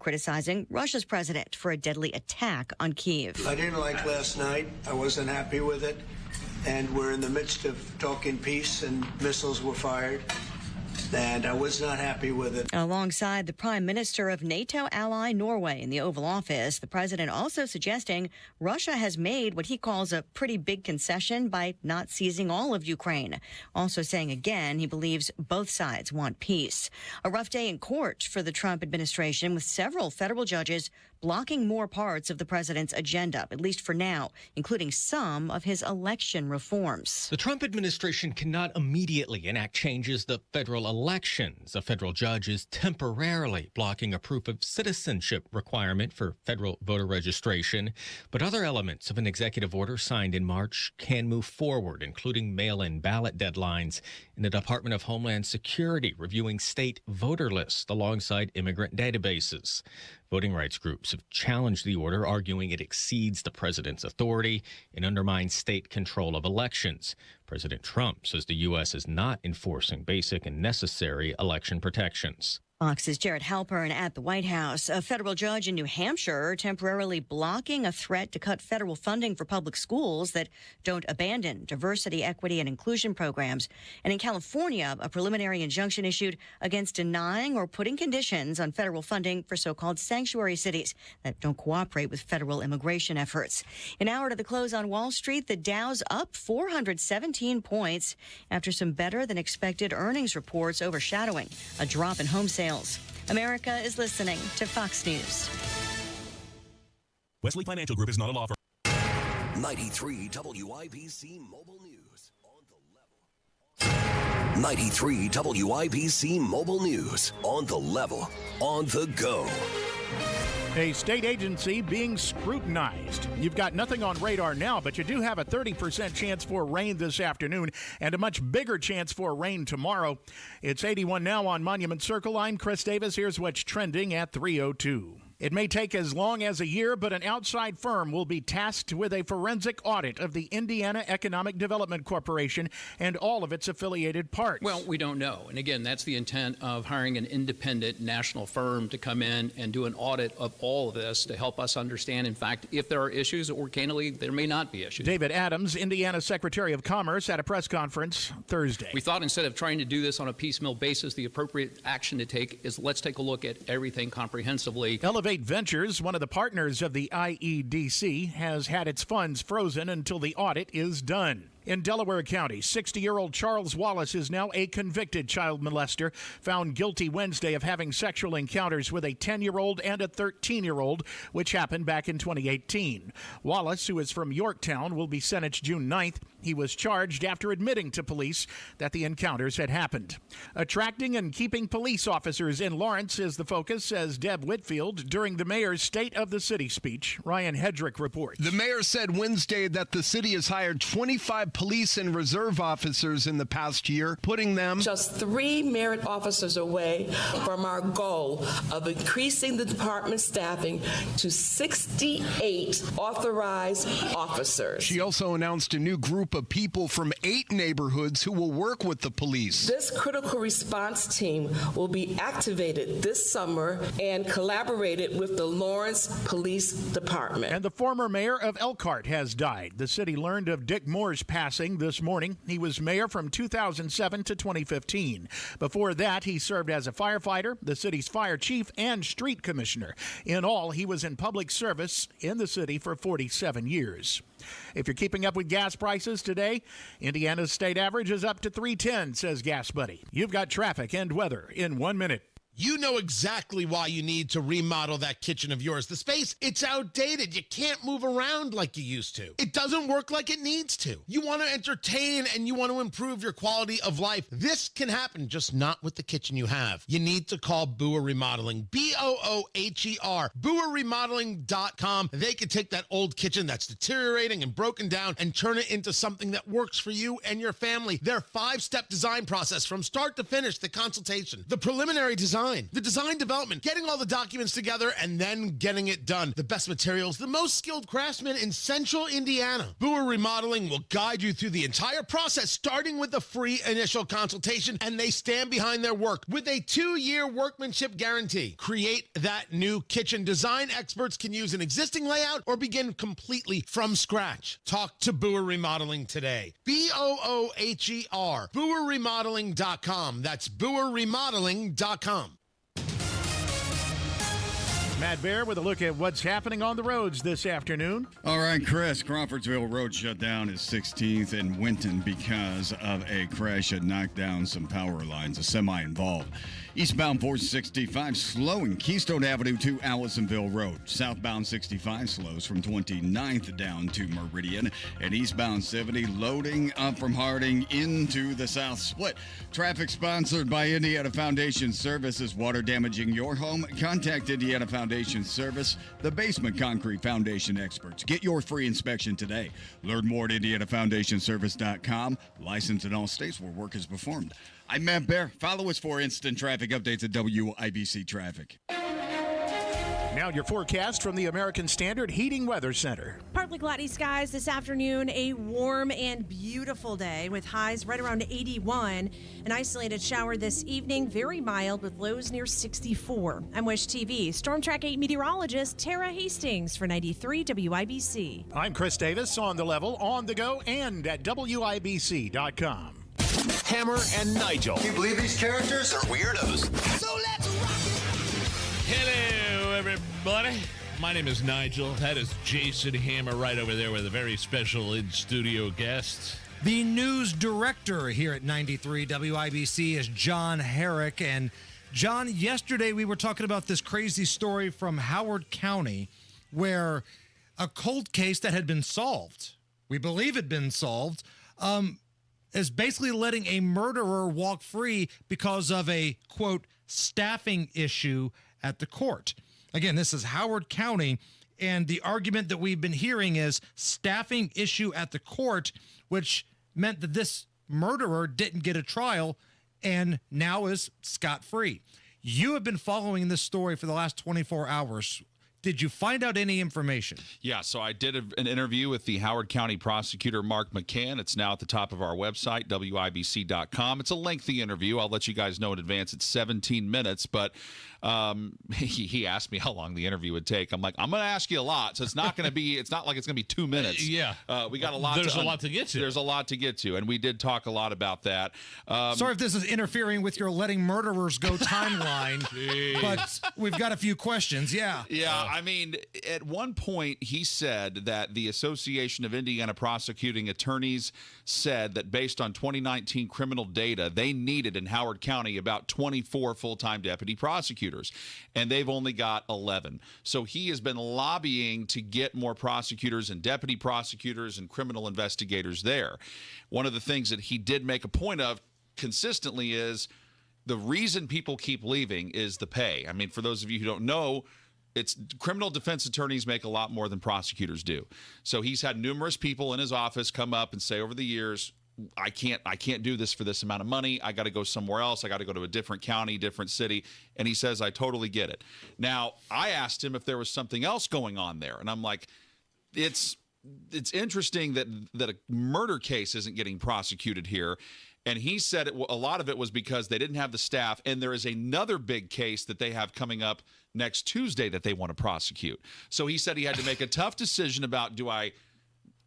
criticizing Russia's president for a deadly attack on Kyiv. I didn't like last night. I wasn't happy with it. And we're in the midst of talking peace, and missiles were fired. And I was not happy with it. Alongside the prime minister of NATO ally Norway in the Oval Office, the president also suggesting Russia has made what he calls a pretty big concession by not seizing all of Ukraine. Also saying again he believes both sides want peace. A rough day in court for the Trump administration, with several federal judges blocking more parts of the president's agenda, at least for now, including some of his election reforms. The Trump administration cannot immediately enact changes to federal elections. A federal judge is temporarily blocking a proof of citizenship requirement for federal voter registration. But other elements of an executive order signed in March can move forward, including mail-in ballot deadlines and the Department of Homeland Security reviewing state voter lists alongside immigrant databases. Voting rights groups have challenged the order, arguing it exceeds the president's authority and undermines state control of elections. President Trump says the U.S. is not enforcing basic and necessary election protections. Fox's Jared Halpern at the White House. A federal judge in New Hampshire temporarily blocking a threat to cut federal funding for public schools that don't abandon diversity, equity, and inclusion programs. And in California, a preliminary injunction issued against denying or putting conditions on federal funding for so-called sanctuary cities that don't cooperate with federal immigration efforts. An hour to the close on Wall Street, the Dow's up 417 points after some better than expected earnings reports overshadowing a drop in home sales. America is listening to Fox News. Wesley Financial Group is not a law firm. 93 WIBC Mobile News on the level. 93 WIBC Mobile News on the level, on the go. A state agency being scrutinized. You've got nothing on radar now, but you do have a 30% chance for rain this afternoon and a much bigger chance for rain tomorrow. It's 81 now on Monument Circle. I'm Chris Davis. Here's what's trending at 3:02. It may take as long as a year, but an outside firm will be tasked with a forensic audit of the Indiana Economic Development Corporation and all of its affiliated parts. Well, we don't know. And again, that's the intent of hiring an independent national firm to come in and do an audit of all of this to help us understand, in fact, if there are issues or candidly, there may not be issues. David Adams, Indiana Secretary of Commerce, at a press conference Thursday. We thought instead of trying to do this on a piecemeal basis, the appropriate action to take is let's take a look at everything comprehensively. Elevate Ventures, one of the partners of the IEDC, has had its funds frozen until the audit is done. In Delaware County, 60-year-old Charles Wallace is now a convicted child molester, found guilty Wednesday of having sexual encounters with a 10-year-old and a 13-year-old, which happened back in 2018. Wallace, who is from Yorktown, will be sentenced June 9th. He was charged after admitting to police that the encounters had happened. Attracting and keeping police officers in Lawrence is the focus, says Deb Whitfield during the mayor's State of the City speech. Ryan Hedrick reports. The mayor said Wednesday that the city has hired 25 police and reserve officers in the past year, putting them just 3 merit officers away from our goal of increasing the department staffing to 68 authorized officers. She also announced a new group of people from 8 neighborhoods who will work with the police. This critical response team will be activated this summer and collaborated with the Lawrence Police Department. And the former mayor of Elkhart has died. The city learned of Dick Moore's passing this morning. He was mayor from 2007 to 2015. Before that, he served as a firefighter, the city's fire chief, and street commissioner. In all, he was in public service in the city for 47 years. If you're keeping up with gas prices today, Indiana's state average is up to $3.10, says Gas Buddy. You've got traffic and weather in 1 minute. You know exactly why you need to remodel that kitchen of yours. The space, it's outdated. You can't move around like you used to. It doesn't work like it needs to. You want to entertain and you want to improve your quality of life. This can happen, just not with the kitchen you have. You need to call Booher Remodeling, Booher, BooherRemodeling.com. They can take that old kitchen that's deteriorating and broken down and turn it into something that works for you and your family. Their 5-step design process from start to finish, the consultation, the preliminary design design. The design development, getting all the documents together and then getting it done. The best materials, the most skilled craftsmen in Central Indiana. Bowen Remodeling will guide you through the entire process, starting with the free initial consultation, and they stand behind their work with a 2-year workmanship guarantee. Create that new kitchen. Design experts can use an existing layout or begin completely from scratch. Talk to Bowen Remodeling today. B-O-O-H-E-R. BowerRemodeling.com. That's BowerRemodeling.com. Matt Bear with a look at what's happening on the roads this afternoon. All right, Chris, Crawfordsville Road shut down at 16th and Winton because of a crash that knocked down some power lines, a semi involved. Eastbound 465 slowing Keystone Avenue to Allisonville Road. Southbound 65 slows from 29th down to Meridian. And eastbound 70 loading up from Harding into the South Split. Traffic sponsored by Indiana Foundation Services. Water damaging your home? Contact Indiana Foundation Service, the Basement Concrete Foundation experts. Get your free inspection today. Learn more at IndianaFoundationService.com. Licensed in all states where work is performed. I'm Matt Bear. Follow us for instant traffic updates at WIBC Traffic. Now your forecast from the American Standard Heating Weather Center. Partly cloudy skies this afternoon. A warm and beautiful day with highs right around 81. An isolated shower this evening, very mild with lows near 64. I'm Wish TV Storm Track 8 meteorologist Tara Hastings for 93 WIBC. I'm Chris Davis on the level, on the go, and at WIBC.com. Hammer and Nigel. Can you believe these characters are weirdos? So let's rock it. Hello, everybody. My name is Nigel. That is Jason Hammer right over there with a very special in-studio guest. The news director here at 93 WIBC is John Herrick. And John, yesterday we were talking about this crazy story from Howard County where a cold case that had been solved, we believe had been solved, is basically letting a murderer walk free because of a, quote, staffing issue at the court. Again, this is Howard County, and the argument that we've been hearing is staffing issue at the court, which meant that this murderer didn't get a trial and now is scot-free. You have been following this story for the last 24 hours. Did you find out any information? Yeah, so I did an interview with the Howard County prosecutor, Mark McCann. It's now at the top of our website, WIBC.com. It's a lengthy interview. I'll let you guys know in advance. It's 17 minutes, but he asked me how long the interview would take. I'm like, I'm going to ask you a lot, so it's not going to be. It's not like it's going to be 2 minutes. Yeah, we got a lot. There's a lot to get to. There's a lot to get to, and we did talk a lot about that. Sorry if this is interfering with your letting murderers go timeline, but we've got a few questions. Yeah. Yeah. I mean, at one point, he said that the Association of Indiana Prosecuting Attorneys said that based on 2019 criminal data, they needed in Howard County about 24 full-time deputy prosecutors, and they've only got 11. So he has been lobbying to get more prosecutors and deputy prosecutors and criminal investigators there. One of the things that he did make a point of consistently is the reason people keep leaving is the pay. I mean, for those of you who don't know, it's criminal defense attorneys make a lot more than prosecutors do. So he's had numerous people in his office come up and say over the years, I can't do this for this amount of money. I got to go somewhere else. I got to go to a different county, different city. And he says, I totally get it. Now, I asked him if there was something else going on there. And I'm like, it's interesting that a murder case isn't getting prosecuted here. And he said a lot of it was because they didn't have the staff. And there is another big case that they have coming up next Tuesday that they want to prosecute. So he said he had to make a tough decision about, do I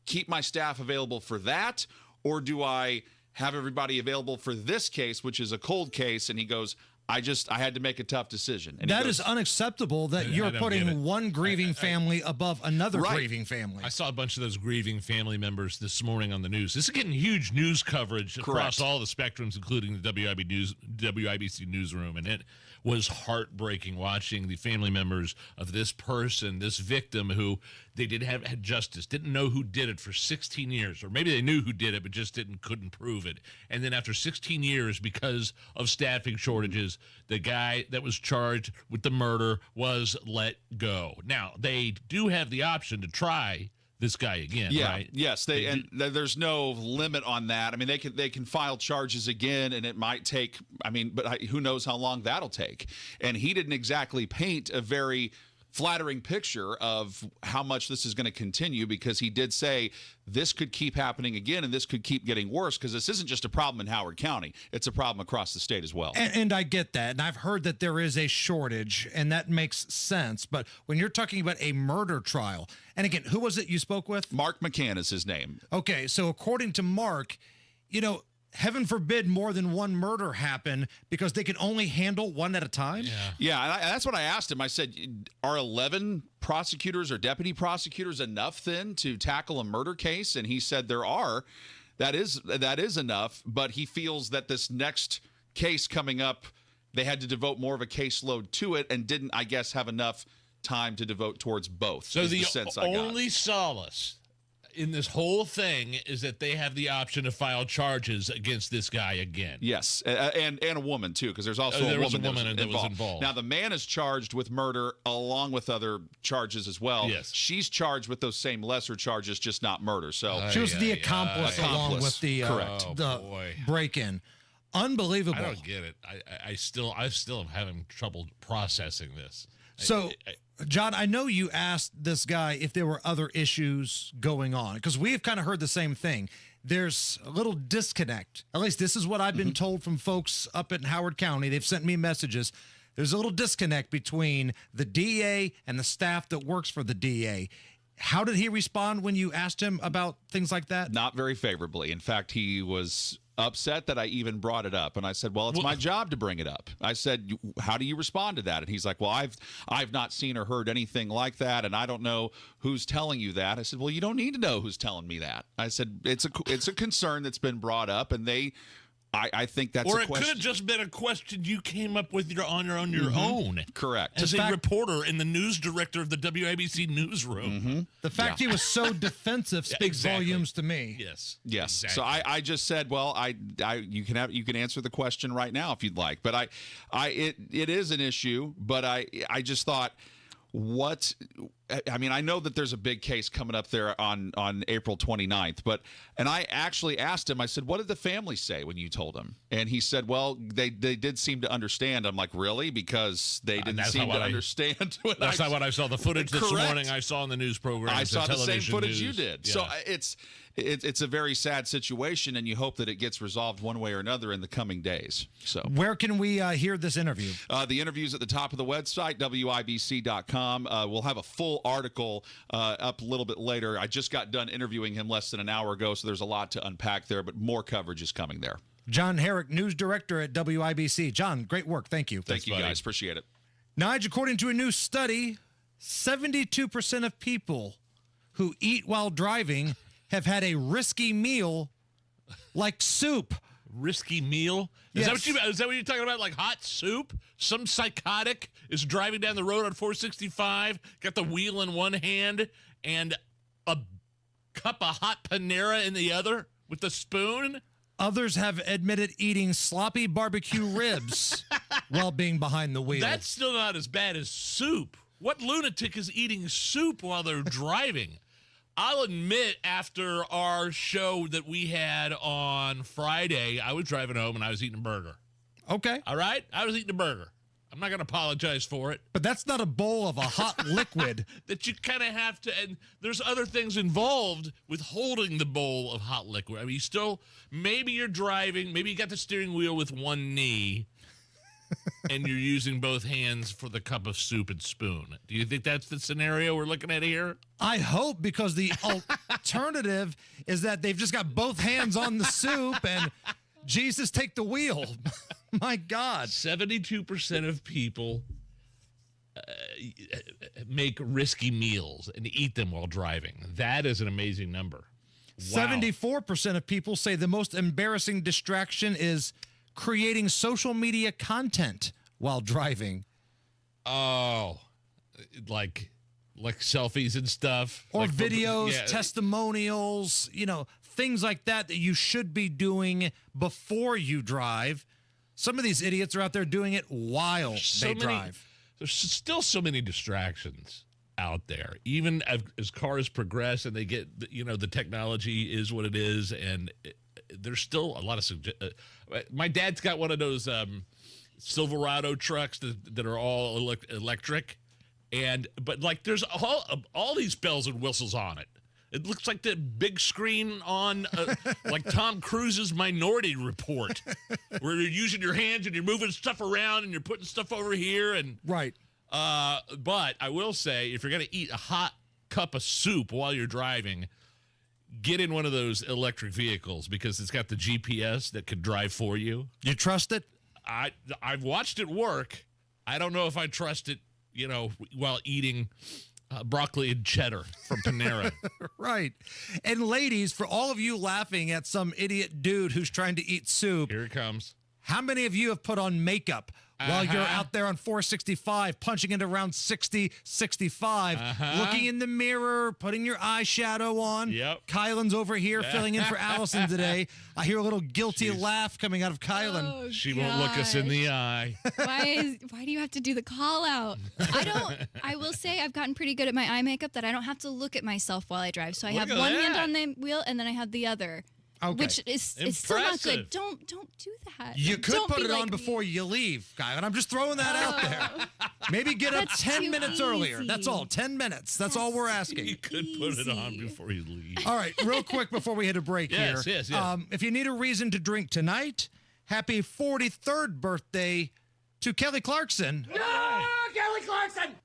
keep my staff available for that, or do I have everybody available for this case, which is a cold case? And he goes, I had to make a tough decision. And that is unacceptable that you're putting one grieving family above another grieving family. I saw a bunch of those grieving family members this morning on the news. This is getting huge news coverage across all the spectrums, including the WIBC newsroom. And it was heartbreaking watching the family members of this person, this victim who they did have justice, didn't know who did it for 16 years, or maybe they knew who did it, but just couldn't prove it. And then after 16 years, because of staffing shortages, the guy that was charged with the murder was let go. Now, they do have the option to try this guy again, Yeah. right? Yes. There's no limit on that. I mean, they can file charges again, and it might take. I mean, but who knows how long that'll take? And he didn't exactly paint a very flattering picture of how much this is going to continue, because he did say this could keep happening again and this could keep getting worse, because this isn't just a problem in Howard County. It's a problem across the state as well. And I get that. And I've heard that there is a shortage, and that makes sense. But when you're talking about a murder trial, and again, who was it you spoke with? Mark McCann is his name. Okay, so according to Mark, heaven forbid more than one murder happen, because they can only handle one at a time. Yeah, and that's what I asked him. I said, are 11 prosecutors or deputy prosecutors enough then to tackle a murder case? And he said there are. That is enough, but he feels that this next case coming up, they had to devote more of a caseload to it and didn't, I guess, have enough time to devote towards both. So the only solace in this whole thing is that they have the option to file charges against this guy again. Yes, and a woman too, because there's also a woman that was involved. Now the man is charged with murder along with other charges as well. Yes, she's charged with those same lesser charges, just not murder. So she was the accomplice along with the break-in. Unbelievable. I don't get it. I still am having trouble processing this. So, John, I know you asked this guy if there were other issues going on, because we've kind of heard the same thing. There's a little disconnect. At least this is what I've been told from folks up in Howard County. They've sent me messages. There's a little disconnect between the DA and the staff that works for the DA. How did he respond when you asked him about things like that? Not very favorably. In fact, he was upset that I even brought it up. And I said, well, it's my job to bring it up. I said, how do you respond to that? And he's like, well, I've not seen or heard anything like that, and I don't know who's telling you that. I said, well, you don't need to know who's telling me that. I said, it's a concern that's been brought up, and I think that's or a it question. could have just been a question you came up with on your own. Correct. As a reporter and the news director of the WIBC newsroom. The fact he was so defensive speaks volumes to me. Yes. Yes. Exactly. So I just said, well, you can answer the question right now if you'd like. But it is an issue, but I just thought, I mean, I know that there's a big case coming up there on April 29th, and I actually asked him, I said, what did the family say when you told them? And he said, well, they did seem to understand. I'm like, really? Because they didn't seem to understand. That's not what I saw. The footage this Correct. morning I saw on the news program. I saw the same footage you did. Yeah. So it's a very sad situation, and you hope that it gets resolved one way or another in the coming days. So where can we hear this interview? The interview's at the top of the website, WIBC.com. We'll have a full article up a little bit later. I just got done interviewing him less than an hour ago, so there's a lot to unpack there, but more coverage is coming there. John Herrick, news director at WIBC. John, great work. Thank you. Thank you, guys. Appreciate it. Nigel, according to a new study, 72% of people who eat while driving have had a risky meal like soup. Risky meal? Yes. Is that what you're talking about? Like hot soup? Some psychotic is driving down the road on 465, got the wheel in one hand and a cup of hot Panera in the other with the spoon? Others have admitted eating sloppy barbecue ribs while being behind the wheel. That's still not as bad as soup. What lunatic is eating soup while they're driving? I'll admit, after our show that we had on Friday, I was driving home and I was eating a burger. Okay. All right? I was eating a burger. I'm not going to apologize for it. But that's not a bowl of a hot liquid. That you kind of have to, and there's other things involved with holding the bowl of hot liquid. I mean, maybe you're driving, maybe you got the steering wheel with one knee, and you're using both hands for the cup of soup and spoon. Do you think that's the scenario we're looking at here? I hope, because the alternative is that they've just got both hands on the soup and Jesus, take the wheel. My God. 72% of people make risky meals and eat them while driving. That is an amazing number. Wow. 74% of people say the most embarrassing distraction is creating social media content while driving. Oh, like selfies and stuff. Or like videos, testimonials, things like that you should be doing before you drive. Some of these idiots are out there doing it while they drive. There's still so many distractions. out there. Even as cars progress and they get, the technology is what it is, and there's still a lot of my dad's got one of those Silverado trucks that are all electric, but like there's all these bells and whistles on it. It looks like the big screen on like Tom Cruise's Minority Report, where you're using your hands and you're moving stuff around and you're putting stuff over here. And right. But I will say, if you're going to eat a hot cup of soup while you're driving, get in one of those electric vehicles because it's got the GPS that could drive for you. You trust it? I've watched it work. I don't know if I trust it, while eating broccoli and cheddar from Panera. Right. And ladies, for all of you laughing at some idiot dude who's trying to eat soup. Here it comes. How many of you have put on makeup while you're out there on 465, punching into around 60, 65, looking in the mirror, putting your eyeshadow on? Yep. Kylan's over here filling in for Allison today. I hear a little guilty laugh coming out of Kylan. Oh, she won't look us in the eye. Why do you have to do the call out? I will say I've gotten pretty good at my eye makeup that I don't have to look at myself while I drive. So I have one hand on the wheel and then I have the other. Okay. Which is it's still not good. Don't do that. You could Don't put be it on like before you leave, Kylan. I'm just throwing that out there. Maybe get up That's 10 too minutes earlier. easy. That's all. 10 minutes. That's all we're asking. You could put it on before you leave. All right, real quick before we hit a break here. Yes. If you need a reason to drink tonight, happy 43rd birthday to Kelly Clarkson. No, Kelly Clarkson!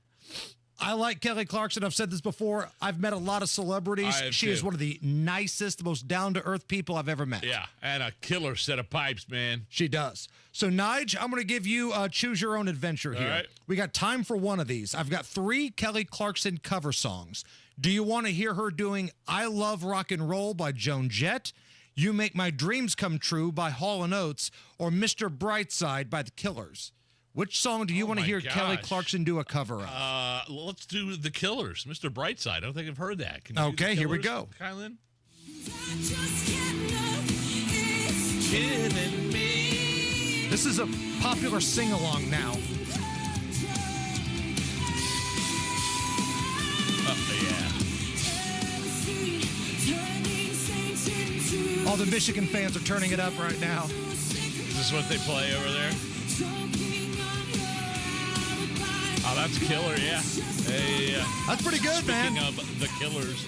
I like Kelly Clarkson. I've said this before. I've met a lot of celebrities. I have She too. is one of the nicest, most down-to-earth people I've ever met. Yeah, and a killer set of pipes, man. She does. So, Nige, I'm going to give you a choose-your-own-adventure here. All right. We got time for one of these. I've got 3 Kelly Clarkson cover songs. Do you want to hear her doing I Love Rock and Roll by Joan Jett, You Make My Dreams Come True by Hall & Oates, or Mr. Brightside by The Killers? Which song do you want to hear Kelly Clarkson do a cover of? Let's do The Killers, Mr. Brightside. I don't think I've heard that. Can you do Okay, The here we Killers, go. Kylan? This is a popular sing-along now. All the Michigan fans are turning it up right now. Is this what they play over there? Oh, that's killer, yeah. Hey, That's pretty good, man. Speaking of The Killers.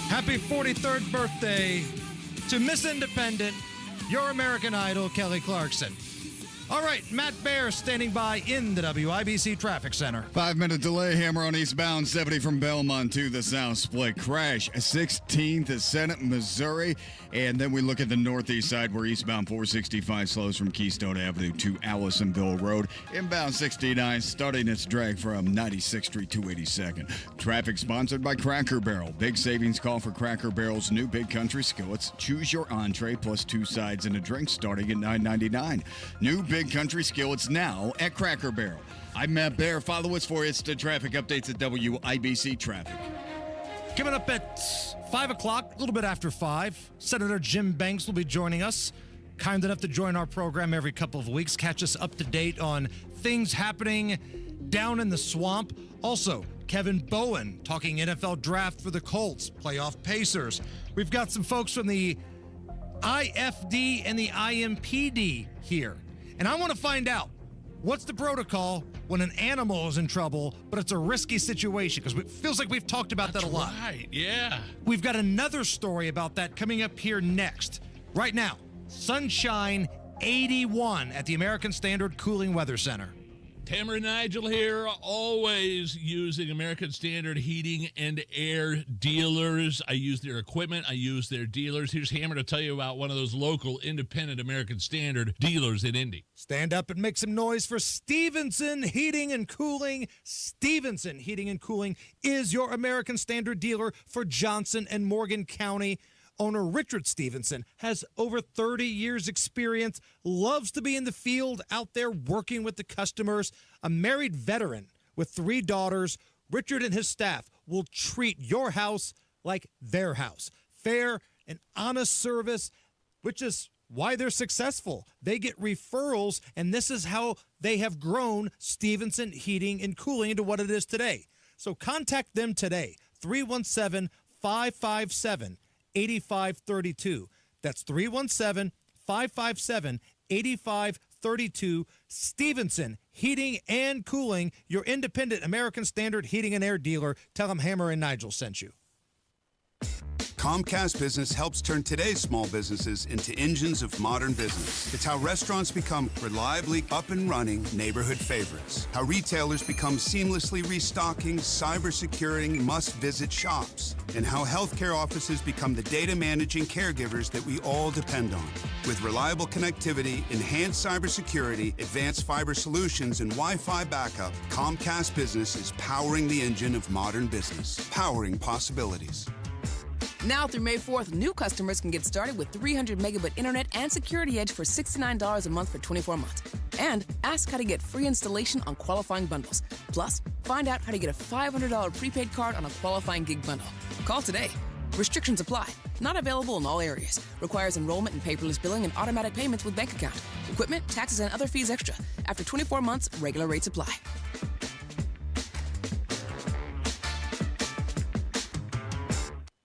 Happy 43rd birthday to Miss Independent, your American Idol, Kelly Clarkson. All right, Matt Bear standing by in the WIBC Traffic Center. 5-minute delay, Hammer on eastbound 70 from Belmont to the South Split. Crash 16th at Senate, Missouri. And then we look at the northeast side where eastbound 465 slows from Keystone Avenue to Allisonville Road. Inbound 69 starting its drag from 96th Street to 82nd. Traffic sponsored by Cracker Barrel. Big savings call for Cracker Barrel's new Big Country Skillets. Choose your entree plus 2 sides and a drink starting at $9.99. New Big Country Skillets now at Cracker Barrel. I'm Matt Bear. Follow us for instant traffic updates at WIBC Traffic. Coming up at 5 o'clock, a little bit after 5, Senator Jim Banks will be joining us. Kind enough to join our program every couple of weeks, catch us up to date on things happening down in the swamp. Also, Kevin Bowen talking NFL draft for the Colts, playoff Pacers. We've got some folks from the IFD and the IMPD here. And I want to find out, what's the protocol when an animal is in trouble, but it's a risky situation? Because it feels like we've talked about that a lot. Right, yeah. We've got another story about that coming up here next. Right now, sunshine 81 at the American Standard Cooling Weather Center. Tamara and Nigel here, always using American Standard Heating and Air dealers. I use their equipment. I use their dealers. Here's Hammer to tell you about one of those local independent American Standard dealers in Indy. Stand up and make some noise for Stevenson Heating and Cooling. Stevenson Heating and Cooling is your American Standard dealer for Johnson and Morgan County. Owner Richard Stevenson has over 30 years experience, loves to be in the field out there working with the customers. A married veteran with 3 daughters, Richard and his staff will treat your house like their house. Fair and honest service, which is why they're successful. They get referrals, and this is how they have grown Stevenson Heating and Cooling into what it is today. So contact them today, 317-557-8532. That's 317-557-8532. Stevenson Heating and Cooling, your independent American Standard heating and air dealer. Tell them Hammer and Nigel sent you. Comcast Business helps turn today's small businesses into engines of modern business. It's how restaurants become reliably up and running neighborhood favorites. How retailers become seamlessly restocking, cyber-securing, must-visit shops. And how healthcare offices become the data managing caregivers that we all depend on. With reliable connectivity, enhanced cybersecurity, advanced fiber solutions, and Wi-Fi backup, Comcast Business is powering the engine of modern business. Powering possibilities. Now through May 4th, new customers can get started with 300 megabit internet and Security Edge for $69 a month for 24 months. And ask how to get free installation on qualifying bundles. Plus, find out how to get a $500 prepaid card on a qualifying gig bundle. Call today. Restrictions apply. Not available in all areas. Requires enrollment in paperless billing and automatic payments with bank account. Equipment, taxes, and other fees extra. After 24 months, regular rates apply.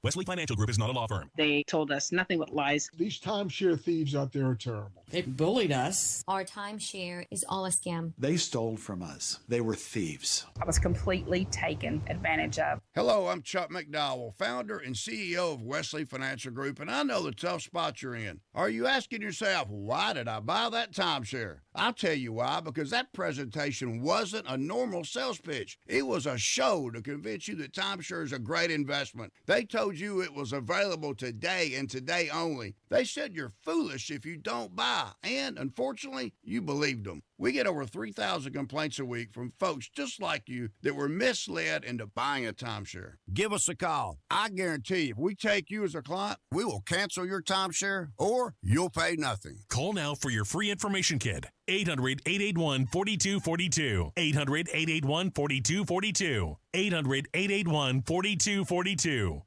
Wesley Financial Group is not a law firm. They told us nothing but lies. These timeshare thieves out there are terrible. They bullied us. Our timeshare is all a scam. They stole from us. They were thieves. I was completely taken advantage of. Hello, I'm Chuck McDowell, founder and CEO of Wesley Financial Group, and I know the tough spot you're in. Are you asking yourself, why did I buy that timeshare? I'll tell you why, because that presentation wasn't a normal sales pitch. It was a show to convince you that timeshare is a great investment. They told you it was available today and today only. They said you're foolish if you don't buy, and unfortunately, you believed them. We get over 3,000 complaints a week from folks just like you that were misled into buying a timeshare. Give us a call. I guarantee if we take you as a client, we will cancel your timeshare or you'll pay nothing. Call now for your free information kit. 800-881-4242. 800-881-4242. 800-881-4242.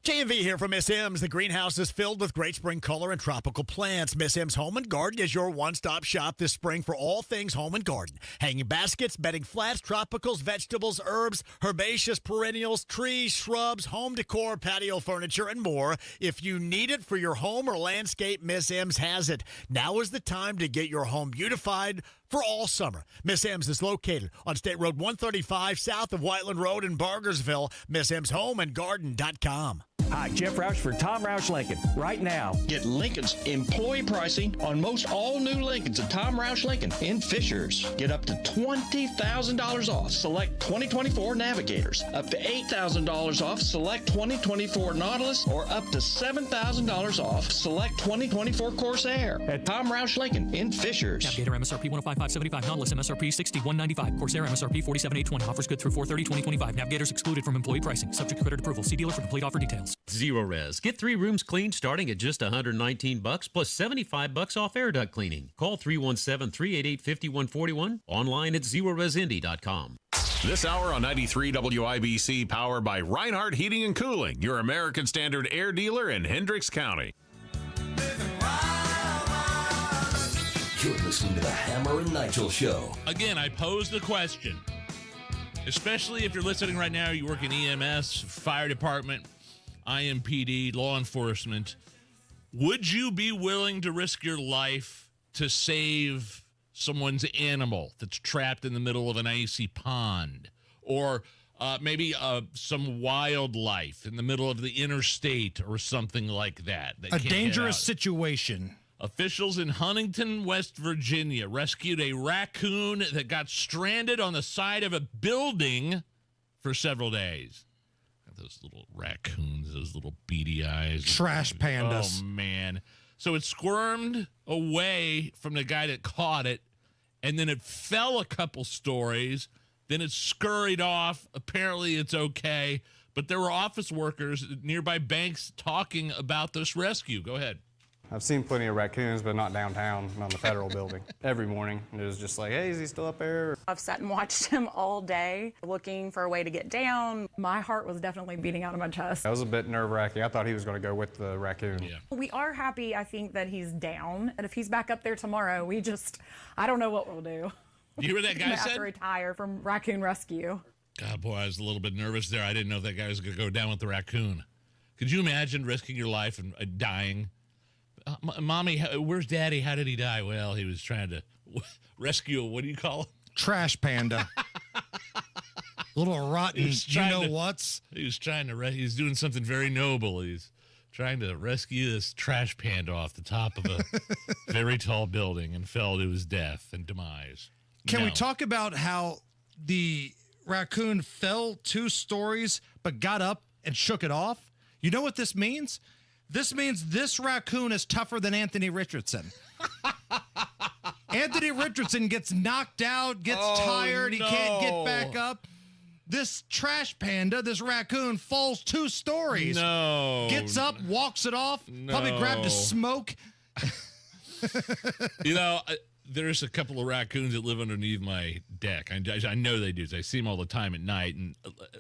J&V here from Miss M's. The greenhouse is filled with great spring color and tropical plants. Miss M's Home and Garden is your one-stop shop this spring for all things home and garden. Hanging baskets, bedding flats, tropicals, vegetables, herbs, herbaceous perennials, trees, shrubs, home decor, patio furniture, and more. If you need it for your home or landscape, Miss M's has it. Now is the time to get your home beautified for all summer. Miss M's is located on State Road 135 south of Whiteland Road in Bargersville. MissM'sHomeandGarden.com. Hi, Jeff Roush for Tom Roush Lincoln. Right now, get Lincoln's employee pricing on most all new Lincolns at Tom Roush Lincoln in Fishers. Get up to $20,000 off select 2024 Navigators, up to $8,000 off select 2024 Nautilus, or up to $7,000 off select 2024 Corsair at Tom Roush Lincoln in Fishers. Navigator MSRP 105,575, Nautilus MSRP 6195, Corsair MSRP 47,820. Offers good through 4/30/2025. Navigators excluded from employee pricing. Subject to credit approval. See dealer for complete offer details. Zero Res. Get 3 rooms cleaned starting at just $119 plus $75 off air duct cleaning. Call 317-388-5141. Online at ZeroResIndy.com. This hour on 93 WIBC, powered by Reinhardt Heating and Cooling, your American Standard air dealer in Hendricks County. You're listening to the Hammer and Nigel Show. Again, I posed the question, especially if you're listening right now, you work in EMS, fire department, IMPD, law enforcement. Would you be willing to risk your life to save someone's animal that's trapped in the middle of an icy pond? Or maybe some wildlife in the middle of the interstate or something like that? A dangerous situation. Officials in Huntington, West Virginia rescued a raccoon that got stranded on the side of a building for several days. Those little raccoons, those little beady eyes. Trash pandas. Oh, man. So it squirmed away from the guy that caught it, and then it fell a couple stories. Then it scurried off. Apparently it's okay. But there were office workers at nearby banks talking about this rescue. Go ahead. I've seen plenty of raccoons, but not downtown, on the federal building. Every morning, it was just like, hey, is he still up there? I've sat and watched him all day, looking for a way to get down. My heart was definitely beating out of my chest. That was a bit nerve-wracking. I thought he was going to go with the raccoon. Yeah. We are happy, I think, that he's down. And if he's back up there tomorrow, I don't know what we'll do. You hear what that guy I have said? to retire from raccoon rescue. God, boy, I was a little bit nervous there. I didn't know that guy was going to go down with the raccoon. Could you imagine risking your life and dying? Mommy, where's Daddy? How did he die? Well, he was trying to rescue, what do you call him? Trash panda. Little rotten, what's? He was trying to, he's doing something very noble. He's trying to rescue this trash panda off the top of a very tall building and fell to his death and demise. Can we talk about how the raccoon fell 2 stories but got up and shook it off? You know what this means? This means this raccoon is tougher than Anthony Richardson. Anthony Richardson gets knocked out, gets tired, he can't get back up. This trash panda, this raccoon, falls 2 stories. No. Gets up, walks it off, probably grabbed a smoke. There's a couple of raccoons that live underneath my deck. I know they do. I see them all the time at night. And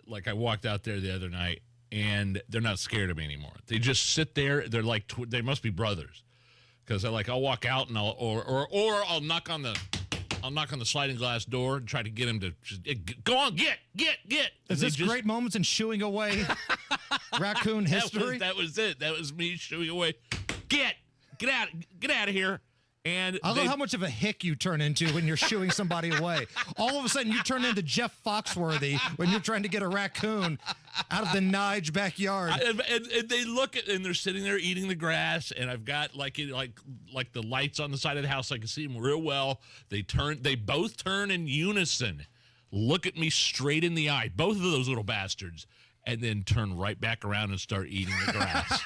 like I walked out there the other night, and they're not scared of me anymore. They just sit there. They're like they must be brothers, because I'll walk out and I'll knock on the sliding glass door and try to get him to just, go on, get. Is this great moments in shooing away raccoon history? That was it. That was me shooing away. Get out of here. And I love how much of a hick you turn into when you're shooing somebody away. All of a sudden, you turn into Jeff Foxworthy when you're trying to get a raccoon out of the Nige backyard. And they look at, and they're sitting there eating the grass, and I've got like the lights on the side of the house. I can see them real well. They both turn in unison, look at me straight in the eye, both of those little bastards, and then turn right back around and start eating the grass.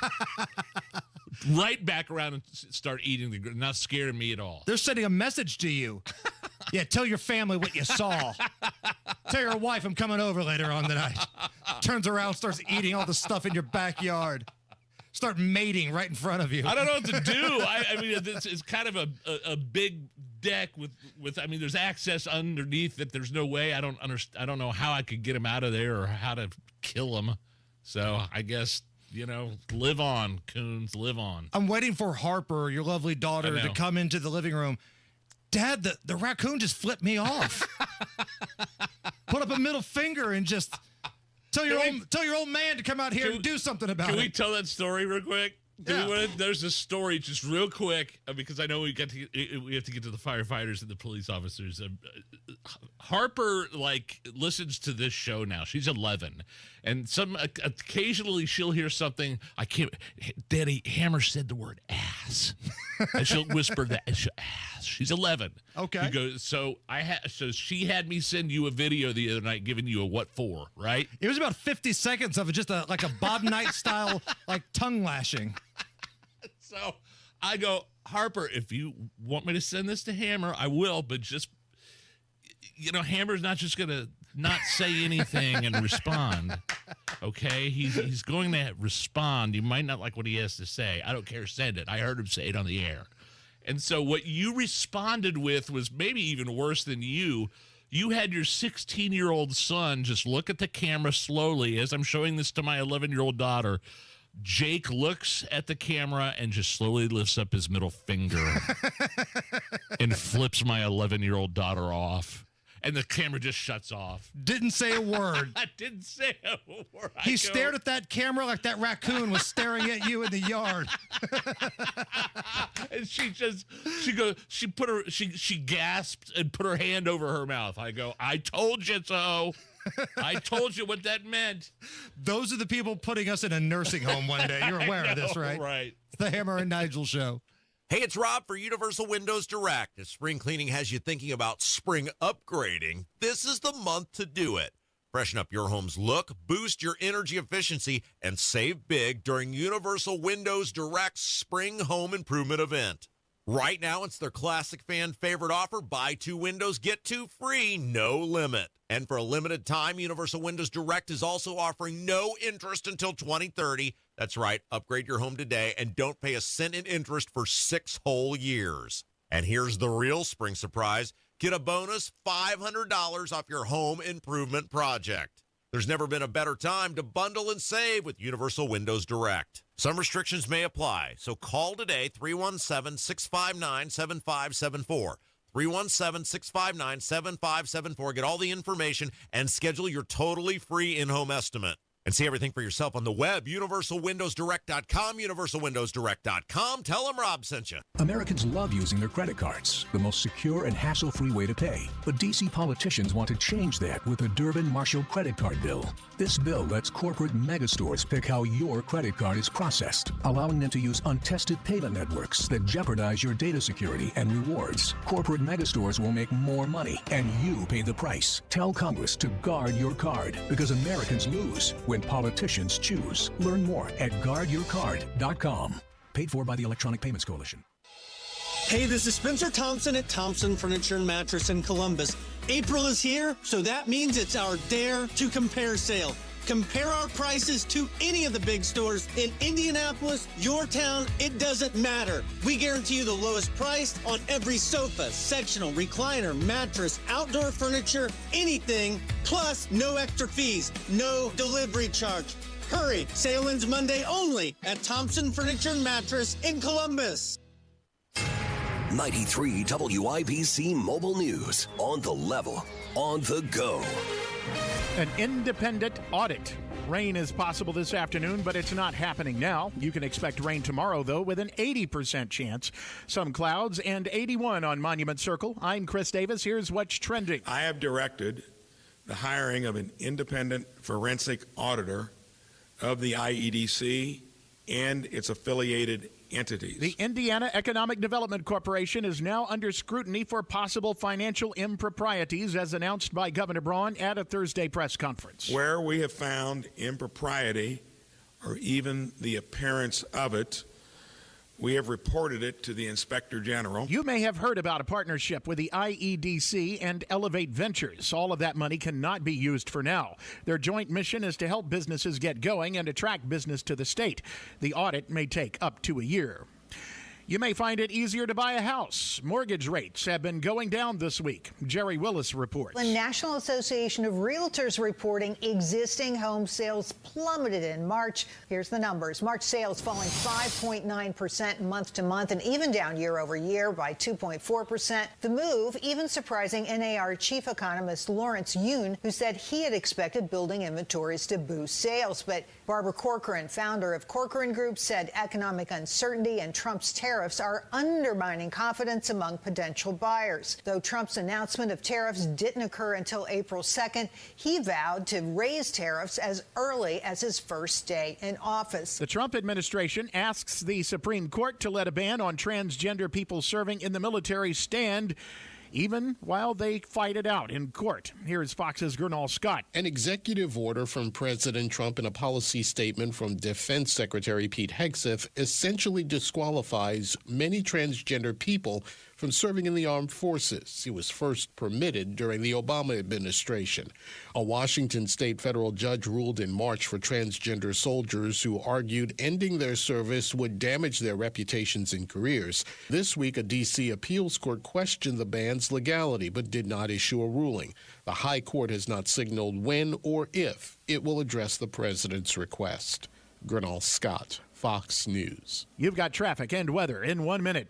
Right back around and start eating the grass. Not scared of me at all. They're sending a message to you. Yeah, tell your family what you saw. Tell your wife I'm coming over later on tonight. Turns around, starts eating all the stuff in your backyard. Start mating right in front of you. I don't know what to do. I mean, it's kind of a big deck with. I mean, there's access underneath that. There's no way. I don't know how I could get him out of there or how to kill him. So I guess, live on, coons, live on. I'm waiting for Harper, your lovely daughter, to come into the living room. Dad, the raccoon just flipped me off. Put up a middle finger and just tell your old man to come out here and do something about it. Can we tell that story real quick? Yeah. There's a story just real quick because I know we have to get to the firefighters and the police officers. Harper listens to this show now. She's 11, and occasionally she'll hear something. Daddy Hammer said the word ass, and she'll whisper that ass. She's 11. Okay. He goes, so she had me send you a video the other night giving you a what for, right? It was about 50 seconds of it, just like a Bob Knight style tongue lashing. So I go, Harper, if you want me to send this to Hammer, I will, but just, Hammer's not just going to not say anything and respond, okay? He's going to respond. You might not like what he has to say. I don't care, send it. I heard him say it on the air. And so what you responded with was maybe even worse than you. You had your 16-year-old son just look at the camera slowly as I'm showing this to my 11-year-old daughter. Jake looks at the camera and just slowly lifts up his middle finger and flips my 11-year-old daughter off. And the camera just shuts off. Didn't say a word. I didn't say a word. He stared at that camera like that raccoon was staring at you in the yard. And she gasped and put her hand over her mouth. I go, I told you so. I told you what that meant. Those are the people putting us in a nursing home one day. You're aware of this, right? Right. It's the Hammer and Nigel show. Hey, it's Rob for Universal Windows Direct. If spring cleaning has you thinking about spring upgrading, this is the month to do it. Freshen up your home's look, boost your energy efficiency, and save big during Universal Windows Direct's Spring Home Improvement event. Right now, it's their classic fan favorite offer, buy 2 windows, get 2 free, no limit. And for a limited time, Universal Windows Direct is also offering no interest until 2030. That's right, upgrade your home today and don't pay a cent in interest for 6 whole years. And here's the real spring surprise. Get a bonus $500 off your home improvement project. There's never been a better time to bundle and save with Universal Windows Direct. Some restrictions may apply, so call today, 317-659-7574. 317-659-7574. Get all the information and schedule your totally free in-home estimate. And see everything for yourself on the web, universalwindowsdirect.com, universalwindowsdirect.com. Tell them Rob sent you. Americans love using their credit cards, the most secure and hassle-free way to pay. But D.C. politicians want to change that with a Durbin-Marshall credit card bill. This bill lets corporate megastores pick how your credit card is processed, allowing them to use untested payment networks that jeopardize your data security and rewards. Corporate megastores will make more money, and you pay the price. Tell Congress to guard your card, because Americans lose when politicians choose. Learn more at guardyourcard.com. Paid for by the Electronic Payments Coalition. Hey, this is Spencer Thompson at Thompson Furniture and Mattress in Columbus. April is here, so that means it's our Dare to Compare sale. Compare our prices to any of the big stores in Indianapolis, your town, it doesn't matter. We guarantee you the lowest price on every sofa, sectional, recliner, mattress, outdoor furniture, anything, plus no extra fees, no delivery charge. Hurry, sale ends Monday only at Thompson Furniture and Mattress in Columbus. 93 WIBC Mobile News. On the level, on the go. An independent audit. Rain is possible this afternoon, but it's not happening now. You can expect rain tomorrow, though, with an 80% chance. Some clouds and 81 on Monument Circle. I'm Chris Davis. Here's what's trending. I have directed the hiring of an independent forensic auditor of the IEDC and its affiliated entities. The Indiana Economic Development Corporation is now under scrutiny for possible financial improprieties, as announced by Governor Braun at a Thursday press conference. Where we have found impropriety or even the appearance of it, we have reported it to the Inspector General. You may have heard about a partnership with the IEDC and Elevate Ventures. All of that money cannot be used for now. Their joint mission is to help businesses get going and attract business to the state. The audit may take up to a year. You may find it easier to buy a house. Mortgage rates have been going down this week. Jerry Willis reports. The National Association of Realtors reporting existing home sales plummeted in March. Here's the numbers. March sales falling 5.9% month to month and even down year over year by 2.4%. The move even surprising NAR chief economist Lawrence Yun, who said he had expected building inventories to boost sales. But Barbara Corcoran, founder of Corcoran Group, said economic uncertainty and Trump's tariffs are undermining confidence among potential buyers. Though Trump's announcement of tariffs didn't occur until April 2nd, he vowed to raise tariffs as early as his first day in office. The Trump administration asks the Supreme Court to let a ban on transgender people serving in the military stand, even while they fight it out in court. Here's Fox's Gernal Scott. An executive order from President Trump and a policy statement from Defense Secretary Pete Hegseth essentially disqualifies many transgender people from serving in the armed forces. It was first permitted during the Obama administration. A Washington state federal judge ruled in March for transgender soldiers who argued ending their service would damage their reputations and careers. This week, a D.C. appeals court questioned the ban's legality but did not issue a ruling. The High Court has not signaled when or if it will address the president's request. Gernal Scott, Fox News. You've got traffic and weather in 1 minute.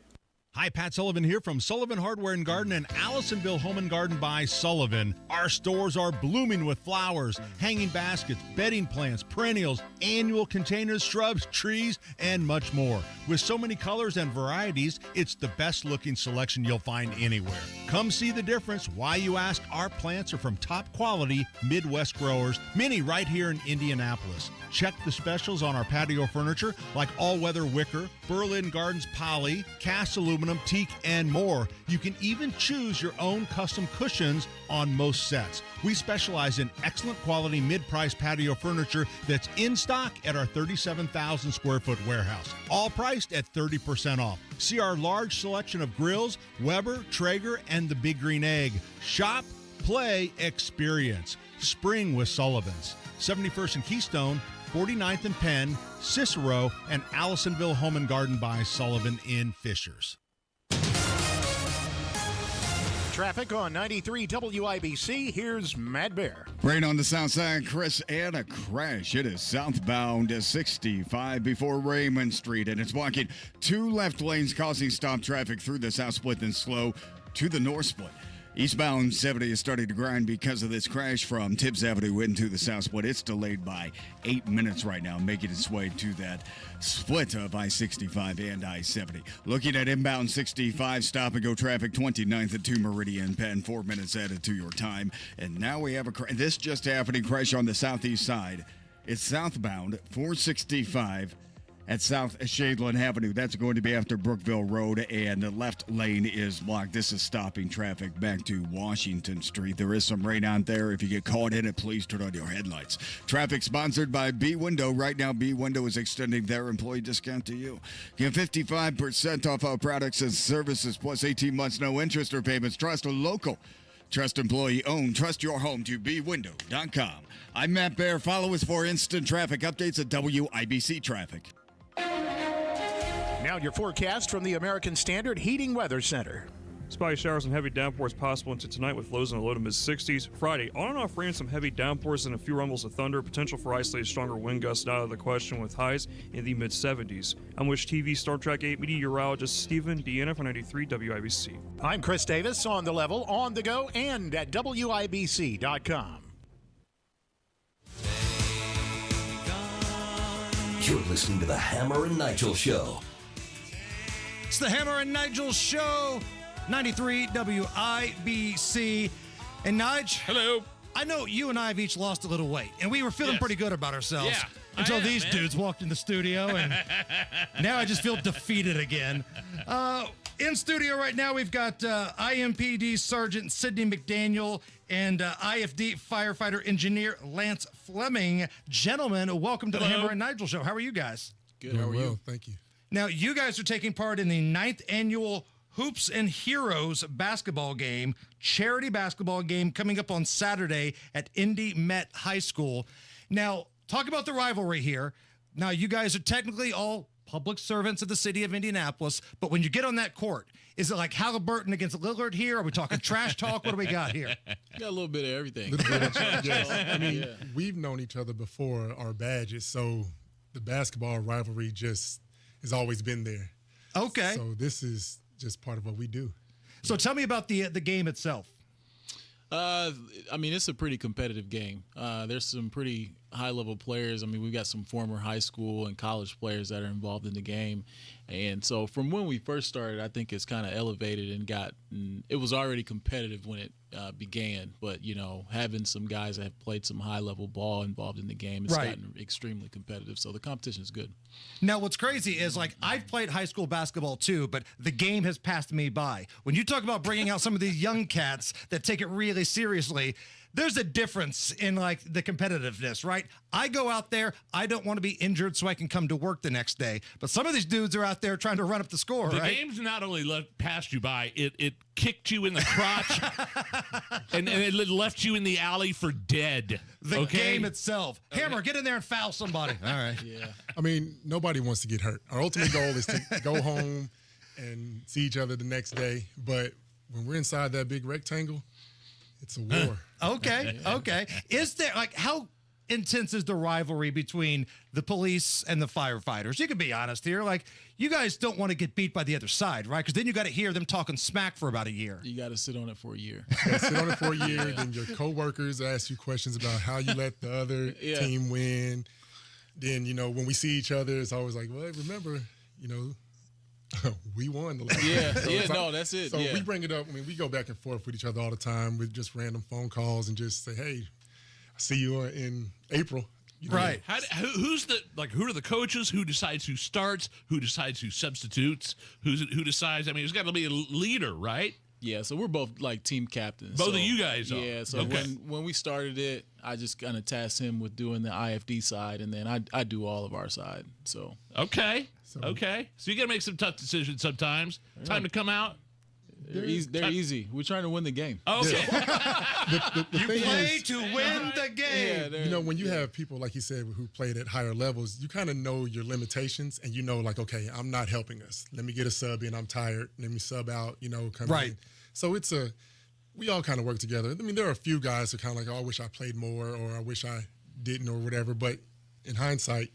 Hi, Pat Sullivan here from Sullivan Hardware and Garden in Allisonville Home and Garden by Sullivan. Our stores are blooming with flowers, hanging baskets, bedding plants, perennials, annual containers, shrubs, trees, and much more. With so many colors and varieties, it's the best looking selection you'll find anywhere. Come see the difference. Why, you ask? Our plants are from top quality Midwest growers, many right here in Indianapolis. Check the specials on our patio furniture like all-weather wicker, Berlin Gardens poly, cast aluminum, teak, and more. You can even choose your own custom cushions on most sets. We specialize in excellent quality mid-price patio furniture that's in stock at our 37,000 square foot warehouse, all priced at 30% off. See our large selection of grills, Weber, Traeger, and the Big Green Egg. Shop, play, experience. Spring with Sullivan's. 71st and Keystone, 49th and Penn, Cicero, and Allisonville Home and Garden by Sullivan in Fishers. Traffic on 93 WIBC. Here's Matt Bear. Rain on the south side, Chris, and a crash. It is southbound 65 before Raymond Street, and it's blocking two left lanes, causing stop traffic through the south split and slow to the north split. Eastbound 70 is starting to grind because of this crash from Tibbs Avenue into the south split. It's delayed by 8 minutes right now, making its way to that split of I-65 and I-70. Looking at inbound 65, stop-and-go traffic, 29th and 2 Meridian Penn, 4 minutes added to your time. And now we have this just happening, crash on the southeast side. It's southbound 465 at South Shadeland Avenue. That's going to be after Brookville Road, and the left lane is blocked. This is stopping traffic back to Washington Street. There is some rain on there. If you get caught in it, please turn on your headlights. Traffic sponsored by B Window. Right now, B Window is extending their employee discount to you. Get 55% off our products and services, plus 18 months no interest or payments. Trust a local. Trust employee owned. Trust your home to bwindow.com. I'm Matt Baer. Follow us for instant traffic updates at WIBC Traffic. Now your forecast from the American Standard Heating Weather Center. Spotty showers and heavy downpours possible into tonight with lows in the low to mid-60s. Friday, on and off rain, some heavy downpours and a few rumbles of thunder. Potential for isolated stronger wind gusts out of the question with highs in the mid-70s. I'm Wish TV Star Trek 8 meteorologist Stephen Deanna for 93 WIBC. I'm Chris Davis, on the level, on the go, and at WIBC.com. You're listening to the Hammer and Nigel Show. It's the Hammer and Nigel Show, 93 WIBC. And Nige. Hello. I know you and I have each lost a little weight, and we were feeling pretty good about ourselves until these dudes walked in the studio, and now I just feel defeated again. In studio right now, we've got IMPD Sergeant Sidney McDaniel and IFD firefighter engineer Lance Fleming. Gentlemen, welcome to the Hammer and Nigel Show. How are you guys? Good. How are you? Thank you. Now, you guys are taking part in the 9th annual Hoops and Heroes basketball game, charity basketball game coming up on Saturday at Indy Met High School. Now, talk about the rivalry here. Now, you guys are technically all public servants of the city of Indianapolis, but when you get on that court, is it like Halliburton against Lillard here? Are we talking trash talk? What do we got here? Got a little bit of everything. Yes. I mean, we've known each other before our badges, so the basketball rivalry just has always been there. Okay. So this is just part of what we do. So tell me about the game itself. I mean, it's a pretty competitive game. There's some pretty high-level players. I mean, we've got some former high school and college players that are involved in the game. And so from when we first started, I think it's kind of elevated and it was already competitive when it began. But, you know, having some guys that have played some high-level ball involved in the game, it's gotten extremely competitive. So the competition is good. Now, what's crazy is, like, I've played high school basketball too, but the game has passed me by. When you talk about bringing out some of these young cats that take it really seriously, there's a difference in, like, the competitiveness, right? I go out there, I don't want to be injured so I can come to work the next day. But some of these dudes are out there trying to run up the score, the right? game's not only passed you by, it kicked you in the crotch and it left you in the alley for dead. The game itself. Hammer, get in there and foul somebody. All right. Yeah. I mean, nobody wants to get hurt. Our ultimate goal is to go home and see each other the next day. But when we're inside that big rectangle, it's a war. Okay. Is there, like, how intense is the rivalry between the police and the firefighters? You can be honest here. Like, you guys don't want to get beat by the other side, right? Because then you got to hear them talking smack for about a year. You got to sit on it for a year. Sit on it for a year. Then your coworkers ask you questions about how you let the other team win. Then, you know, when we see each other, it's always like, well, remember, you know, we won the last time. That's it. So we bring it up. I mean, we go back and forth with each other all the time with just random phone calls and just say, hey, I see you in April. You know? Right. Who are the coaches? Who decides who starts? Who decides who substitutes? Who decides? I mean, there's got to be a leader, right? Yeah, so we're both like team captains. Both of you guys are. Yeah, so when we started it, I just kind of tasked him with doing the IFD side, and then I do all of our side. So Okay. So you got to make some tough decisions sometimes. Time to come out. They're easy. We're trying to win the game. Okay. The you thing play is, to win the game. You know, when you have people, like you said, who played at higher levels, you kind of know your limitations, and you know, like, okay, I'm not helping us. Let me get a sub in. I'm tired. Let me sub out, you know, come in. So we all kind of work together. I mean, there are a few guys who kind of like, oh, I wish I played more, or I wish I didn't, or whatever. But in hindsight,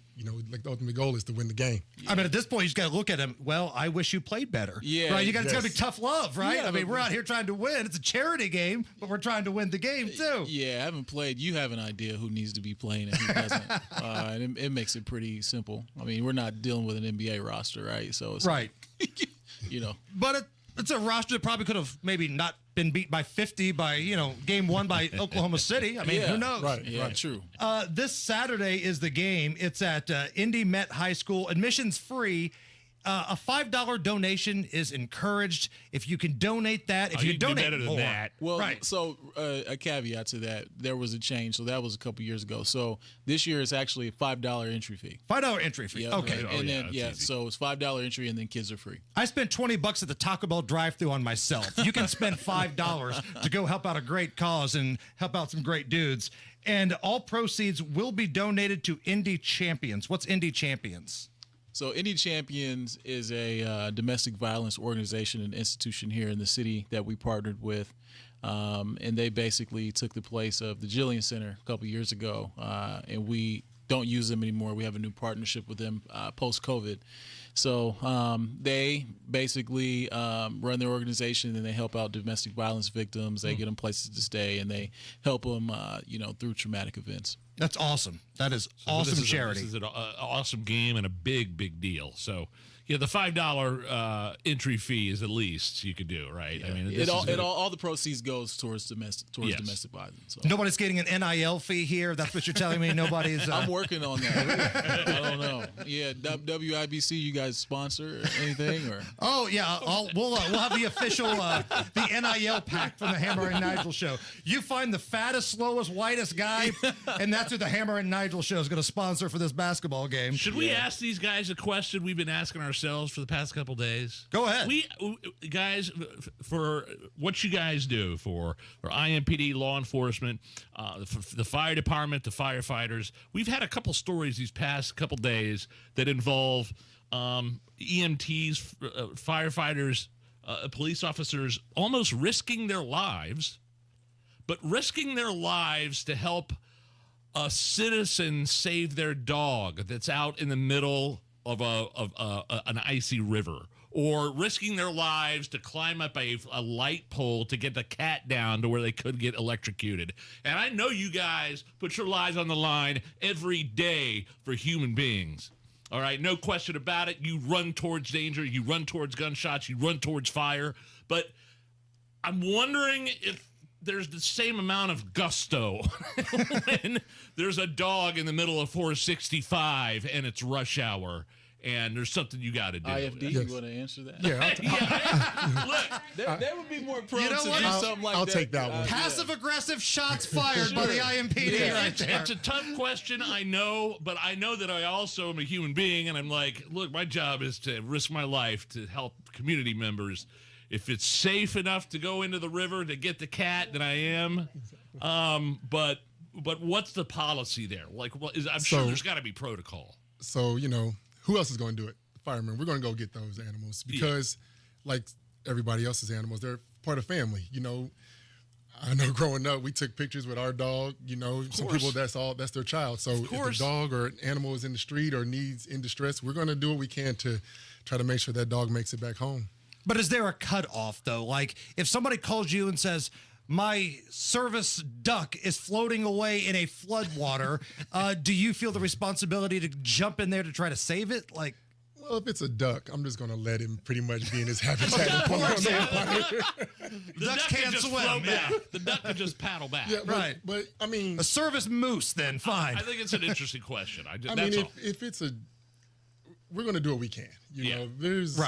like the ultimate goal is to win the game. I mean, at this point, you just got to look at him. Well, I wish you played better. Yeah. Right? It's got to be tough love, right? Yeah, I mean, we're out here trying to win. It's a charity game, but we're trying to win the game, too. Yeah, I haven't played. You have an idea who needs to be playing and who doesn't. And it makes it pretty simple. I mean, we're not dealing with an NBA roster, right? So it's right. But it's a roster that probably could have maybe not been beat by 50 by, game one by Oklahoma City. I mean, who knows? Right. True. This Saturday is the game. It's at Indy Met High School. Admission's free. A $5 donation is encouraged. If you can donate that, if you donate better than more. that. Well, right. So a caveat to that, there was a change. So that was a couple years ago. So this year it's actually a $5 entry fee. $5 entry fee. Yeah, Okay. And then so it's $5 entry, and then kids are free. I spent $20 at the Taco Bell drive-thru on myself. You can spend $5 to go help out a great cause and help out some great dudes. And all proceeds will be donated to Indy Champions. What's Indy Champions? So Indy Champions is a domestic violence organization and institution here in the city that we partnered with. And they basically took the place of the Jillian Center a couple years ago. And we don't use them anymore. We have a new partnership with them post-COVID. So they basically run their organization, and they help out domestic violence victims. They get them places to stay, and they help them, through traumatic events. That's awesome. That is awesome charity. This is an awesome game and a big, big deal. So, the $5 entry fee is the least you could do, right? Yeah. I mean, all the proceeds goes towards domestic violence. So. Nobody's getting an NIL fee here. That's what you're telling me. Nobody's. I'm working on that. I don't know. Yeah, WIBC, you guys sponsor anything or? Oh yeah, we'll have the official the NIL pack from the Hammer and Nigel show. You find the fattest, slowest, whitest guy, and that's who the Hammer and Nigel show is going to sponsor for this basketball game. Should we ask these guys a question we've been asking ourselves for the past couple days? Go ahead. We guys, for what you guys do for IMPD, law enforcement, the fire department, the firefighters, we've had a couple stories these past couple days that involve EMTs, firefighters, police officers almost risking their lives, but risking their lives to help a citizen save their dog that's out in the middle of an icy river, or risking their lives to climb up a light pole to get the cat down to where they could get electrocuted. And I know you guys put your lives on the line every day for human beings. All right, no question about it. You run towards danger. You run towards gunshots. You run towards fire. But I'm wondering if there's the same amount of gusto when there's a dog in the middle of 465 and it's rush hour and there's something you got to do. IFD, Yes. you want to answer that? Yeah. Look, they would be more prone You know to what? do something like I'll that. take that one. Passive-aggressive shots fired by the IMPD right there. it's a tough question, I know, but I know that I also am a human being, and I'm like, look, my job is to risk my life to help community members. If it's safe enough to go into the river to get the cat, then I am. But what's the policy there? Like, I'm sure there's got to be protocol. So, who else is going to do it? Firemen. We're going to go get those animals because, like everybody else's animals, they're part of family. I know growing up, we took pictures with our dog. Some people, that's their child. So if a dog or an animal is in the street or needs in distress, we're going to do what we can to try to make sure that dog makes it back home. But is there a cutoff, though? Like, if somebody calls you and says, my service duck is floating away in a floodwater, do you feel the responsibility to jump in there to try to save it? Like, well, if it's a duck, I'm just going to let him pretty much be in his habitat. The duck can't swim. Yeah. The duck can just paddle back. Yeah, but I mean, a service moose, then fine. I think it's an interesting question. If it's we're going to do what we can. There's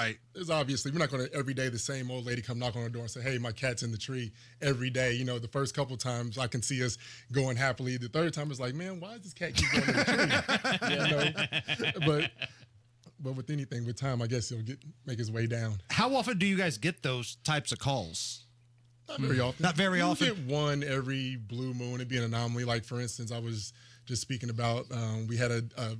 obviously, we're not going to every day the same old lady come knock on our door and say, hey, my cat's in the tree every day. The first couple times I can see us going happily. The third time it's like, man, why does this cat keep going in the tree? But with anything, with time, I guess he'll make his way down. How often do you guys get those types of calls? Not very often. Not very often? We get one every blue moon. It'd be an anomaly. Like, for instance, I was just speaking about, we had a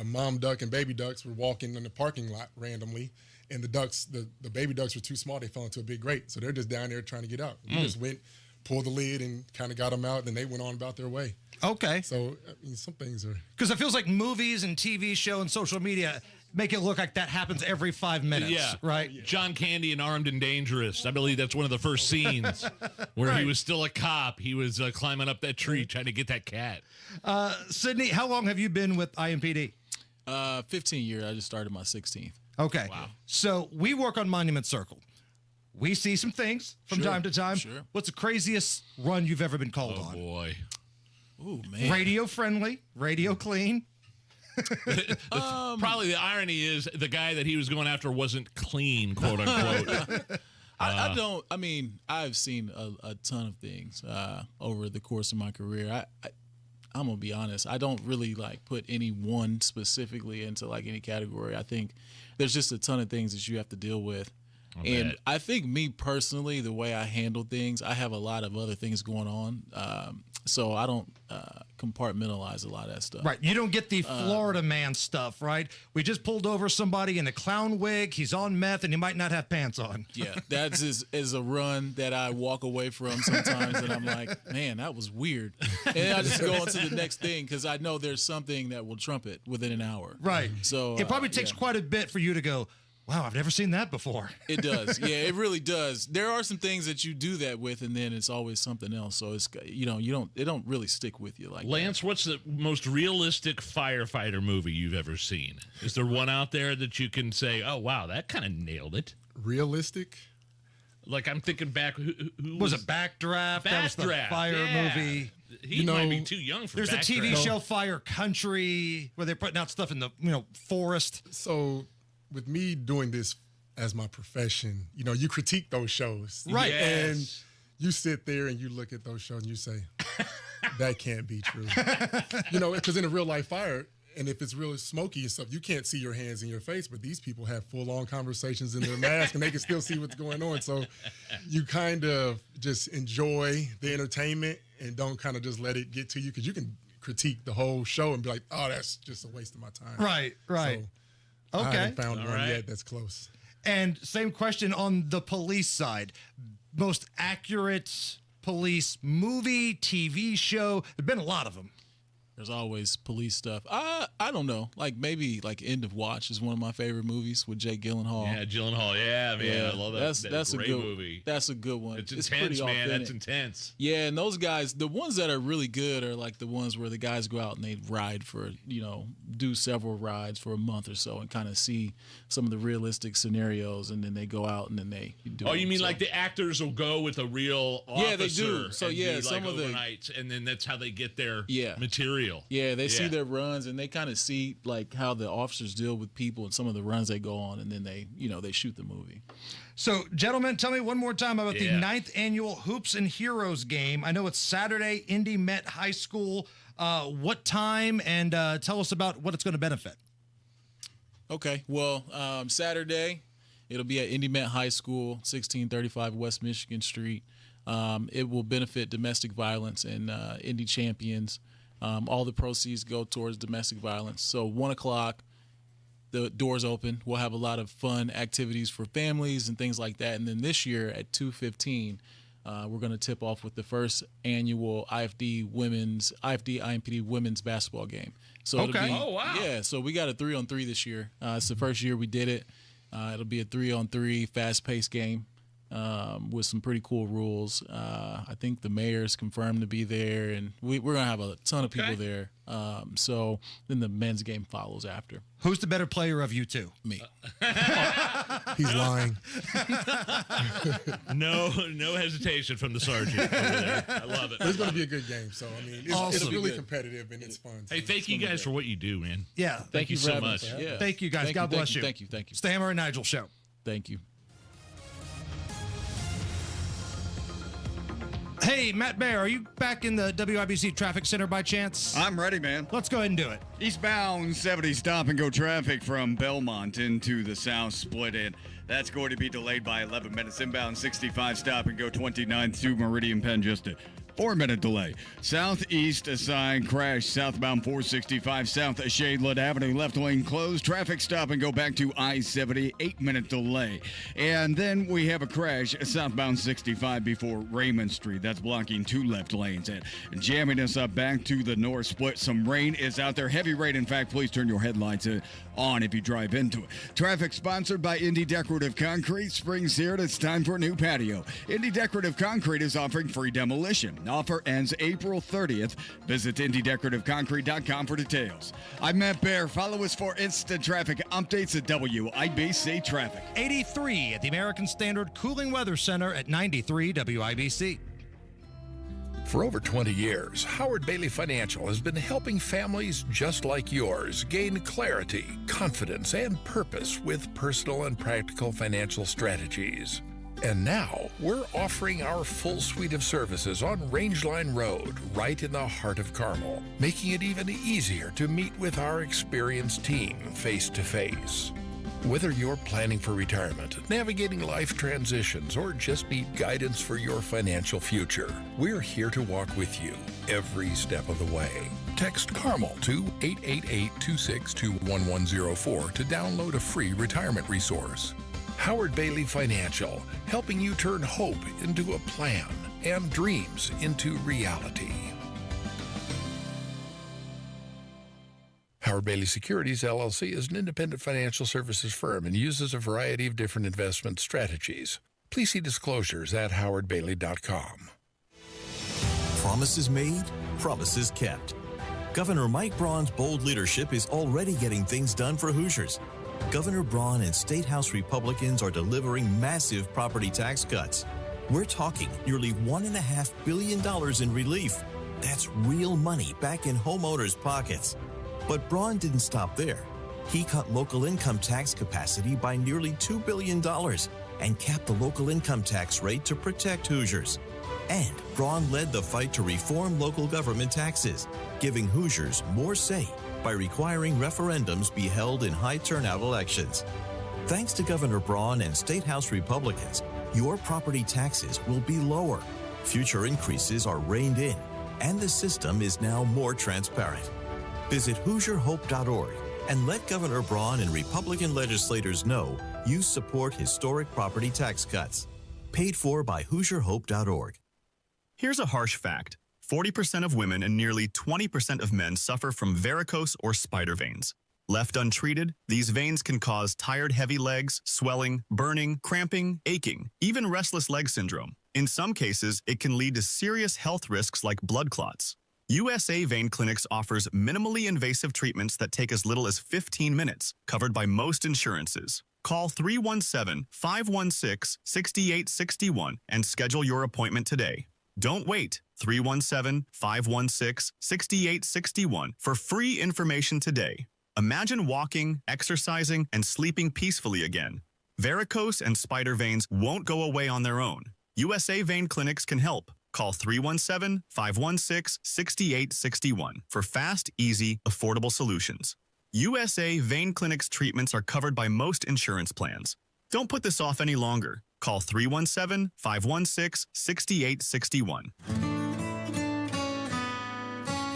mom duck and baby ducks were walking in the parking lot randomly, and the baby ducks were too small. They fell into a big grate, so they're just down there trying to get out. We just went, pulled the lid and kind of got them out, and they went on about their way. Okay. So, I mean, some things are... Because it feels like movies and TV show and social media make it look like that happens every 5 minutes, right? John Candy and Armed and Dangerous. I believe that's one of the first scenes where he was still a cop. He was climbing up that tree trying to get that cat. Sydney, how long have you been with IMPD? 15 years. I just started my 16th. Okay. Wow. So we work on Monument Circle. We see some things from time to time. Sure. What's the craziest run you've ever been called on? Oh, boy. Ooh, man. Radio friendly, radio clean. Probably the irony is the guy that he was going after wasn't clean, quote unquote. I've seen a ton of things over the course of my career. I'm gonna be honest. I don't really put any one specifically into any category. I think there's just a ton of things that you have to deal with. I think me personally, the way I handle things, I have a lot of other things going on. So I don't compartmentalize a lot of that stuff. Right. You don't get the Florida man stuff, right? We just pulled over somebody in a clown wig. He's on meth, and he might not have pants on. Yeah, that is a run that I walk away from sometimes, and I'm like, man, that was weird. And I just go on to the next thing because I know there's something that will trump it within an hour. Right. So it probably takes quite a bit for you to go, wow, I've never seen that before. It does. Yeah, it really does. There are some things that you do that with, and then it's always something else. So it's it don't really stick with you like Lance, that. what's the most realistic firefighter movie you've ever seen? Is there one out there that you can say, oh, wow, that kind of nailed it? Realistic? Like I'm thinking back, who was it Backdraft? That was the fire movie. He might be too young for There's Backdraft. a TV show, Fire Country, where they're putting out stuff in the forest. So with me doing this as my profession, you critique those shows. Right. Yes. And you sit there and you look at those shows and you say, that can't be true. Because in a real life fire, and if it's really smoky and stuff, you can't see your hands in your face, but these people have full-on conversations in their mask and they can still see what's going on. So you kind of just enjoy the entertainment and don't kind of just let it get to you, because you can critique the whole show and be like, oh, that's just a waste of my time. Right. So okay. I haven't found one yet that's close. And same question on the police side. Most accurate police movie, TV show. There've been a lot of them. There's always police stuff. I don't know. Maybe End of Watch is one of my favorite movies with Jake Gyllenhaal. Yeah, Gyllenhaal. Yeah, man, I love that. That's a great good movie. That's a good one. It's intense, man. authentic. That's intense. Yeah, and those guys, the ones that are really good are the ones where the guys go out and they ride for, do several rides for a month or so and kind of see some of the realistic scenarios, and then they go out and then they do. Oh, you mean the actors will go with a real officer? Yeah, they do. So and some do, of the overnights, and then that's how they get their material. Yeah, they see their runs and they kind of see how the officers deal with people and some of the runs they go on, and then they shoot the movie. So, gentlemen, tell me one more time about the 9th annual Hoops and Heroes game. I know it's Saturday, Indy Met High School. What time, and tell us about what it's going to benefit. Okay, well, Saturday, it'll be at Indy Met High School, 1635 West Michigan Street. It will benefit domestic violence and Indy champions. All the proceeds go towards domestic violence. So 1 o'clock, the doors open. We'll have a lot of fun activities for families and things like that. And then this year at 2:15, we're going to tip off with the first annual IFD IMPD women's basketball game. So it'll be, oh wow! Yeah, so we got a 3-on-3 this year. It's the first year we did it. It'll be a 3-on-3 fast-paced game. With some pretty cool rules. I think the mayor's confirmed to be there, and we're going to have a ton of people there. So then the men's game follows after. Who's the better player of you two? Me. He's lying. No hesitation from the sergeant over there. I love it. It's going to be a good game. So, it's really competitive and it's fun. Hey, thank you guys for what you do, man. Yeah. Thank you so much. Yeah. Thank you, guys. God bless you. Thank you. It's the Hammer and Nigel Show. Thank you. Hey, Matt Baer, are you back in the WIBC Traffic Center by chance? I'm ready, man. Let's go ahead and do it. Eastbound 70 stop and go traffic from Belmont into the south split in. That's going to be delayed by 11 minutes. Inbound 65 stop and go 29 to Meridian Penn just a 4-minute delay. Southeast side crash, southbound 465 south of Shadeland Avenue. Left lane closed. Traffic stop and go back to I-70. 8-minute delay. And then we have a crash southbound 65 before Raymond Street. That's blocking 2 left lanes. And jamming us up back to the north split. Some rain is out there. Heavy rain. In fact, please turn your headlights on if you drive into it. Traffic sponsored by Indy Decorative Concrete. Spring's here and it's time for a new patio. Indy Decorative Concrete is offering free demolition. Offer ends April 30th. Visit IndyDecorativeConcrete.com for details. I'm Matt Bear. Follow us for instant traffic updates at WIBC Traffic. 83 at the American Standard Cooling Weather Center at 93 WIBC. For over 20 years, Howard Bailey Financial has been helping families just like yours gain clarity, confidence, and purpose with personal and practical financial strategies. And now, we're offering our full suite of services on Rangeline Road, right in the heart of Carmel, making it even easier to meet with our experienced team face-to-face. Whether you're planning for retirement, navigating life transitions, or just need guidance for your financial future, we're here to walk with you every step of the way. Text CARMEL to 888-262-1104 to download a free retirement resource. Howard Bailey Financial, helping you turn hope into a plan and dreams into reality. Howard Bailey Securities, LLC is an independent financial services firm and uses a variety of different investment strategies. Please see disclosures at howardbailey.com. Promises made, promises kept. Governor Mike Braun's bold leadership is already getting things done for Hoosiers. Governor Braun and State House Republicans are delivering massive property tax cuts. We're talking nearly $1.5 billion in relief. That's real money back in homeowners' pockets. But Braun didn't stop there. He cut local income tax capacity by nearly $2 billion and capped the local income tax rate to protect Hoosiers. And Braun led the fight to reform local government taxes, giving Hoosiers more say by requiring referendums be held in high-turnout elections. Thanks to Governor Braun and State House Republicans, your property taxes will be lower, future increases are reined in, and the system is now more transparent. Visit HoosierHope.org and let Governor Braun and Republican legislators know you support historic property tax cuts. Paid for by HoosierHope.org. Here's a harsh fact. 40% of women and nearly 20% of men suffer from varicose or spider veins. Left untreated, these veins can cause tired, heavy legs, swelling, burning, cramping, aching, even restless leg syndrome. In some cases, it can lead to serious health risks like blood clots. USA Vein Clinics offers minimally invasive treatments that take as little as 15 minutes, covered by most insurances. Call 317-516-6861 and schedule your appointment today. Don't wait. 317-516-6861 for free information today. Imagine walking, exercising, and sleeping peacefully again. Varicose and spider veins won't go away on their own. USA Vein Clinics can help. Call 317-516-6861 for fast, easy, affordable solutions. USA Vein Clinics treatments are covered by most insurance plans. Don't put this off any longer. Call 317-516-6861.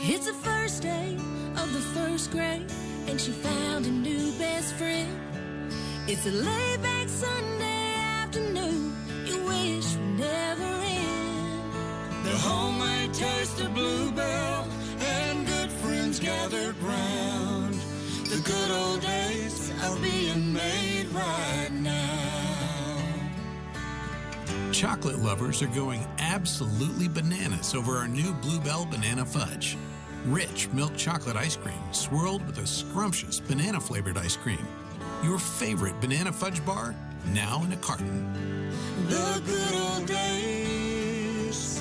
It's the first day of the first grade, and she found a new best friend. It's a laid-back Sunday afternoon you wish would never end. The homemade taste of Bluebell and good friends gathered round. The good old days are being made right now. Chocolate lovers are going absolutely bananas over our new Bluebell Banana Fudge. Rich milk chocolate ice cream swirled with a scrumptious banana-flavored ice cream. Your favorite banana fudge bar, now in a carton. The good old days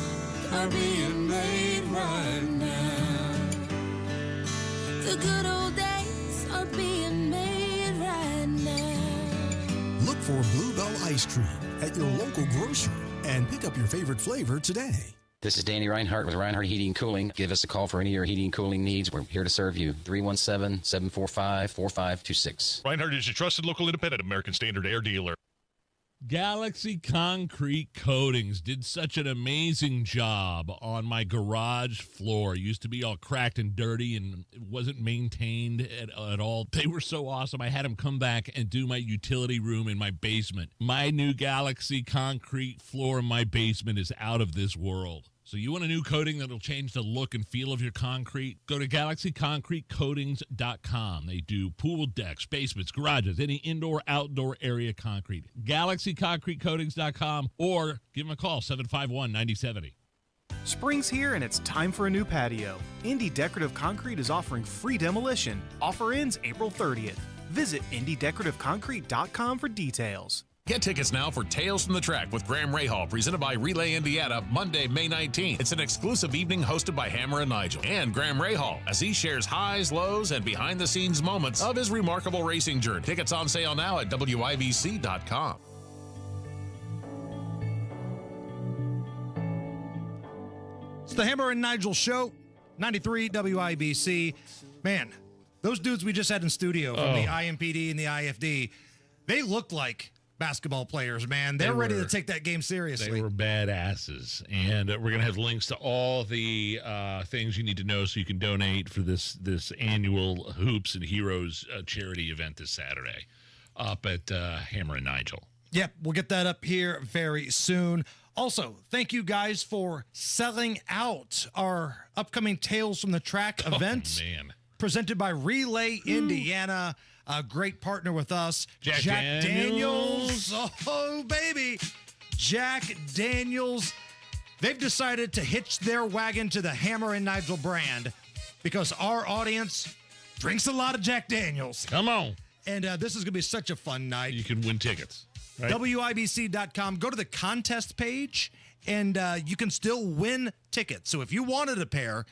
are being made right now. The good old days are being made right now. Look for Bluebell ice cream at your local grocer and pick up your favorite flavor today. This is Danny Reinhardt with Reinhardt Heating and Cooling. Give us a call for any of your heating and cooling needs. We're here to serve you. 317-745-4526. Reinhardt is your trusted local independent American Standard air dealer. Galaxy Concrete Coatings did such an amazing job on my garage floor. It used to be all cracked and dirty and it wasn't maintained at all. They were so awesome. I had them come back and do my utility room in my basement. My new Galaxy Concrete floor in my basement is out of this world. So you want a new coating that'll change the look and feel of your concrete? Go to GalaxyConcreteCoatings.com. They do pool decks, basements, garages, any indoor, outdoor area concrete. GalaxyConcreteCoatings.com or give them a call, 751-9070. Spring's here and it's time for a new patio. Indie Decorative Concrete is offering free demolition. Offer ends April 30th. Visit IndieDecorativeConcrete.com for details. Get tickets now for Tales from the Track with Graham Rahal, presented by Relay Indiana, Monday, May 19th. It's an exclusive evening hosted by Hammer and Nigel and Graham Rahal as he shares highs, lows, and behind-the-scenes moments of his remarkable racing journey. Tickets on sale now at WIBC.com. It's the Hammer and Nigel Show, 93 WIBC. Man, those dudes we just had in studio from the IMPD and the IFD, they looked like basketball players, man. They're ready to take that game seriously. They were badasses. And we're going to have links to all the things you need to know so you can donate for this annual Hoops and Heroes charity event this Saturday up at Hammer and Nigel. Yep, we'll get that up here very soon. Also, thank you guys for selling out our upcoming Tales from the Track event. Man. Presented by Relay Indiana. A great partner with us, Jack Daniels. Oh, baby. Jack Daniels. They've decided to hitch their wagon to the Hammer and Nigel brand because our audience drinks a lot of Jack Daniels. Come on. And this is going to be such a fun night. You can win tickets. Right? WIBC.com. Go to the contest page, and you can still win tickets. So if you wanted a pair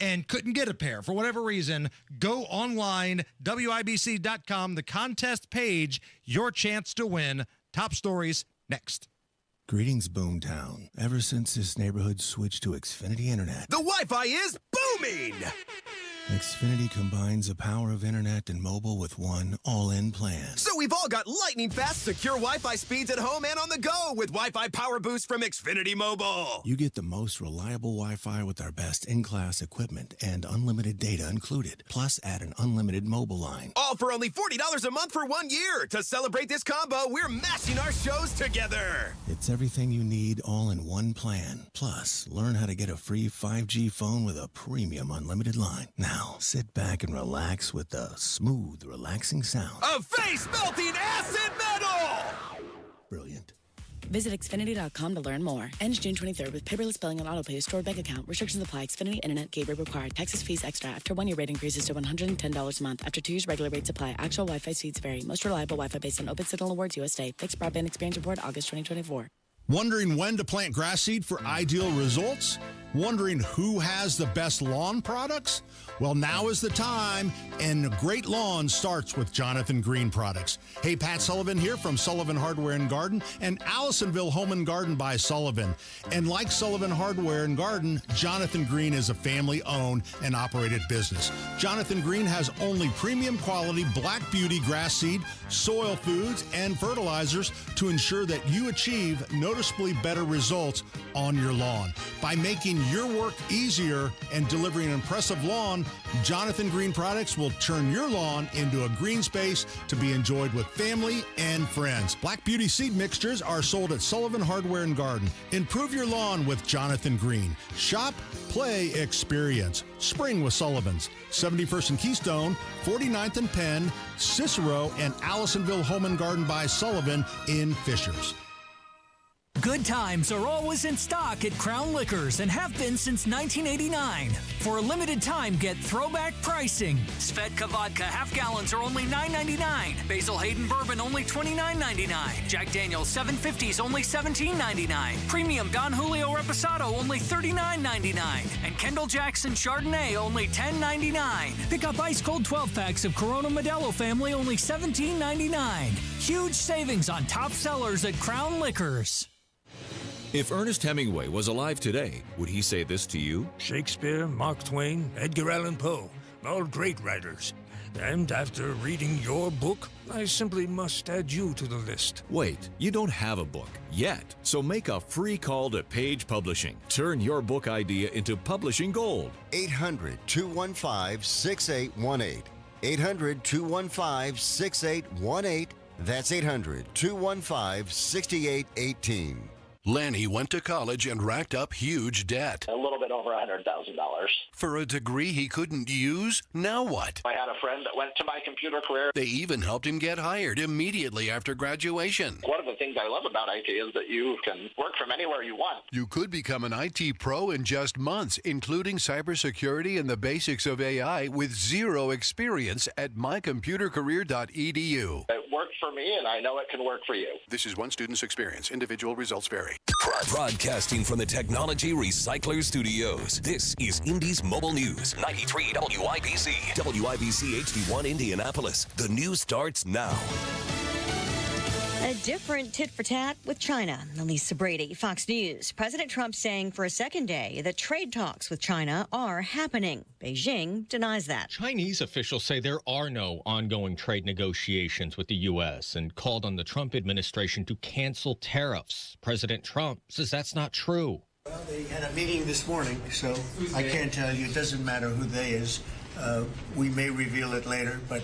and couldn't get a pair for whatever reason, go online, WIBC.com, the contest page, your chance to win. Top stories next. Greetings, Boomtown. Ever since this neighborhood switched to Xfinity Internet, The Wi-Fi is booming! Xfinity combines the power of internet and mobile with one all-in plan. So we've all got lightning-fast, secure Wi-Fi speeds at home and on the go with Wi-Fi Power Boost from Xfinity Mobile. You get the most reliable Wi-Fi with our best in-class equipment and unlimited data included. Plus, add an unlimited mobile line. All for only $40 a month for 1 year. To celebrate this combo, we're mashing our shows together. It's everything you need all in one plan. Plus, learn how to get a free 5G phone with a premium unlimited line. Now, sit back and relax with the smooth, relaxing sound of face-melting acid metal! Brilliant. Visit Xfinity.com to learn more. Ends June 23rd with paperless billing and autopay stored bank account. Restrictions apply. Xfinity Internet gateway required. Taxes, fees extra. After 1 year rate increases to $110 a month. After 2 years regular rates apply. Actual Wi-Fi speeds vary. Most reliable Wi-Fi based on Open Signal Awards USA. Fixed Broadband Experience Report August 2024. Wondering when to plant grass seed for ideal results? Wondering who has the best lawn products? Well, now is the time, and a great lawn starts with Jonathan Green products. Hey, Pat Sullivan here from Sullivan Hardware and Garden and Allisonville Home and Garden by Sullivan. And like Sullivan Hardware and Garden, Jonathan Green is a family-owned and operated business. Jonathan Green has only premium quality Black Beauty grass seed, soil foods, and fertilizers to ensure that you achieve noticeably better results on your lawn. By making your work easier and delivering an impressive lawn, Jonathan Green products will turn your lawn into a green space to be enjoyed with family and friends. Black Beauty seed mixtures are sold at Sullivan Hardware and Garden. Improve your lawn with Jonathan Green. Shop, play, experience. Spring with Sullivan's. 71st and Keystone, 49th and Penn, Cicero, and Allisonville Home and Garden by Sullivan in Fishers. Good times are always in stock at Crown Liquors and have been since 1989. For a limited time, get throwback pricing. Svedka vodka half gallons are only $9.99. Basil Hayden bourbon only $29.99. Jack Daniel's 750s only $17.99. Premium Don Julio Reposado only $39.99. And Kendall Jackson Chardonnay only $10.99. Pick up ice cold 12 packs of Corona Modelo family only $17.99. Huge savings on top sellers at Crown Liquors. If Ernest Hemingway was alive today, would he say this to you? Shakespeare, Mark Twain, Edgar Allan Poe. all great writers. And after reading your book, I simply must add you to the list. Wait, you don't have a book yet, so make a free call to Page Publishing. Turn your book idea into publishing gold. 800-215-6818. 800-215-6818. That's 800-215-6818. Lanny went to college and racked up huge debt. A little bit over $100,000. For a degree he couldn't use? Now what? I had a friend that went to my computer career. They even helped him get hired immediately after graduation. One of the things I love about IT is that you can work from anywhere you want. You could become an IT pro in just months, including cybersecurity and the basics of AI with zero experience at mycomputercareer.edu. It worked for me, and I know it can work for you. This is one student's experience. Individual results vary. Broadcasting from the Technology Recycler Studios, this is Indy's Mobile News, 93 WIBC. WIBC HD1 Indianapolis. The news starts now. A different tit-for-tat with China. Elisa Brady, Fox News. President Trump saying for a second day that trade talks with China are happening. Beijing denies that. Chinese officials say there are no ongoing trade negotiations with the U.S. and called on the Trump administration to cancel tariffs. President Trump says that's not true. Well, they had a meeting this morning, so I can't tell you. It doesn't matter who they is. We may reveal it later, but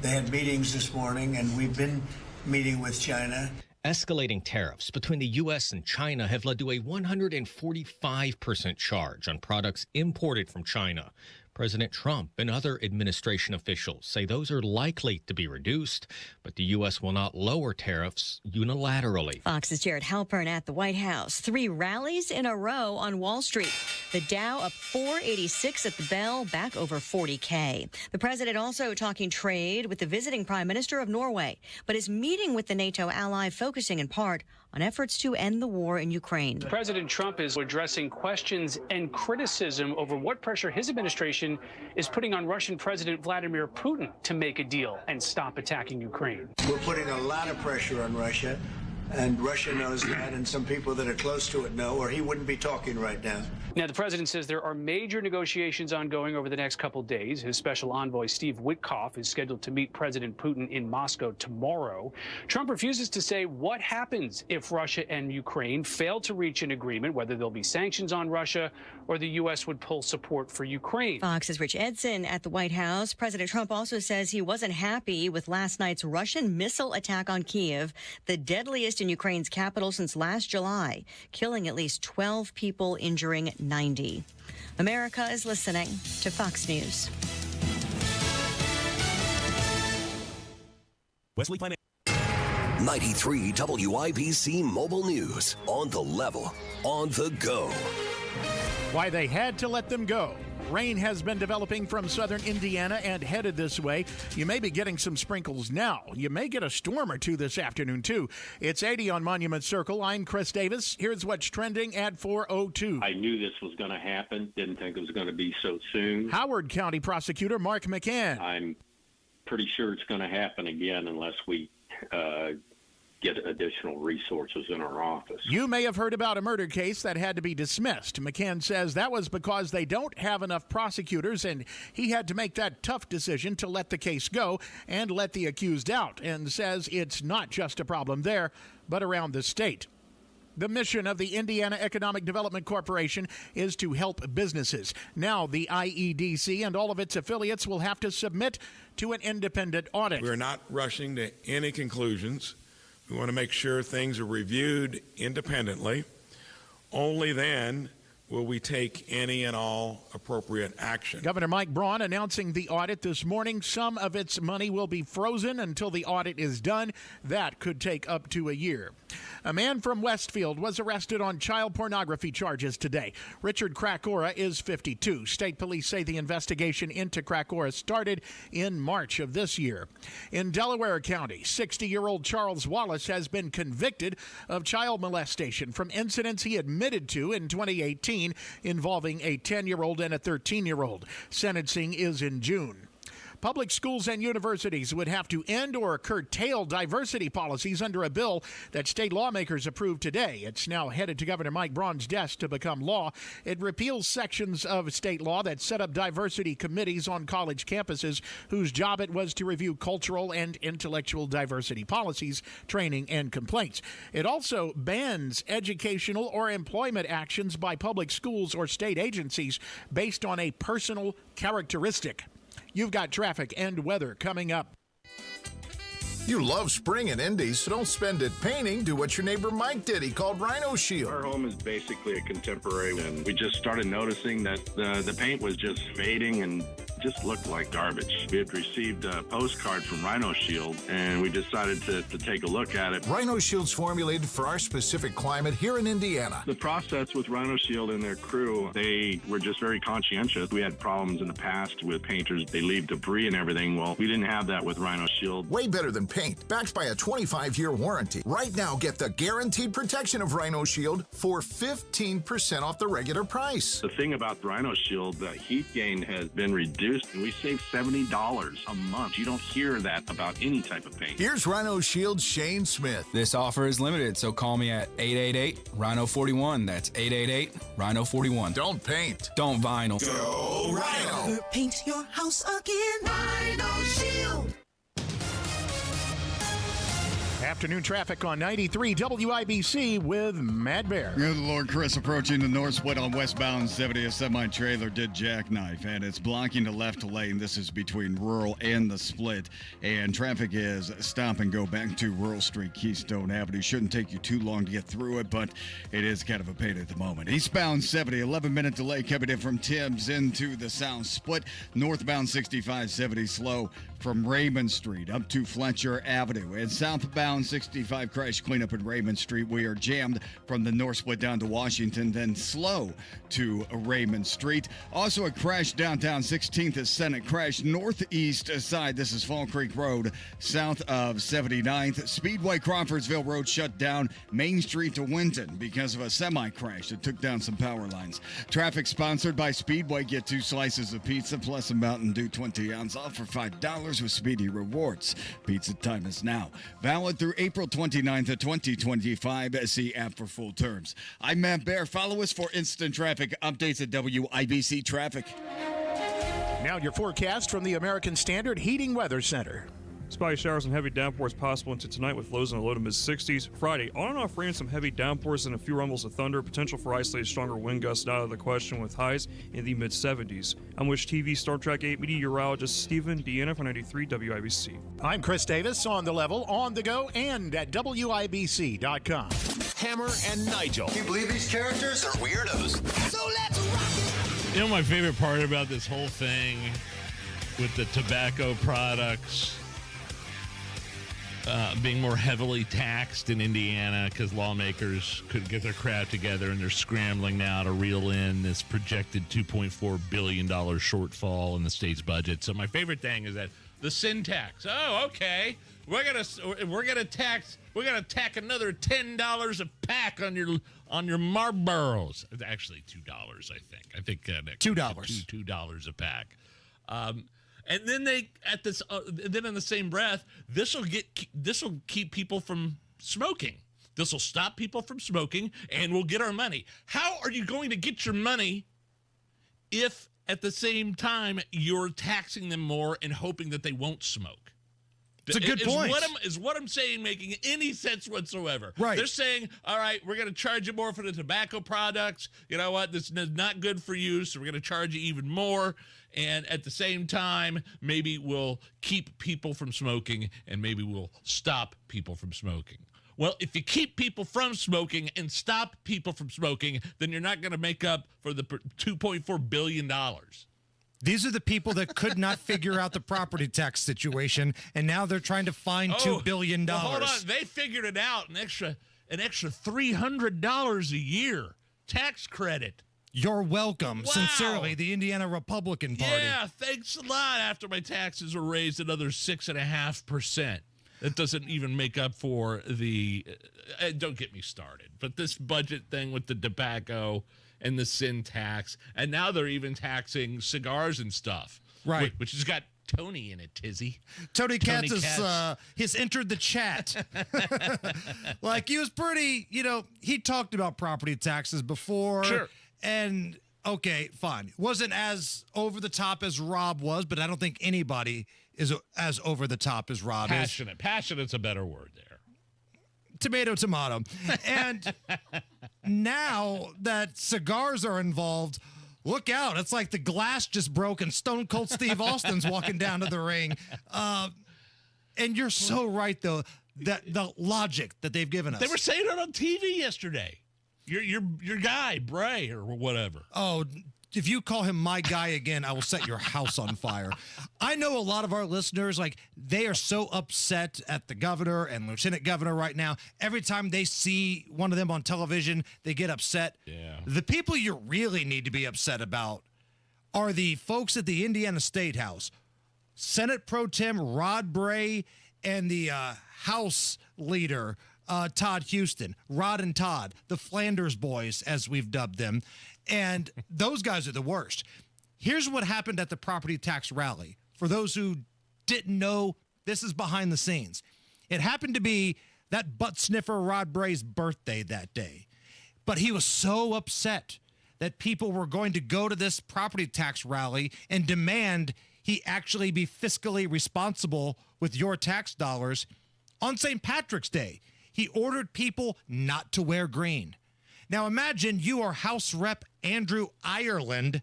they had meetings this morning, and we've been meeting with China. Escalating tariffs between the U.S. and China have led to a 145% charge on products imported from China. President Trump and other administration officials say those are likely to be reduced, but the U.S. will not lower tariffs unilaterally. Fox's Jared Halpern at the White House. 3 rallies in a row on Wall Street. The Dow up 486 at the bell, back over 40K. The president also talking trade with the visiting Prime Minister of Norway, but his meeting with the NATO ally focusing in part on efforts to end the war in Ukraine. President Trump is addressing questions and criticism over what pressure his administration is putting on Russian President Vladimir Putin to make a deal and stop attacking Ukraine. We're putting a lot of pressure on Russia, and Russia knows that, and some people that are close to it know, or he wouldn't be talking right now. Now, the president says there are major negotiations ongoing over the next couple days. His special envoy, Steve Witkoff, is scheduled to meet President Putin in Moscow tomorrow. Trump refuses to say what happens if Russia and Ukraine fail to reach an agreement, whether there'll be sanctions on Russia or the U.S. would pull support for Ukraine. Fox's Rich Edson at the White House. President Trump also says he wasn't happy with last night's Russian missile attack on Kyiv, the deadliest in Ukraine's capital since last July, killing at least 12 people, injuring 90. America is listening to Fox News. Wesley Finance. 93 WIBC Mobile News. On the level, on the go. Why they had to let them go. Rain has been developing from southern Indiana and headed this way. You may be getting some sprinkles now. You may get a storm or two this afternoon, too. It's 80 on Monument Circle. I'm Chris Davis. Here's what's trending at 4:02. I knew this was going to happen. Didn't think it was going to be so soon. Howard County Prosecutor Mark McCann. I'm pretty sure it's going to happen again unless we get additional resources in our office. You may have heard about a murder case that had to be dismissed. McCann says that was because they don't have enough prosecutors, and he had to make that tough decision to let the case go and let the accused out, and says it's not just a problem there, but around the state. The mission of the Indiana Economic Development Corporation is to help businesses. Now the IEDC and all of its affiliates will have to submit to an independent audit. We're not rushing to any conclusions. We want to make sure things are reviewed independently. Only then will we take any and all appropriate action. Governor Mike Braun announcing the audit this morning. Some of its money will be frozen until the audit is done. That could take up to a year. A man from Westfield was arrested on child pornography charges today. Richard Krakora is 52. State police say the investigation into Krakora started in March of this year. In Delaware County, 60-year-old Charles Wallace has been convicted of child molestation from incidents he admitted to in 2018 involving a 10-year-old and a 13-year-old. Sentencing is in June. Public schools and universities would have to end or curtail diversity policies under a bill that state lawmakers approved today. It's now headed to Governor Mike Braun's desk to become law. It repeals sections of state law that set up diversity committees on college campuses whose job it was to review cultural and intellectual diversity policies, training, and complaints. It also bans educational or employment actions by public schools or state agencies based on a personal characteristic. You've got traffic and weather coming up. You love spring and Indies, so don't spend it painting. Do what your neighbor Mike did. He called Rhino Shield. Our home is basically a contemporary, and we just started noticing that the paint was just fading and just looked like garbage. We had received a postcard from Rhino Shield, and we decided to take a look at it. Rhino Shield's formulated for our specific climate here in Indiana. The process with Rhino Shield and their crew, they were just very conscientious. We had problems in the past with painters. They leave debris and everything. Well, we didn't have that with Rhino Shield. Way better than paint, backed by a 25-year warranty. Right now, get the guaranteed protection of Rhino Shield for 15% off the regular price. The thing about Rhino Shield, the heat gain has been reduced, and we save $70 a month. You don't hear that about any type of paint. Here's Rhino Shield's Shane Smith. This offer is limited, so call me at 888-RHINO-41. That's 888-RHINO-41. Don't paint. Don't vinyl. Go Rhino. Never paint your house again. Rhino Shield. Afternoon traffic on 93 WIBC with Matt Bear. Good Lord, Chris, approaching the north split on westbound 70. A semi-trailer did jackknife, and it's blocking the left lane. This is between Rural and the split, and traffic is stop and go back to Rural Street, Keystone Avenue. Shouldn't take you too long to get through it, but it is kind of a pain at the moment. Eastbound 70, 11-minute delay coming in from Tibbs into the south split. Northbound 65-70 slow from Raymond Street up to Fletcher Avenue, and southbound 65 crash cleanup at Raymond Street. We are jammed from the north split down to Washington, then slow to Raymond Street. Also a crash downtown 16th at Senate. Crash northeast side. This is Fall Creek Road, south of 79th. Speedway Crawfordsville Road shut down Main Street to Winton because of a semi-crash that took down some power lines. Traffic sponsored by Speedway. Get 2 slices of pizza plus a Mountain Dew 20 ounce off for $5 with Speedy Rewards. Pizza time is now. Valid through April 29th of 2025. See app for full terms. I'm Matt Bear. Follow us for instant traffic updates at WIBC Traffic. Now your forecast from the American Standard Heating Weather Center. Spotty showers and heavy downpours possible into tonight with lows in the low to mid-60s. Friday, on and off rain, some heavy downpours and a few rumbles of thunder. Potential for isolated stronger wind gusts out of the question with highs in the mid-70s. I'm Wish TV Star Trek 8 meteorologist Stephen Deanna for 93 WIBC. I'm Chris Davis, on the level, on the go, and at WIBC.com. Hammer and Nigel. Can you believe these characters are weirdos? So let's rock it. You know, my favorite part about this whole thing with the tobacco products being more heavily taxed in Indiana because lawmakers couldn't get their crap together, and they're scrambling now to reel in this projected $2.4 billion shortfall in the state's budget. So my favorite thing is that the sin tax. Oh, okay. We're gonna tack another $10 a pack on your Marlboros. It's actually $2, I think. $2 a pack. And then then in the same breath, this will keep people from smoking. This will stop people from smoking, and we'll get our money. How are you going to get your money if at the same time you're taxing them more and hoping that they won't smoke? It's a good point. Is what I'm saying making any sense whatsoever? Right. They're saying, all right, we're going to charge you more for the tobacco products. You know what? This is not good for you, so we're going to charge you even more. And at the same time, maybe we'll keep people from smoking, and maybe we'll stop people from smoking. Well, if you keep people from smoking and stop people from smoking, then you're not going to make up for the $2.4 billion. These are the people that could not figure out the property tax situation, and now they're trying to find $2 billion. Well, hold on. They figured it out, an extra $300 a year tax credit. You're welcome. Wow. Sincerely, the Indiana Republican Party. Yeah, thanks a lot. After my taxes were raised another 6.5%. That doesn't even make up for the don't get me started. But this budget thing with the tobacco and the sin tax, and now they're even taxing cigars and stuff. Right. Which has got Tony in it, Tizzy. Tony Katz has entered the chat. Like, he was pretty, he talked about property taxes before. Sure. And, okay, fine. Wasn't as over the top as Rob was, but I don't think anybody is as over the top as Rob Passionate. Passionate's a better word there. Tomato, tomato. And now that cigars are involved, look out. It's like the glass just broke and Stone Cold Steve Austin's walking down to the ring. And you're so right, though, that the logic that they've given us. They were saying it on TV yesterday. Your guy, Bray, or whatever. Oh, if you call him my guy again, I will set your house on fire. I know a lot of our listeners, like, they are so upset at the governor and lieutenant governor right now. Every time they see one of them on television, they get upset. Yeah. The people you really need to be upset about are the folks at the Indiana State House. Senate Pro Tem Rod Bray and the House Leader, Todd Houston, Rod and Todd, the Flanders Boys, as we've dubbed them. And those guys are the worst. Here's what happened at the property tax rally. For those who didn't know, this is behind the scenes. It happened to be that butt sniffer Rod Bray's birthday that day. But he was so upset that people were going to go to this property tax rally and demand he actually be fiscally responsible with your tax dollars. On St. Patrick's Day, he ordered people not to wear green. Now imagine you are House Rep Andrew Ireland.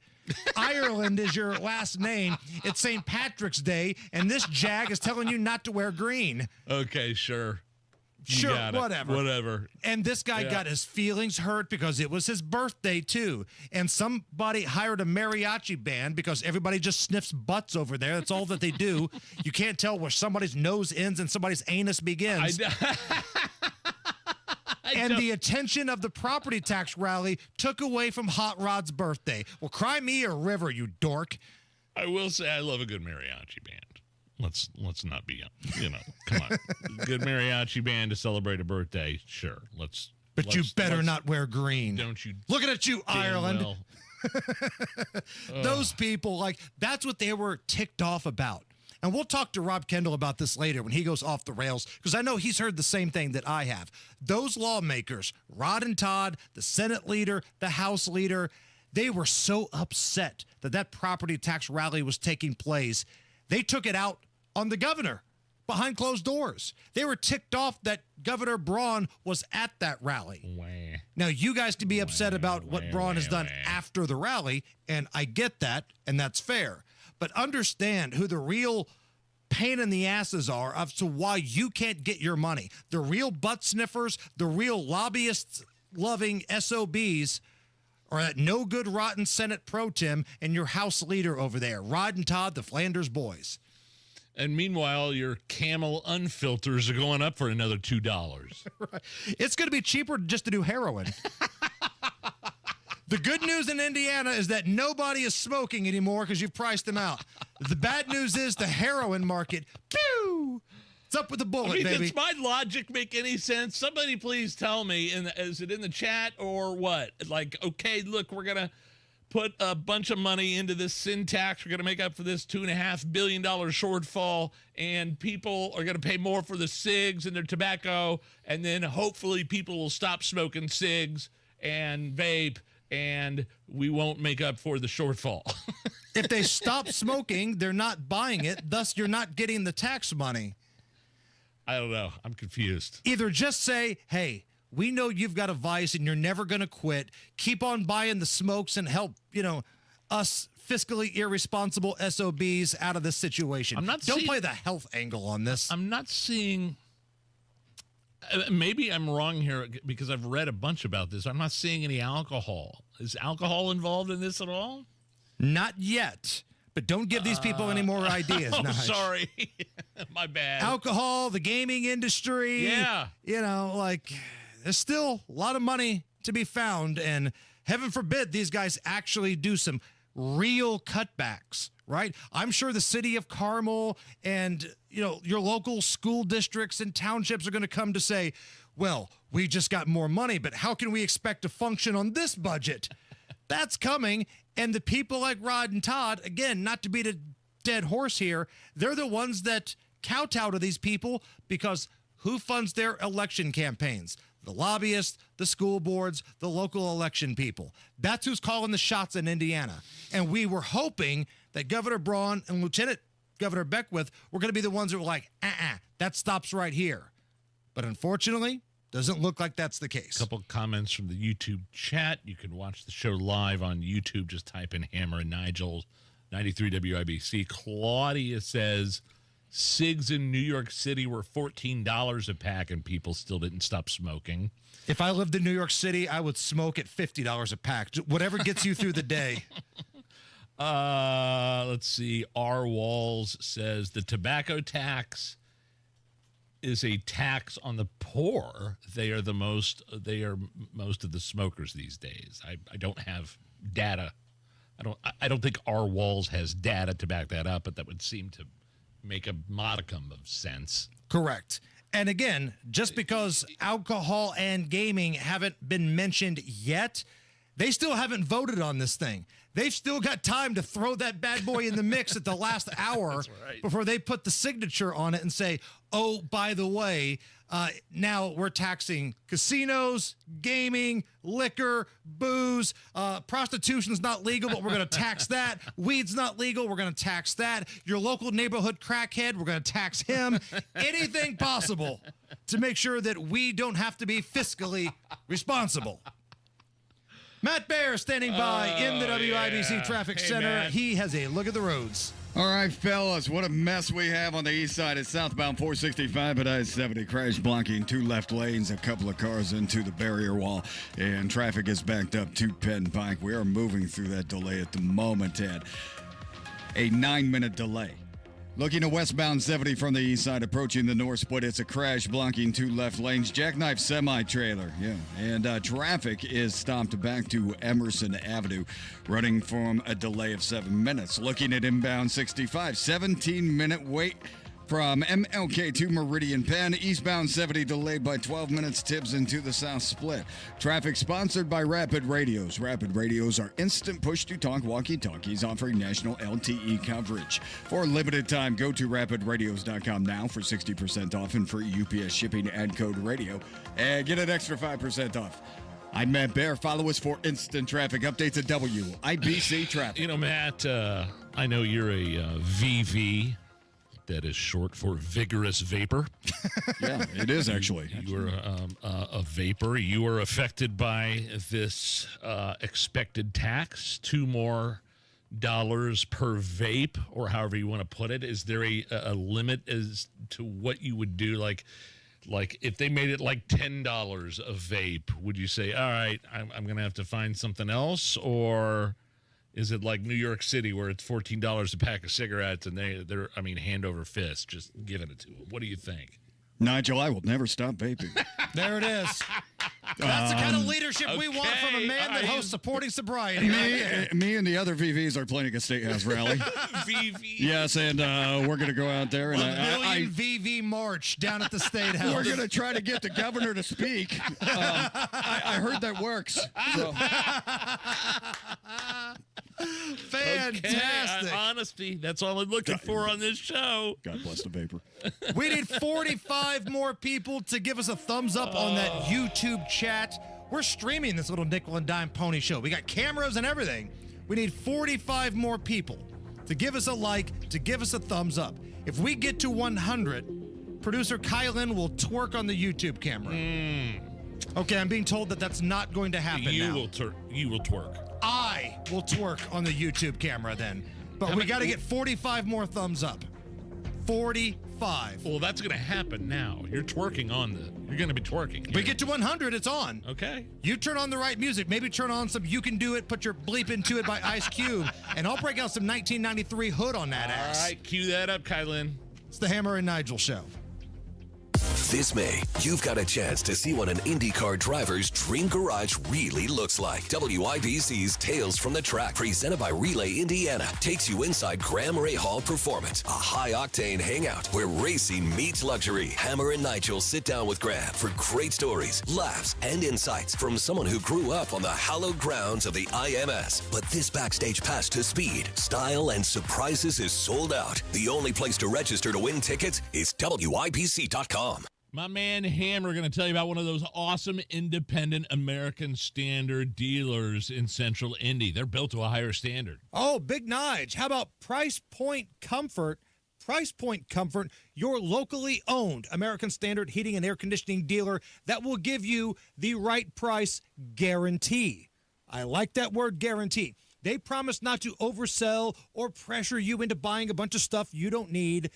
Ireland is your last name. It's St. Patrick's Day, and this jag is telling you not to wear green. Okay, sure. Sure, whatever. Whatever. And this guy got his feelings hurt because it was his birthday, too. And somebody hired a mariachi band because everybody just sniffs butts over there. That's all that they do. You can't tell where somebody's nose ends and somebody's anus begins. And the attention of the property tax rally took away from Hot Rod's birthday. Well, cry me a river, you dork. I will say I love a good mariachi band. Let's not be, come on. Good mariachi band to celebrate a birthday, sure. But you better not wear green. Don't you? Looking at you, Ireland. Well. Those people, that's what they were ticked off about. And we'll talk to Rob Kendall about this later when he goes off the rails, because I know he's heard the same thing that I have. Those lawmakers, Rod and Todd, the Senate leader, the House leader, they were so upset that property tax rally was taking place. They took it out on the governor behind closed doors. They were ticked off that Governor Braun was at that rally. Now, you guys can be upset about what Braun has done after the rally, and I get that, and that's fair. But understand who the real pain in the asses are as to why you can't get your money. The real butt sniffers, the real lobbyists-loving SOBs are that no good rotten Senate Pro Tem and your House leader over there, Rod and Todd, the Flanders Boys. And meanwhile, your Camel unfilters are going up for another $2. Right. It's going to be cheaper just to do heroin. The good news in Indiana is that nobody is smoking anymore because you've priced them out. The bad news is the heroin market, pew! It's up with the bullet, baby. Does my logic make any sense? Somebody please tell me, is it in the chat or what? Okay, look, we're going to put a bunch of money into this sin tax. We're going to make up for this $2.5 billion shortfall, and people are going to pay more for the cigs and their tobacco, and then hopefully people will stop smoking cigs and vape, and we won't make up for the shortfall. If they stop smoking, they're not buying it. Thus, you're not getting the tax money. I don't know. I'm confused. Either just say, hey, we know you've got a vice and you're never going to quit. Keep on buying the smokes and help, us fiscally irresponsible SOBs out of this situation. Don't play the health angle on this. I'm not seeing... Maybe I'm wrong here because I've read a bunch about this. I'm not seeing any alcohol. Is alcohol involved in this at all? Not yet. But don't give these people any more ideas. Oh, sorry. My bad. Alcohol, the gaming industry. Yeah. There's still a lot of money to be found. And heaven forbid these guys actually do some real cutbacks, right? I'm sure the city of Carmel and, your local school districts and townships are going to come to say, well, we just got more money, but how can we expect to function on this budget? That's coming. And the people like Rod and Todd, again, not to beat a dead horse here. They're the ones that kowtow to these people because who funds their election campaigns? The lobbyists, the school boards, the local election people. That's who's calling the shots in Indiana. And we were hoping that Governor Braun and Lieutenant Governor Beckwith were going to be the ones that were like, that stops right here. But unfortunately, doesn't look like that's the case. A couple comments from the YouTube chat. You can watch the show live on YouTube. Just type in Hammer and Nigel, 93 WIBC. Claudia says, cigs in New York City were $14 a pack and people still didn't stop smoking. If I lived in New York City, I would smoke at $50 a pack. Whatever gets you through the day. Let's see. R. Walls says the tobacco tax is a tax on the poor. They are most of the smokers these days. I don't have data. I don't think R. Walls has data to back that up, but that would seem to make a modicum of sense. Correct. And again, just because alcohol and gaming haven't been mentioned yet, they still haven't voted on this thing. They've still got time to throw that bad boy in the mix at the last hour before they put the signature on it and say, oh, by the way, now we're taxing casinos, gaming, liquor, booze. Prostitution's not legal, but we're going to tax that. Weed's not legal. We're going to tax that. Your local neighborhood crackhead, we're going to tax him. Anything possible to make sure that we don't have to be fiscally responsible. Matt Bear standing by in the WIBC Traffic Center. Matt. He has a look at the roads. All right, fellas, what a mess we have on the east side. It's southbound 465 at I-70. Crash blocking 2 left lanes, a couple of cars into the barrier wall, and traffic is backed up to Penn Pike. We are moving through that delay at the moment, Ted. A 9-minute delay. Looking to westbound 70 from the east side, approaching the north split. It's a crash blocking 2 left lanes. Jackknife semi-trailer, And traffic is stopped back to Emerson Avenue, running from a delay of 7 minutes. Looking at inbound 65, 17-minute wait from MLK to Meridian Penn. Eastbound 70 delayed by 12 minutes, Tibbs into the south split. Traffic sponsored by Rapid Radios. Rapid Radios are instant push-to-talk walkie-talkies offering national LTE coverage. For a limited time, go to rapidradios.com now for 60% off and free UPS shipping. Add code radio and get an extra 5% off. I'm Matt Bear. Follow us for instant traffic updates at WIBC Traffic. You know, Matt, I know you're a VV. That is short for vigorous vapor. Yeah, it is actually. You are a vapor. You are affected by this expected tax. $2 more per vape, or however you want to put it. Is there a limit as to what you would do? Like if they made it like $10 a vape, would you say, all right, I'm going to have to find something else? Or is it like New York City where it's $14 a pack of cigarettes and they're hand over fist, just giving it to them? What do you think? Nigel, I will never stop vaping. There it is. That's the kind of leadership we want from a man that hosts Supporting Sobriety. Me and the other VVs are planning a State House rally. VV. Yes, and we're going to go out there. And million VV march down at the State House. We're going to try to get the governor to speak. I heard that works. So. Fantastic. Okay. Honesty. That's all I'm looking for on this show. God bless the vapor. We need 45 more people to give us a thumbs up on that YouTube chat. We're streaming this little nickel and dime pony show. We got cameras and everything. We need 45 more people to give us a like, to give us a thumbs up. If we get to 100, producer Kylan will twerk on the YouTube camera. Okay, I'm being told that that's not going to happen You now. will twerk. I will twerk on the YouTube camera then. But we got to get 45 more thumbs up. 45. Well, that's going to happen now. You're twerking you're going to be twerking. Here. We get to 100, it's on. Okay. You turn on the right music. Maybe turn on some You Can Do It, put your bleep into it by Ice Cube, and I'll break out some 1993 Hood on that ass. All right, cue that up, Kylan. It's the Hammer and Nigel Show. This May, you've got a chance to see what an IndyCar driver's dream garage really looks like. WIBC's Tales from the Track, presented by Relay Indiana, takes you inside Graham Ray Hall Performance, a high-octane hangout where racing meets luxury. Hammer and Nigel sit down with Graham for great stories, laughs, and insights from someone who grew up on the hallowed grounds of the IMS. But this backstage pass to speed, style, and surprises is sold out. The only place to register to win tickets is WIBC.com. My man Hammer going to tell you about one of those awesome independent American Standard dealers in Central Indy. They're built to a higher standard. Oh, Big Nige. How about Price Point Comfort? Price Point Comfort, your locally owned American Standard heating and air conditioning dealer that will give you the right price guarantee. I like that word, guarantee. They promise not to oversell or pressure you into buying a bunch of stuff you don't need.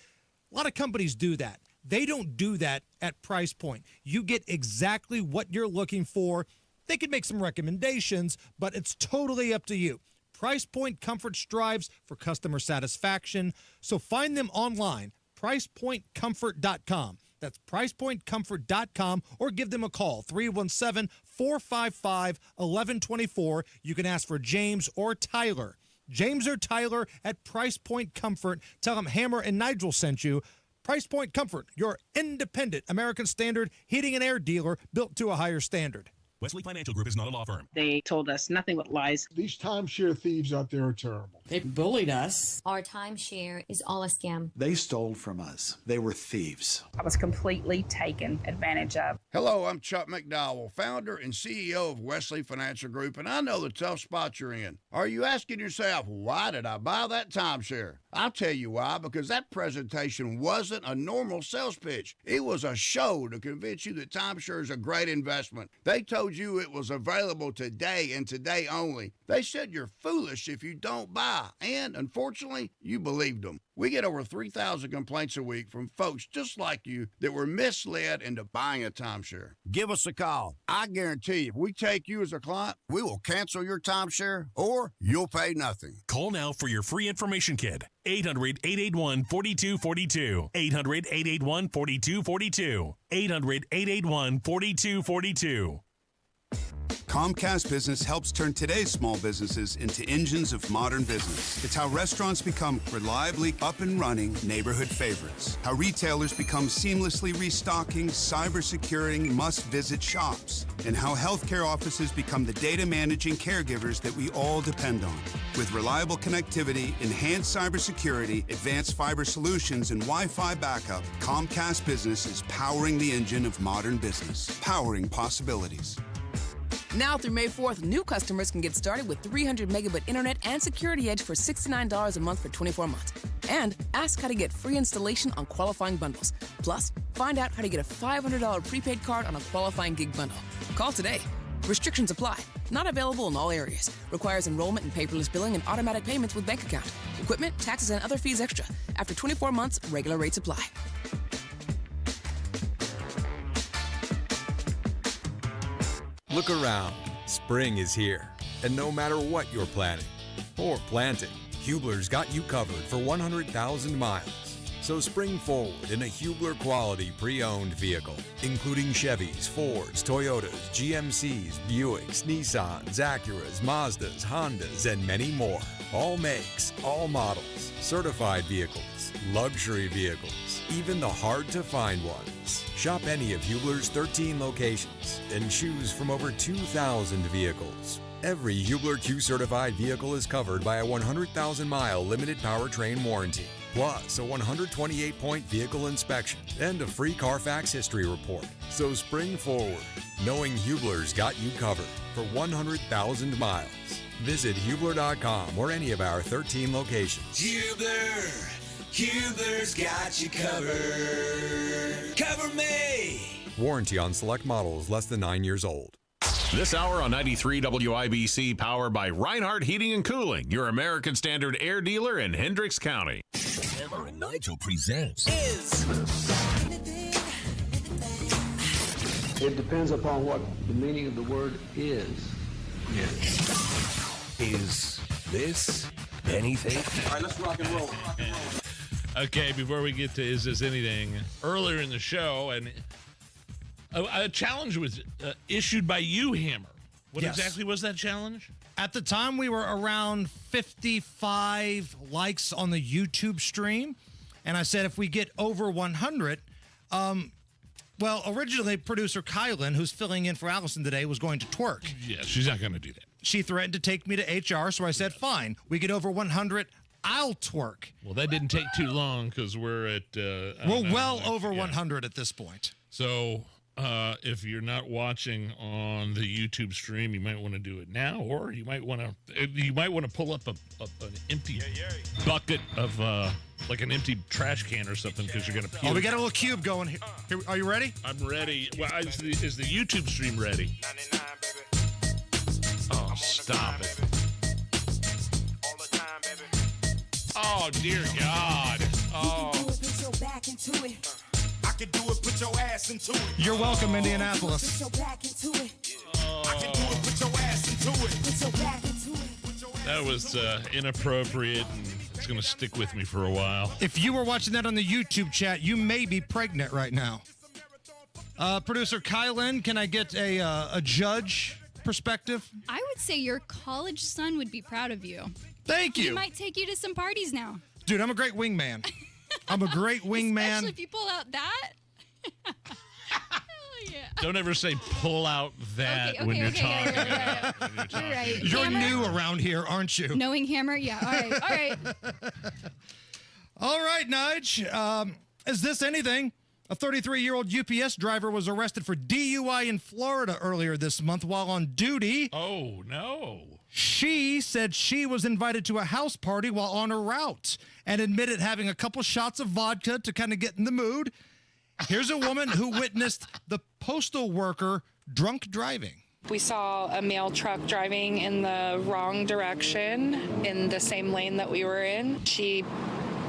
A lot of companies do that. They don't do that at Price Point. You get exactly what you're looking for. They can make some recommendations, but it's totally up to you. Price Point Comfort strives for customer satisfaction, so find them online, pricepointcomfort.com. That's pricepointcomfort.com, or give them a call, 317-455-1124. You can ask for James or Tyler. James or Tyler at Price Point Comfort. Tell them Hammer and Nigel sent you. Price Point Comfort, your independent American Standard heating and air dealer built to a higher standard. Wesley Financial Group is not a law firm. They told us nothing but lies. These timeshare thieves out there are terrible. They bullied us. Our timeshare is all a scam. They stole from us. They were thieves. I was completely taken advantage of. Hello, I'm Chuck McDowell, founder and CEO of Wesley Financial Group, and I know the tough spot you're in. Are you asking yourself, why did I buy that timeshare? I'll tell you why, because that presentation wasn't a normal sales pitch. It was a show to convince you that timeshare is a great investment. They told you it was available today and today only. They said you're foolish if you don't buy, and unfortunately, you believed them. We get over 3,000 complaints a week from folks just like you that were misled into buying a timeshare. Give us a call. I guarantee if we take you as a client, we will cancel your timeshare or you'll pay nothing. Call now for your free information kit. 800-881-4242. 800-881-4242. 800-881-4242. Comcast Business helps turn today's small businesses into engines of modern business. It's how restaurants become reliably up and running neighborhood favorites. How retailers become seamlessly restocking, cyber-securing, must-visit shops. And how healthcare offices become the data managing caregivers that we all depend on. With reliable connectivity, enhanced cybersecurity, advanced fiber solutions, and Wi-Fi backup, Comcast Business is powering the engine of modern business. Powering possibilities. Now through May 4th, new customers can get started with 300 megabit internet and Security Edge for $69 a month for 24 months. And ask how to get free installation on qualifying bundles. Plus, find out how to get a $500 prepaid card on a qualifying gig bundle. Call today. Restrictions apply. Not available in all areas. Requires enrollment in paperless billing and automatic payments with bank account. Equipment, taxes, and other fees extra. After 24 months, regular rates apply. Look around. Spring is here. And no matter what you're planning or planting, Hubler's got you covered for 100,000 miles. So spring forward in a Hubler quality pre-owned vehicle, including Chevys, Fords, Toyotas, GMCs, Buicks, Nissans, Acuras, Mazdas, Hondas, and many more. All makes, all models, certified vehicles, luxury vehicles, even the hard-to-find ones. Shop any of Hubler's 13 locations and choose from over 2,000 vehicles. Every Hubler Q-certified vehicle is covered by a 100,000-mile limited powertrain warranty, plus a 128-point vehicle inspection and a free Carfax history report. So spring forward, knowing Hubler's got you covered for 100,000 miles. Visit Hubler.com or any of our 13 locations. Hubler's got you covered. Cover me! Warranty on select models less than 9 years old. This hour on 93 WIBC, powered by Reinhardt Heating and Cooling, your American Standard air dealer in Hendricks County. Hammer and Nigel presents It depends upon what the meaning of the word is. Is this anything? All right, let's rock and roll. Okay, before we get to Is This Anything, earlier in the show, and a challenge was issued by you, Hammer. What exactly was that challenge? At the time, we were around 55 likes on the YouTube stream. And I said if we get over 100, well, originally producer Kylan, who's filling in for Allison today, was going to twerk. Yeah, she's not going to do that. She threatened to take me to HR, so I said, fine. We get over 100, I'll twerk. Well, that didn't take too long because we're at... we're well over 100 at this point. So... if you're not watching on the YouTube stream, you might want to do it now, or you might want to pull up an empty bucket of like an empty trash can or something because you're gonna puke. Oh, we got a little cube going here. Are you ready? I'm ready. Well, is the YouTube stream ready? Oh, stop it! Oh dear God! Oh. I can do it, put your ass into it. You're welcome, Indianapolis. I can do it, put your ass into it. That was inappropriate, and it's going to stick with me for a while. If you were watching that on the YouTube chat, you may be pregnant right now. Producer Kylan, can I get a judge perspective? I would say your college son would be proud of you. Thank you. He might take you to some parties now. Dude, I'm a great wingman. I'm a great wingman. Especially if you pull out that. Hell yeah. Don't ever say pull out that when you're talking. You're right. You're Hammer? new around here, aren't you? Knowing Hammer? Yeah. All right. All right, Nige. Is this anything? A 33-year-old UPS driver was arrested for DUI in Florida earlier this month while on duty. Oh, no. She said she was invited to a house party while on her route and admitted having a couple shots of vodka to kind of get in the mood. Here's a woman who witnessed the postal worker drunk driving. We saw a mail truck driving in the wrong direction in the same lane that we were in. She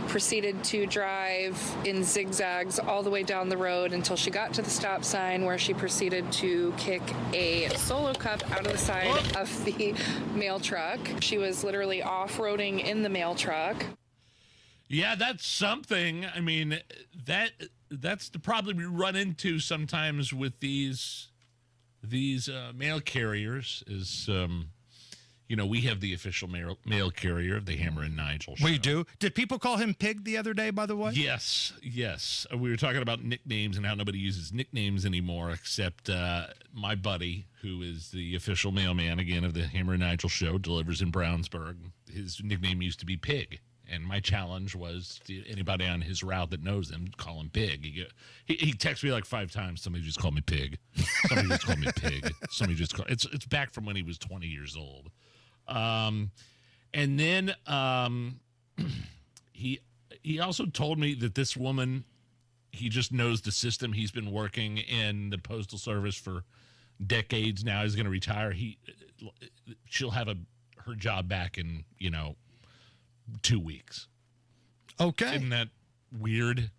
proceeded to drive in zigzags all the way down the road until she got to the stop sign, where she proceeded to kick a Solo cup out of the side of the mail truck. She was literally off-roading in the mail truck. Yeah, that's something. I mean, that's the problem we run into sometimes with these mail carriers is, we have the official mail carrier of the Hammer and Nigel show. We do. Did people call him Pig the other day, by the way? Yes. We were talking about nicknames and how nobody uses nicknames anymore except my buddy, who is the official mailman, again, of the Hammer and Nigel show, delivers in Brownsburg. His nickname used to be Pig. And my challenge was to anybody on his route that knows him, call him Pig. He texted me like 5 times. Somebody just called me Pig. Somebody just called me Pig. Somebody just called. It's back from when he was 20 years old. And then he also told me that this woman, he just knows the system. He's been working in the Postal Service for decades now. He's going to retire. She'll have her job back in 2 weeks. Okay. Isn't that weird?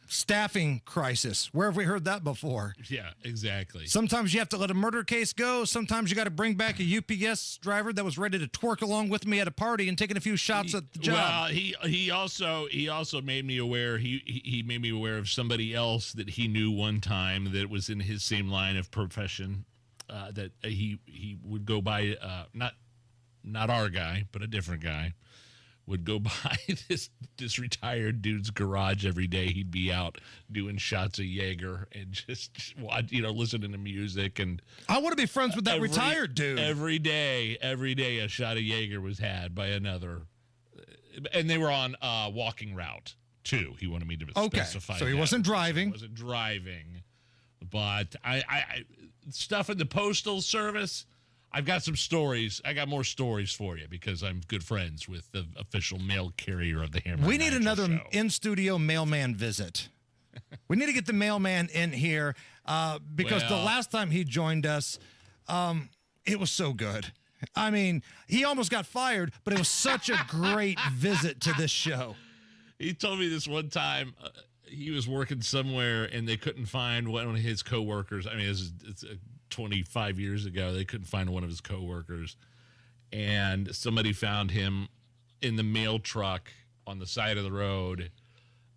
Staffing crisis. Where have we heard that before? Yeah, exactly. Sometimes you have to let a murder case go. Sometimes you got to bring back a UPS driver that was ready to twerk along with me at a party and taking a few shots at the job. Well, he also made me aware. He made me aware of somebody else that he knew one time that was in his same line of profession. That he would go by not our guy, but a different guy, would go by this retired dude's garage every day. He'd be out doing shots of Jaeger and just listening to music. And I want to be friends with that retired dude. Every day, a shot of Jaeger was had by another. And they were on walking route, too. He wanted me to specify so he wasn't driving. He wasn't driving. But I stuff in the Postal Service, I've got some stories. I got more stories for you because I'm good friends with the official mail carrier of the Hammer. We need another in-studio mailman visit. We need to get the mailman in here because the last time he joined us, it was so good. I mean, he almost got fired, but it was such a great visit to this show. He told me this one time. He was working somewhere and they couldn't find one of his coworkers. I mean, it's 25 years ago. They couldn't find one of his coworkers, and somebody found him in the mail truck on the side of the road,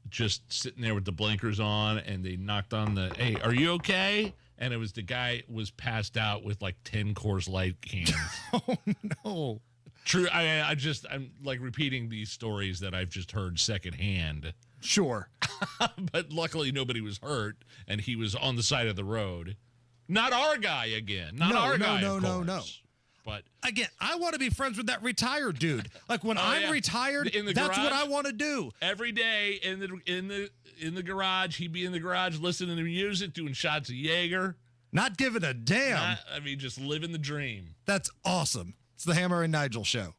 just sitting there with the blinkers on, and they knocked on the, hey, are you okay? And it was the guy was passed out with like 10 Coors Light cans. Oh, no. True. I'm like repeating these stories that I've just heard secondhand. Sure. But luckily nobody was hurt, and he was on the side of the road. Not our guy again. No. But again, I want to be friends with that retired dude. Like when I'm retired, that's what I want to do. Every day in the garage, he'd be in the garage listening to music, doing shots of Jaeger. Not giving a damn. Just living the dream. That's awesome. It's the Hammer and Nigel show.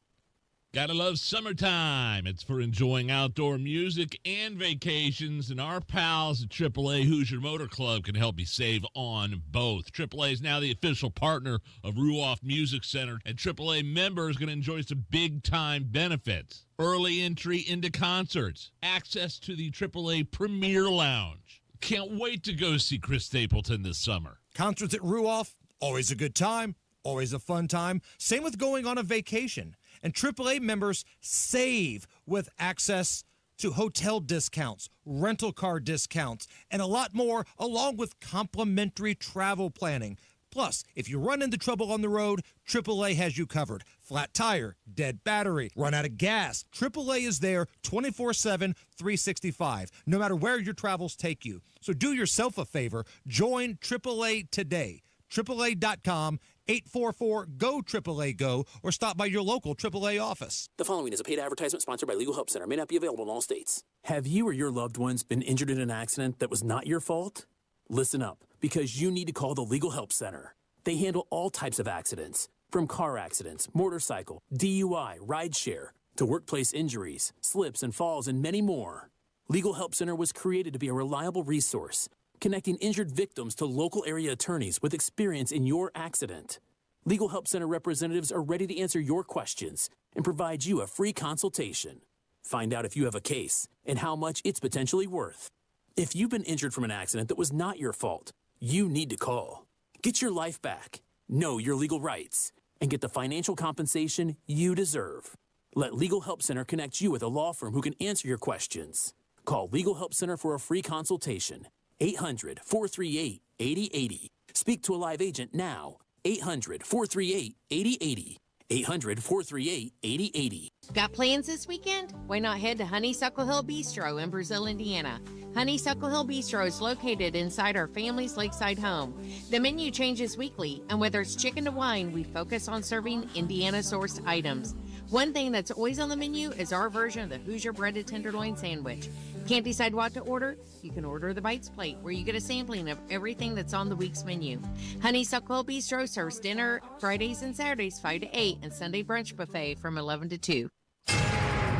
Gotta love summertime. It's for enjoying outdoor music and vacations, and our pals at AAA Hoosier Motor Club can help you save on both. AAA is now the official partner of Ruoff Music Center, and AAA members are going to enjoy some big-time benefits. Early entry into concerts, access to the AAA Premier Lounge. Can't wait to go see Chris Stapleton this summer. Concerts at Ruoff, always a good time, always a fun time. Same with going on a vacation. And AAA members save with access to hotel discounts, rental car discounts, and a lot more, along with complimentary travel planning. Plus, if you run into trouble on the road, AAA has you covered. Flat tire, dead battery, run out of gas. AAA is there 24/7, 365, no matter where your travels take you. So do yourself a favor. Join AAA today. AAA.com, 844-GO-AAA-GO, or stop by your local AAA office. The following is a paid advertisement sponsored by Legal Help Center. May not be available in all states. Have you or your loved ones been injured in an accident that was not your fault? Listen up, because you need to call the Legal Help Center. They handle all types of accidents, from car accidents, motorcycle, DUI, rideshare, to workplace injuries, slips and falls, and many more. Legal Help Center was created to be a reliable resource, connecting injured victims to local area attorneys with experience in your accident. Legal Help Center representatives are ready to answer your questions and provide you a free consultation. Find out if you have a case and how much it's potentially worth. If you've been injured from an accident that was not your fault, you need to call. Get your life back, know your legal rights, and get the financial compensation you deserve. Let Legal Help Center connect you with a law firm who can answer your questions. Call Legal Help Center for a free consultation. 800-438-8080. Speak to a live agent now. 800-438-8080. 800-438-8080. Got plans this weekend? Why not head to Honeysuckle Hill Bistro in Brazil, Indiana? Honeysuckle Hill Bistro is located inside our family's lakeside home. The menu changes weekly, and whether it's chicken to wine, we focus on serving Indiana-sourced items. One thing that's always on the menu is our version of the Hoosier breaded tenderloin sandwich. Can't decide what to order? You can order the Bites Plate, where you get a sampling of everything that's on the week's menu. Honeysuckle Hill Bistro serves dinner Fridays and Saturdays 5 to 8 and Sunday brunch buffet from 11 to 2.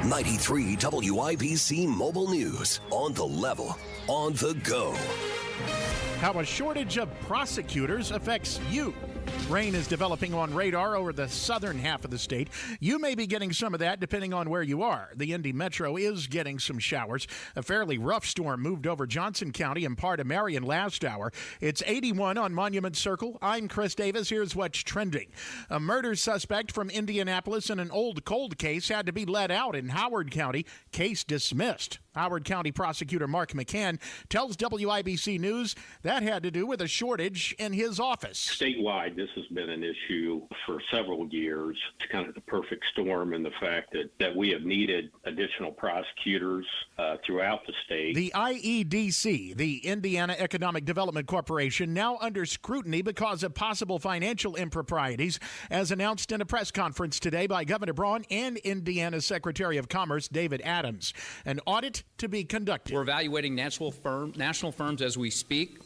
93 WIBC Mobile News. On the level, on the go. How a shortage of prosecutors affects you. Rain is developing on radar over the southern half of the state. You may be getting some of that depending on where you are. The Indy Metro is getting some showers. A fairly rough storm moved over Johnson County and part of Marion last hour. It's 81 on Monument Circle. I'm Chris Davis. Here's what's trending. A murder suspect from Indianapolis in an old cold case had to be let out in Howard County. Case dismissed. Howard County Prosecutor Mark McCann tells WIBC News that had to do with a shortage in his office. Statewide, this has been an issue for several years. It's kind of the perfect storm in the fact that we have needed additional prosecutors throughout the state. The IEDC, the Indiana Economic Development Corporation, now under scrutiny because of possible financial improprieties, as announced in a press conference today by Governor Braun and Indiana Secretary of Commerce David Adams. An audit to be conducted. We're evaluating national firms as we speak,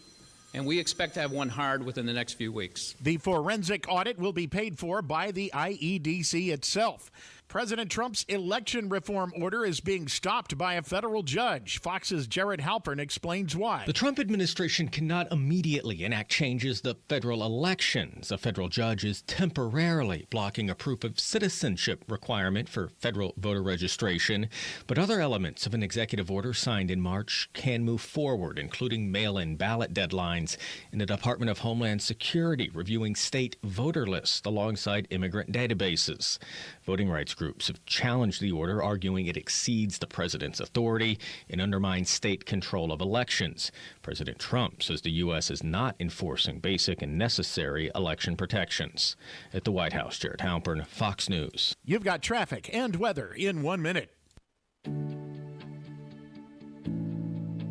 and we expect to have one hired within the next few weeks. The forensic audit will be paid for by the IEDC itself. President Trump's election reform order is being stopped by a federal judge. Fox's Jared Halpern explains why. The Trump administration cannot immediately enact changes to federal elections. A federal judge is temporarily blocking a proof of citizenship requirement for federal voter registration. But other elements of an executive order signed in March can move forward, including mail-in ballot deadlines and the Department of Homeland Security reviewing state voter lists alongside immigrant databases. Voting rights groups have challenged the order, arguing it exceeds the president's authority and undermines state control of elections. President Trump says the U.S. is not enforcing basic and necessary election protections. At the White House, Jared Halpern, Fox News. You've got traffic and weather in 1 minute.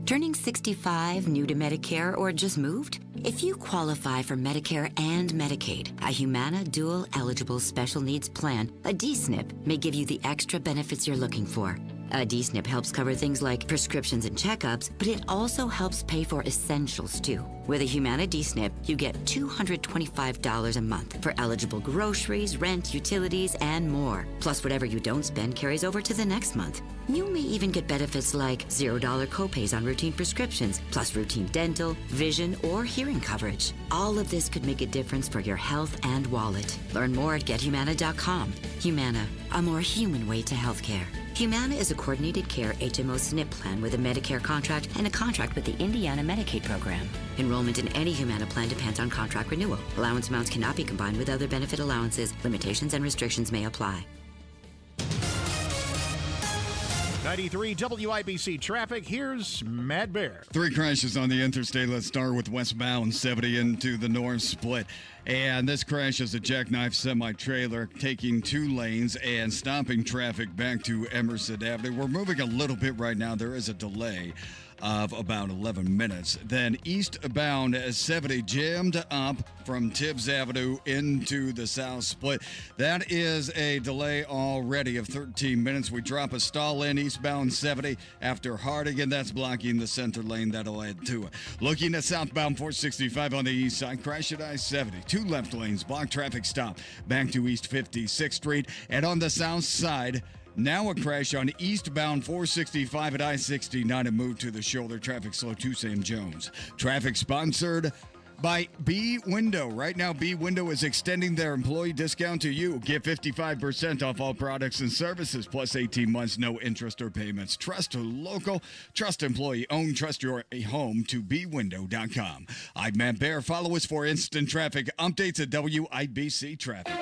Turning 65, new to Medicare, or just moved? If you qualify for Medicare and Medicaid, a Humana Dual Eligible Special Needs Plan, a DSNP, may give you the extra benefits you're looking for. A DSNP helps cover things like prescriptions and checkups, but it also helps pay for essentials, too. With a Humana DSNP, you get $225 a month for eligible groceries, rent, utilities, and more. Plus, whatever you don't spend carries over to the next month. You may even get benefits like $0 copays on routine prescriptions, plus routine dental, vision, or hearing coverage. All of this could make a difference for your health and wallet. Learn more at GetHumana.com. Humana, a more human way to healthcare. Humana is a coordinated care HMO SNP plan with a Medicare contract and a contract with the Indiana Medicaid program. Enrollment in any Humana plan depends on contract renewal. Allowance amounts cannot be combined with other benefit allowances. Limitations and restrictions may apply. 93 WIBC traffic. Here's Mad Bear. 3 crashes on the interstate. Let's start with westbound 70 into the north split. And this crash is a jackknife semi-trailer taking 2 lanes and stopping traffic back to Emerson Avenue. We're moving a little bit right now. There is a delay of about 11 minutes. Then eastbound 70 jammed up from Tibbs Avenue into the south split. That is a delay already of 13 minutes. We drop a stall in eastbound 70 after Harding, and that's blocking the center lane. That'll add to it. Looking at southbound 465 on the east side, crash at I-70. 2 left lanes, block traffic stop back to East 56th Street. And on the south side, now a crash on eastbound 465 at I-69 and move to the shoulder. Traffic slow to Sam Jones. Traffic sponsored by B Window. Right now, B Window is extending their employee discount to you. Get 55% off all products and services, plus 18 months, no interest or payments. Trust local, trust employee owned, trust your home to bwindow.com. I'm Matt Bear. Follow us for instant traffic updates at WIBC Traffic.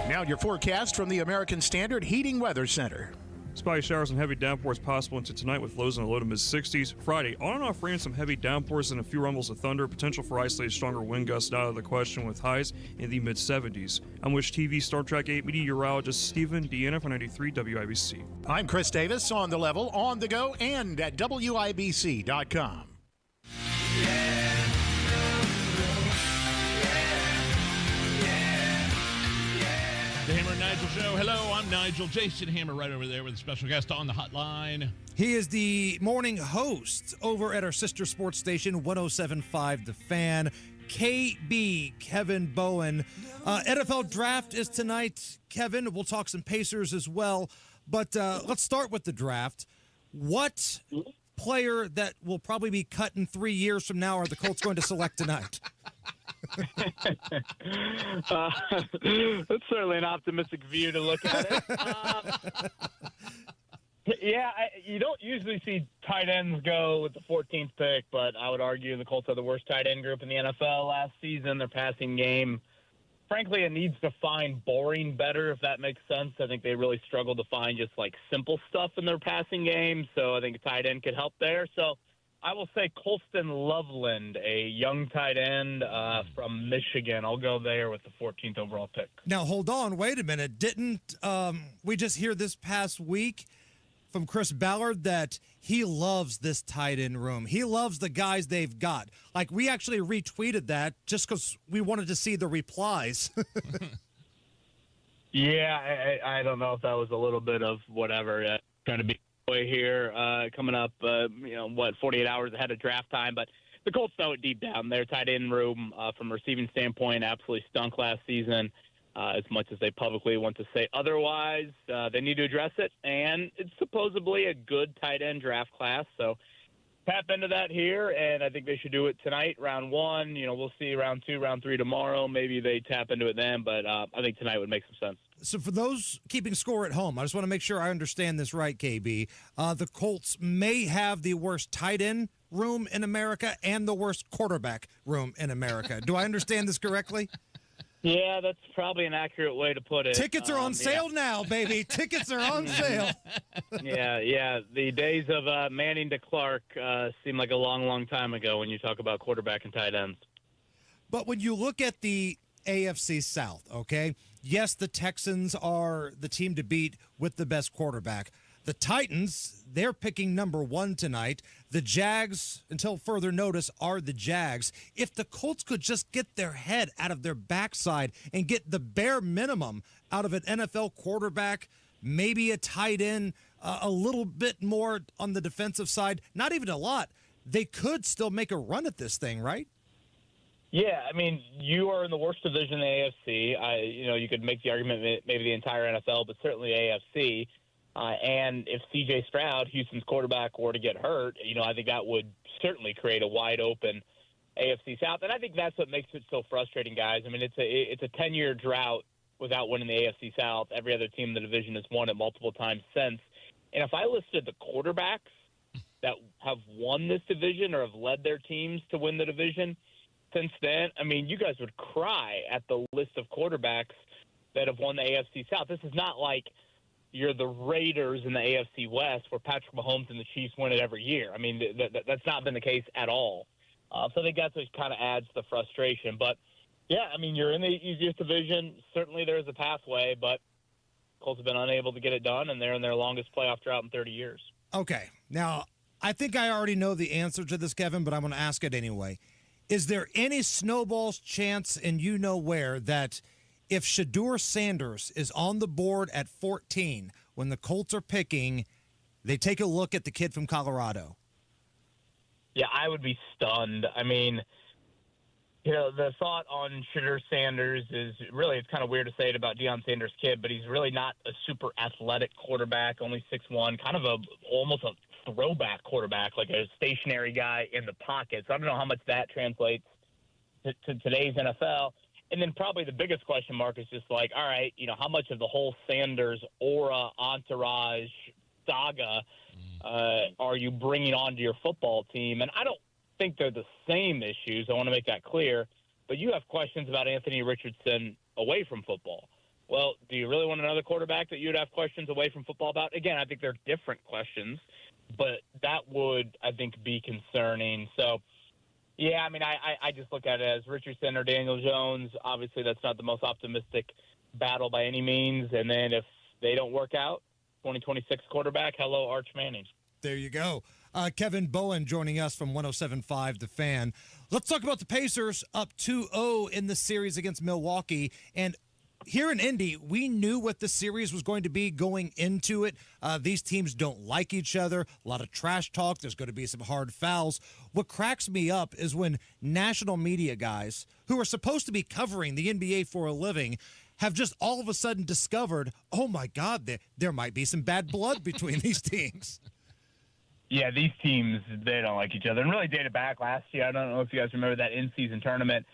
Now your forecast from the American Standard Heating Weather Center. Spotty showers and heavy downpours possible into tonight with lows in the low to mid-60s. Friday, on and off rain, some heavy downpours and a few rumbles of thunder. Potential for isolated stronger wind gusts out of the question with highs in the mid-70s. I'm Wish TV Star Trek 8 meteorologist Stephen Deanna for 93 WIBC. I'm Chris Davis, on the level, on the go, and at WIBC.com. The Hammer and Nigel Show. Hello, I'm Nigel. Jason Hammer right over there with a special guest on the hotline. He is the morning host over at our sister sports station, 107.5 The Fan. KB, Kevin Bowen. NFL draft is tonight. Kevin, we'll talk some Pacers as well. But let's start with the draft. What player that will probably be cut in 3 years from now are the Colts going to select tonight? That's certainly an optimistic view to look at it. You don't usually see tight ends go with the 14th pick, but I would argue the Colts are the worst tight end group in the NFL last season. Their passing game, frankly, it needs to find boring better, if that makes sense. I think they really struggle to find just like simple stuff in their passing game, so I think a tight end could help there. So I will say Colston Loveland, a young tight end from Michigan. I'll go there with the 14th overall pick. Now, hold on. Wait a minute. Didn't we just hear this past week from Chris Ballard that he loves this tight end room? He loves the guys they've got. Like, we actually retweeted that just because we wanted to see the replies. Yeah, I don't know if that was a little bit of whatever, trying to be here coming up 48 hours ahead of draft time, but the Colts know it deep down. Their tight end room from a receiving standpoint absolutely stunk last season. As much as they publicly want to say otherwise, they need to address it, and it's supposedly a good tight end draft class, so tap into that here, and I think they should do it tonight, round 1. We'll see round 2, round 3 tomorrow. Maybe they tap into it then, but I think tonight would make some sense. So for those keeping score at home, I just want to make sure I understand this right, KB. The Colts may have the worst tight end room in America and the worst quarterback room in America. Do I understand this correctly? Yeah, that's probably an accurate way to put it. Tickets are on sale now, baby. Tickets are on sale. Yeah. The days of Manning to Clark seem like a long, long time ago when you talk about quarterback and tight ends. But when you look at the AFC South, okay, yes, the Texans are the team to beat with the best quarterback. The Titans, they're picking number 1 tonight. The Jags, until further notice, are the Jags. If the Colts could just get their head out of their backside and get the bare minimum out of an NFL quarterback, maybe a tight end, a little bit more on the defensive side, not even a lot, they could still make a run at this thing, right? Yeah, I mean, you are in the worst division in the AFC. You could make the argument maybe the entire NFL, but certainly AFC. And if C.J. Stroud, Houston's quarterback, were to get hurt, I think that would certainly create a wide open AFC South. And I think that's what makes it so frustrating, guys. I mean, it's a 10-year drought without winning the AFC South. Every other team in the division has won it multiple times since. And if I listed the quarterbacks that have won this division or have led their teams to win the division since then, I mean, you guys would cry at the list of quarterbacks that have won the AFC South. This is not like you're the Raiders in the AFC West where Patrick Mahomes and the Chiefs win it every year. I mean, that's not been the case at all. So I think that's what kind of adds to the frustration. But, yeah, I mean, you're in the easiest division. Certainly there's a pathway, but Colts have been unable to get it done, and they're in their longest playoff drought in 30 years. Okay. Now, I think I already know the answer to this, Kevin, but I'm going to ask it anyway. Is there any snowball's chance, and you know where, that if Shedeur Sanders is on the board at 14 when the Colts are picking, they take a look at the kid from Colorado? Yeah, I would be stunned. I mean, the thought on Shedeur Sanders is really, it's kind of weird to say it about Deion Sanders' kid, but he's really not a super athletic quarterback, only 6'1", kind of almost a throwback quarterback, like a stationary guy in the pocket. So I don't know how much that translates to today's NFL. And then probably the biggest question mark is just like, all right, how much of the whole Sanders aura, entourage, saga are you bringing onto your football team? And I don't think they're the same issues. I want to make that clear. But you have questions about Anthony Richardson away from football. Well, do you really want another quarterback that you'd have questions away from football about? Again, I think they're different questions, but that would, I think, be concerning. So, yeah, I mean, I just look at it as Richardson or Daniel Jones. Obviously, that's not the most optimistic battle by any means. And then if they don't work out, 2026 quarterback, hello, Arch Manning. There you go. Kevin Bowen joining us from 107.5 The Fan. Let's talk about the Pacers up 2-0 in the series against Milwaukee. And here in Indy, we knew what the series was going to be going into it. These teams don't like each other. A lot of trash talk. There's going to be some hard fouls. What cracks me up is when national media guys who are supposed to be covering the NBA for a living have just all of a sudden discovered, oh, my God, there might be some bad blood between these teams. Yeah, these teams, they don't like each other. And really dated back last year. I don't know if you guys remember that in-season tournament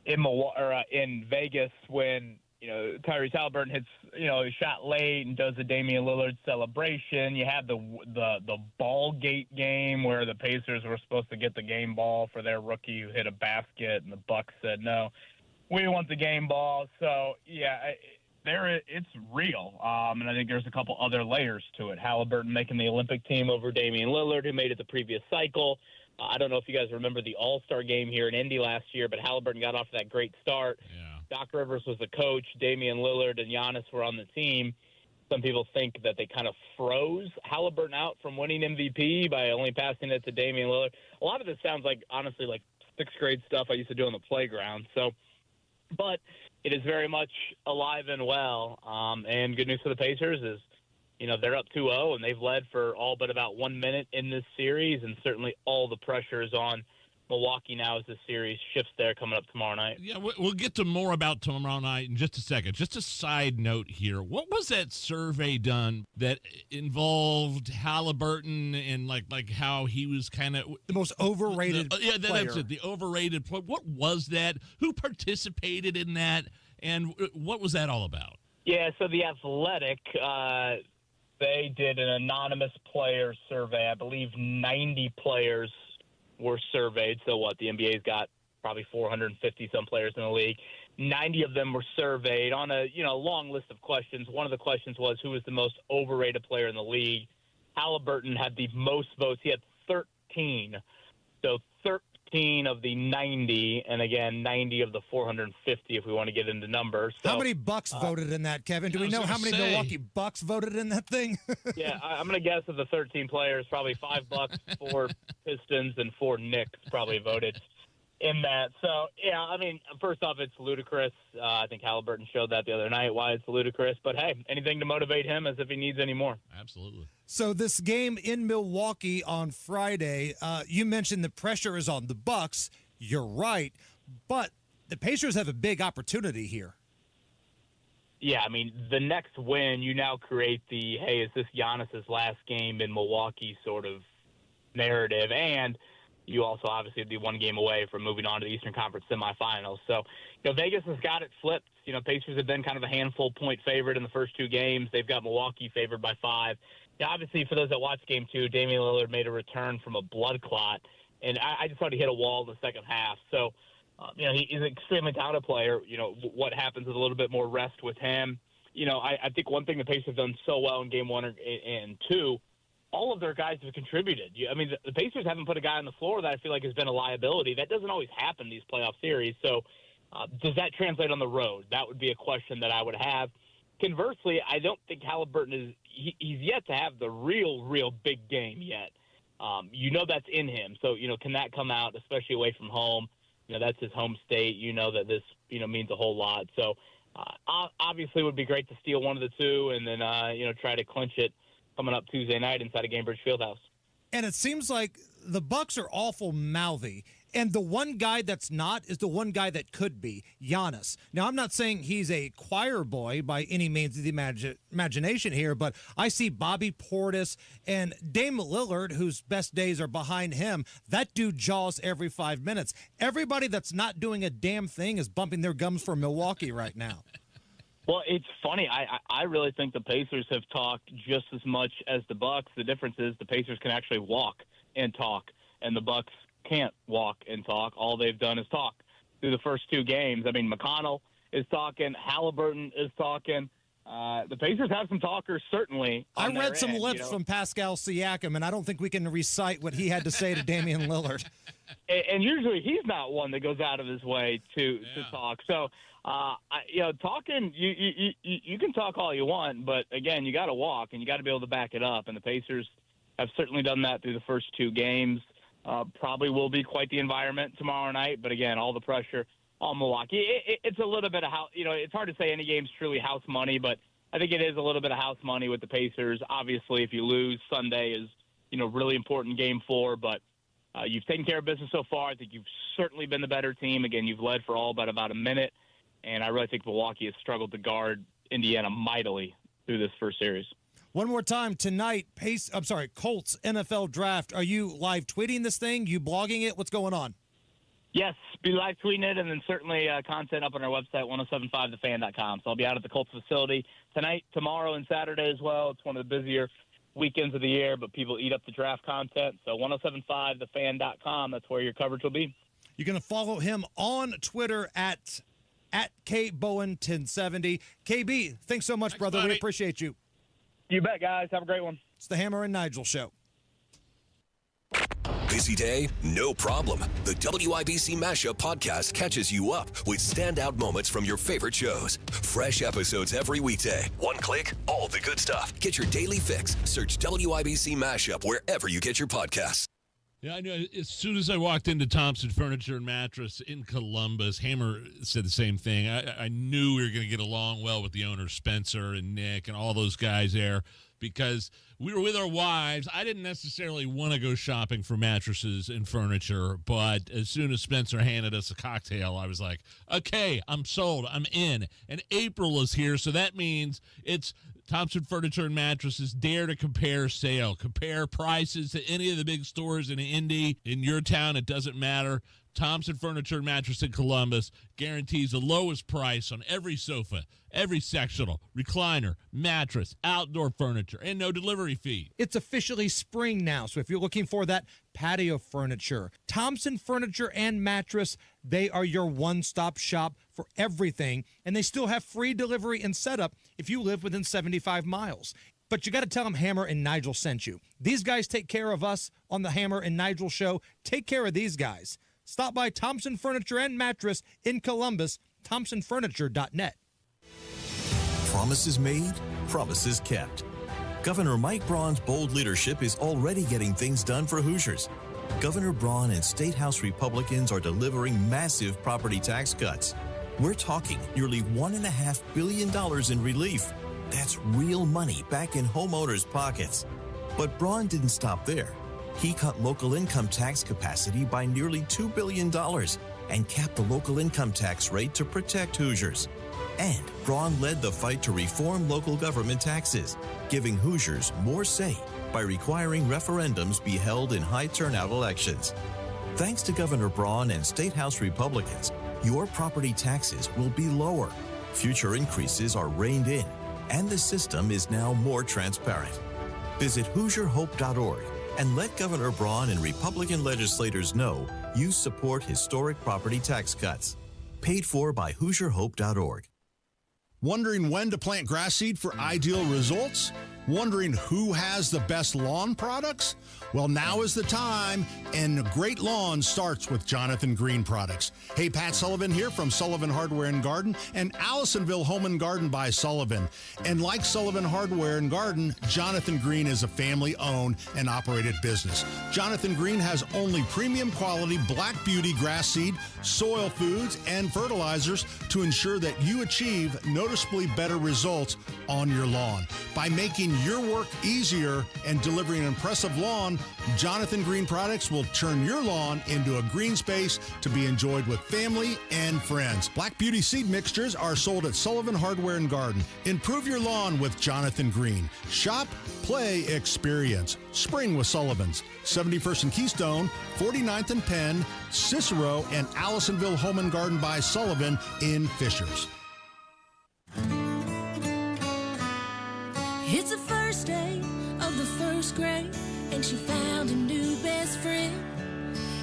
in Vegas when Tyrese Halliburton hits, a shot late and does the Damian Lillard celebration. You have the ball gate game where the Pacers were supposed to get the game ball for their rookie who hit a basket, and the Bucks said, no, we want the game ball. So, yeah, it's real. And I think there's a couple other layers to it. Halliburton making the Olympic team over Damian Lillard, who made it the previous cycle. I don't know if you guys remember the All-Star game here in Indy last year, but Halliburton got off to that great start. Yeah. Doc Rivers was the coach. Damian Lillard and Giannis were on the team. Some people think that they kind of froze Halliburton out from winning MVP by only passing it to Damian Lillard. A lot of this sounds like, honestly, like sixth grade stuff I used to do on the playground. But it is very much alive and well. And good news for the Pacers is, they're up 2-0, and they've led for all but about 1 minute in this series, and certainly all the pressure is on Milwaukee now as the series shifts there coming up tomorrow night. Yeah, we'll get to more about tomorrow night in just a second. Just a side note here. What was that survey done that involved Halliburton and like how he was kind of the most overrated player? That's it, the overrated player. What was that? Who participated in that? And what was that all about? Yeah, so The Athletic, they did an anonymous player survey. I believe 90 players were surveyed. So what? The NBA's got probably 450-some players in the league. 90 of them were surveyed on a long list of questions. One of the questions was who was the most overrated player in the league. Halliburton had the most votes. He had 13. So 13 of the 90, and again 90 of the 450 if we want to get into numbers. So, how many Bucks voted in that, Kevin? Do we know how many Milwaukee Bucks voted in that thing? Yeah, I'm going to guess of the 13 players, probably 5 Bucks, 4 Pistons, and 4 Knicks probably voted in that. So, yeah, I mean, first off, it's ludicrous. I think Halliburton showed that the other night, why it's ludicrous. But, hey, anything to motivate him as if he needs any more. Absolutely. So this game in Milwaukee on Friday, you mentioned the pressure is on the Bucks. You're right. But the Pacers have a big opportunity here. Yeah, I mean, the next win, you now create the, hey, is this Giannis's last game in Milwaukee sort of narrative. And you also obviously be one game away from moving on to the Eastern Conference semifinals. So, Vegas has got it flipped. Pacers have been kind of a handful point favorite in the first 2 games. They've got Milwaukee favored by 5. Yeah, obviously, for those that watched Game 2, Damian Lillard made a return from a blood clot, and I just thought he hit a wall in the second half. So, he's an extremely talented player. What happens is a little bit more rest with him. I think one thing the Pacers have done so well in Game 1 and 2, all of their guys have contributed. I mean, the Pacers haven't put a guy on the floor that I feel like has been a liability. That doesn't always happen in these playoff series. So does that translate on the road? That would be a question that I would have. Conversely, I don't think Halliburton he's yet to have the real big game yet. That's in him. So, can that come out, especially away from home? That's his home state. That this, means a whole lot. So obviously it would be great to steal one of the 2 and then, try to clinch it coming up Tuesday night inside of Gainbridge Fieldhouse. And it seems like the Bucks are awful mouthy. And the one guy that's not is the one guy that could be, Giannis. Now, I'm not saying he's a choir boy by any means of the imagination here, but I see Bobby Portis and Dame Lillard, whose best days are behind him. That dude jaws every 5 minutes. Everybody that's not doing a damn thing is bumping their gums for Milwaukee right now. Well, it's funny. I really think the Pacers have talked just as much as the Bucks. The difference is the Pacers can actually walk and talk, and the Bucks can't walk and talk. All they've done is talk through the first 2 games. I mean, McConnell is talking. Halliburton is talking. The Pacers have some talkers, certainly. I read some lips from Pascal Siakam, and I don't think we can recite what he had to say to Damian Lillard. And usually he's not one that goes out of his way to talk. So, talking, you can talk all you want, but, again, you got to walk, and you got to be able to back it up. And the Pacers have certainly done that through the first 2 games. Probably will be quite the environment tomorrow night, but, again, all the pressure on Milwaukee. It's a little bit of house. It's hard to say any game's truly house money, but I think it is a little bit of house money with the Pacers. Obviously, if you lose, Sunday is, really important Game 4, but you've taken care of business so far. I think you've certainly been the better team. Again, you've led for all but about a minute, and I really think Milwaukee has struggled to guard Indiana mightily through this first series. One more time tonight, Colts NFL Draft. Are you live tweeting this thing? You blogging it? What's going on? Yes, be live tweeting it, and then certainly content up on our website, 1075thefan.com. So I'll be out at the Colts facility tonight, tomorrow, and Saturday as well. It's one of the busier weekends of the year, but people eat up the draft content. So 1075thefan.com, that's where your coverage will be. You're going to follow him on Twitter at KBowen1070. KB, thanks so much, brother. buddy. We appreciate you. You bet, guys. Have a great one. It's the Hammer and Nigel Show. Busy day? No problem. The WIBC Mashup podcast catches you up with standout moments from your favorite shows. Fresh episodes every weekday. One click, all the good stuff. Get your daily fix. Search WIBC Mashup wherever you get your podcasts. Yeah, I know. As soon as I walked into Thompson Furniture and Mattress in Columbus, Hammer said the same thing. I knew we were going to get along well with the owners, Spencer and Nick and all those guys there, because we were with our wives. I didn't necessarily want to go shopping for mattresses and furniture, but as soon as Spencer handed us a cocktail, I was like, okay, I'm sold. I'm in. And April is here, so that means it's Thompson Furniture and Mattresses dare to compare sale. Compare prices to any of the big stores in Indy, in your town. It doesn't matter. Thompson Furniture and Mattress in Columbus guarantees the lowest price on every sofa, every sectional, recliner, mattress, outdoor furniture, and no delivery fee. It's officially spring now, so if you're looking for that patio furniture, Thompson Furniture and Mattress, they are your one-stop shop for everything, and they still have free delivery and setup if you live within 75 miles. But you got to tell them Hammer and Nigel sent you. These guys take care of us on the Hammer and Nigel show. Take care of these guys. Stop by Thompson Furniture and Mattress in Columbus, thompsonfurniture.net. Promises made, promises kept. Governor Mike Braun's bold leadership is already getting things done for Hoosiers. Governor Braun and State House Republicans are delivering massive property tax cuts. We're talking nearly $1.5 billion in relief. That's real money back in homeowners' pockets. But Braun didn't stop there. He cut local income tax capacity by nearly $2 billion and capped the local income tax rate to protect Hoosiers. And Braun led the fight to reform local government taxes, giving Hoosiers more say by requiring referendums be held in high-turnout elections. Thanks to Governor Braun and State House Republicans, your property taxes will be lower, future increases are reined in, and the system is now more transparent. Visit HoosierHope.org and let Governor Braun and Republican legislators know you support historic property tax cuts. Paid for by HoosierHope.org. Wondering when to plant grass seed for ideal results? Wondering who has the best lawn products? Well, now is the time, and great lawn starts with Jonathan Green products. Hey, Pat Sullivan here from Sullivan Hardware and Garden and Allisonville Home and Garden by Sullivan. And like Sullivan Hardware and Garden, Jonathan Green is a family-owned and operated business. Jonathan Green has only premium quality Black Beauty grass seed, soil foods, and fertilizers to ensure that you achieve noticeably better results on your lawn. By making your work easier and delivering an impressive lawn, Jonathan Green products will turn your lawn into a green space to be enjoyed with family and friends. Black Beauty seed mixtures are sold at Sullivan Hardware and Garden. Improve your lawn with Jonathan Green. Shop, play, experience. Spring with Sullivan's. 71st and Keystone, 49th and Penn, Cicero, and Allisonville Home and Garden by Sullivan in Fishers. It's the first day of the first grade, and she found a new best friend.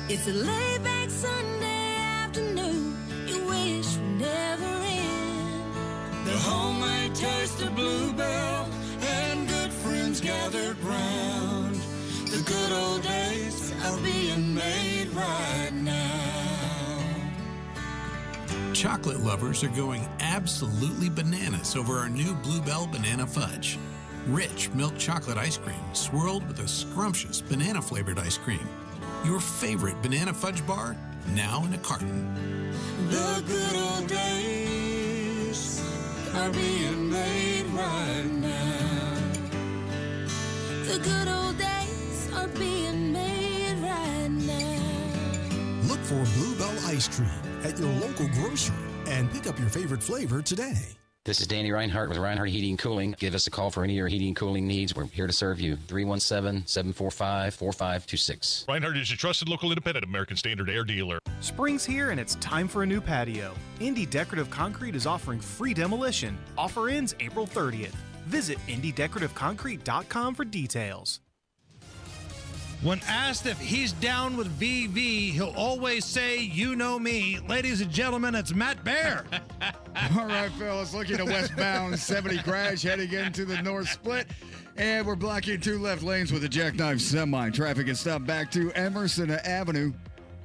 It's a laid-back Sunday afternoon you wish would never end. The homemade taste of Bluebell and good friends gathered round. The good old days are being made right now. Chocolate lovers are going absolutely bananas over our new Bluebell Banana Fudge. Rich milk chocolate ice cream swirled with a scrumptious banana-flavored ice cream. Your favorite banana fudge bar, now in a carton. The good old days are being made right now. The good old days are being made right now. Look for Bluebell ice cream at your local grocer and pick up your favorite flavor today. This is Danny Reinhardt with Reinhardt Heating and Cooling. Give us a call for any of your heating and cooling needs. We're here to serve you. 317-745-4526. Reinhardt is your trusted local independent American Standard air dealer. Spring's here and it's time for a new patio. Indy Decorative Concrete is offering free demolition. Offer ends April 30th. Visit IndyDecorativeConcrete.com for details. When asked if he's down with VV, he'll always say, "You know me." Ladies and gentlemen, it's Matt Bear. All right, fellas, looking at westbound 70 crash heading into the north split. And we're blocking two left lanes with a jackknife semi. Traffic is stopped back to Emerson Avenue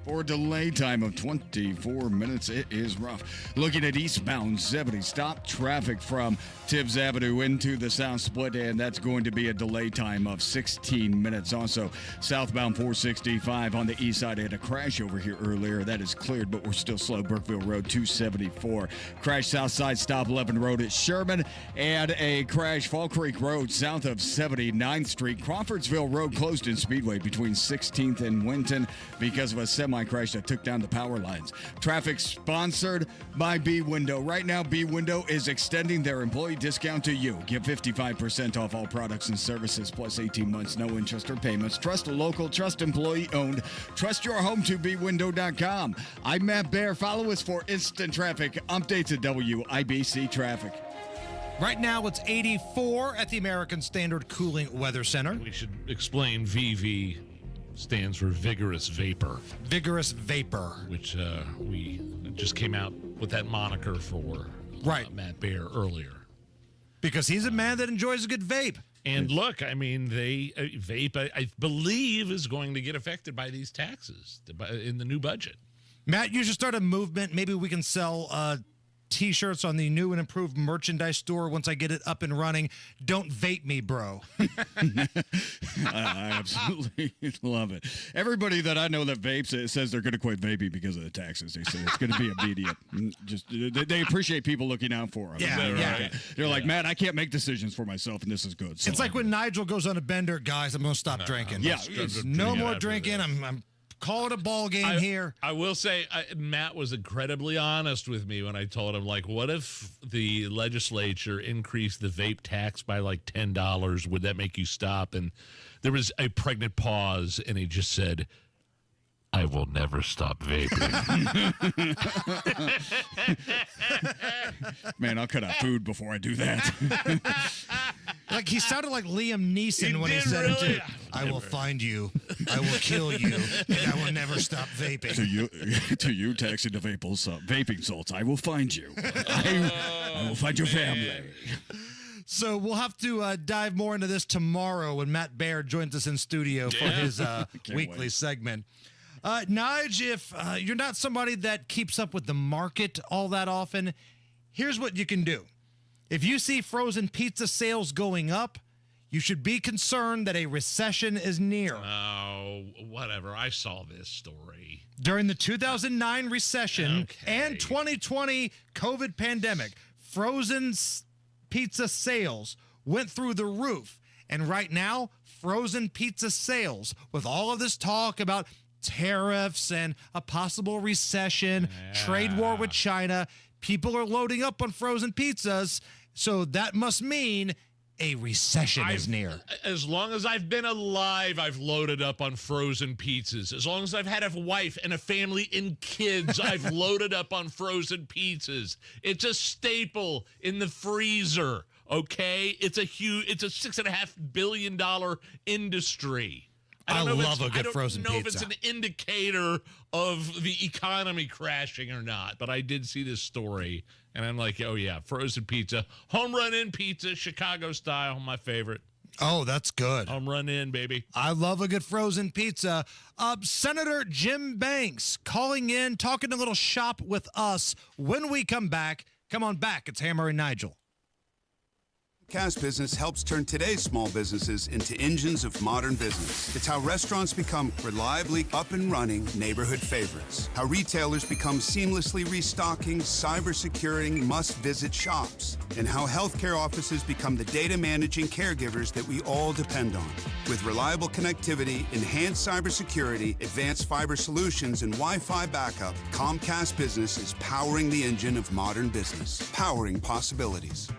for a delay time of 24 minutes. It is rough. Looking at eastbound 70, stop traffic from Tibbs Avenue into the south split, and that's going to be a delay time of 16 minutes. Also, southbound 465 on the east side had a crash over here earlier. That is cleared, but we're still slow. Brookville Road 274. Crash south side, stop 11 Road at Sherman, and a crash Fall Creek Road south of 79th Street. Crawfordsville Road closed in Speedway between 16th and Winton because of a semi semi crash that took down the power lines. Traffic sponsored by B Window. Right now, B Window is extending their employee discount to you. Get 55% off all products and services, plus 18 months, no interest or payments. Trust a local, trust employee owned. Trust your home to bwindow.com. I'm Matt Bear. Follow us for instant traffic updates at WIBC Traffic. Right now, it's 84 at the American Standard Cooling Weather Center. We should explain VV stands for vigorous vapor. Vigorous vapor. Which we just came out with that moniker for Matt Bear earlier. Because he's a man that enjoys a good vape. And look, I mean, vape, I believe, is going to get affected by these taxes in the new budget. Matt, you should start a movement. Maybe we can sell T-shirts on the new and improved merchandise store once I get it up and running. Don't vape me, bro. I absolutely love it. Everybody that I know that vapes says they're going to quit vaping because of the taxes. They say it's going to be immediate. Just they appreciate people looking out for them. Yeah. They're like, man, I can't make decisions for myself, and this is good. So it's like when Nigel goes on a bender, guys, I'm going to stop drinking. No more drinking. I'm call it a ball game here. I will say, Matt was incredibly honest with me when I told him, like, what if the legislature increased the vape tax by like $10? Would that make you stop? And there was a pregnant pause, and he just said, I will never stop vaping. Man, I'll cut out food before I do that. Like he sounded like Liam Neeson when he said it too. I will find you, I will kill you, and I will never stop vaping. To you taxing the vaping salts, I will find you. I will find your family. So we'll have to dive more into this tomorrow when Matt Baer joins us in studio for his weekly segment. Nige, if you're not somebody that keeps up with the market all that often, here's what you can do. If you see frozen pizza sales going up, you should be concerned that a recession is near. Oh, whatever. I saw this story. During the 2009 recession and 2020 COVID pandemic, frozen pizza sales went through the roof. And right now, frozen pizza sales, with all of this talk about tariffs and a possible recession, trade war with China, people are loading up on frozen pizzas, so that must mean a recession is near. As long as I've been alive, I've loaded up on frozen pizzas. As long as I've had a wife and a family and kids, I've loaded up on frozen pizzas. It's a staple in the freezer, okay? It's a $6.5 billion industry. I love a good frozen pizza. I don't know if it's an indicator of the economy crashing or not, but I did see this story, and I'm like, oh, yeah, frozen pizza. Home run in pizza, Chicago style, my favorite. Oh, that's good. Home run in, baby. I love a good frozen pizza. Senator Jim Banks calling in, talking a little shop with us. When we come back, come on back. It's Hammer and Nigel. Cast Business helps turn today's small businesses into engines of modern business. It's how restaurants become reliably up and running neighborhood favorites. How retailers become seamlessly restocking, cyber-securing, must-visit shops. And how healthcare offices become the data managing caregivers that we all depend on. With reliable connectivity, enhanced cybersecurity, advanced fiber solutions, and Wi-Fi backup, Comcast Business is powering the engine of modern business. Powering possibilities.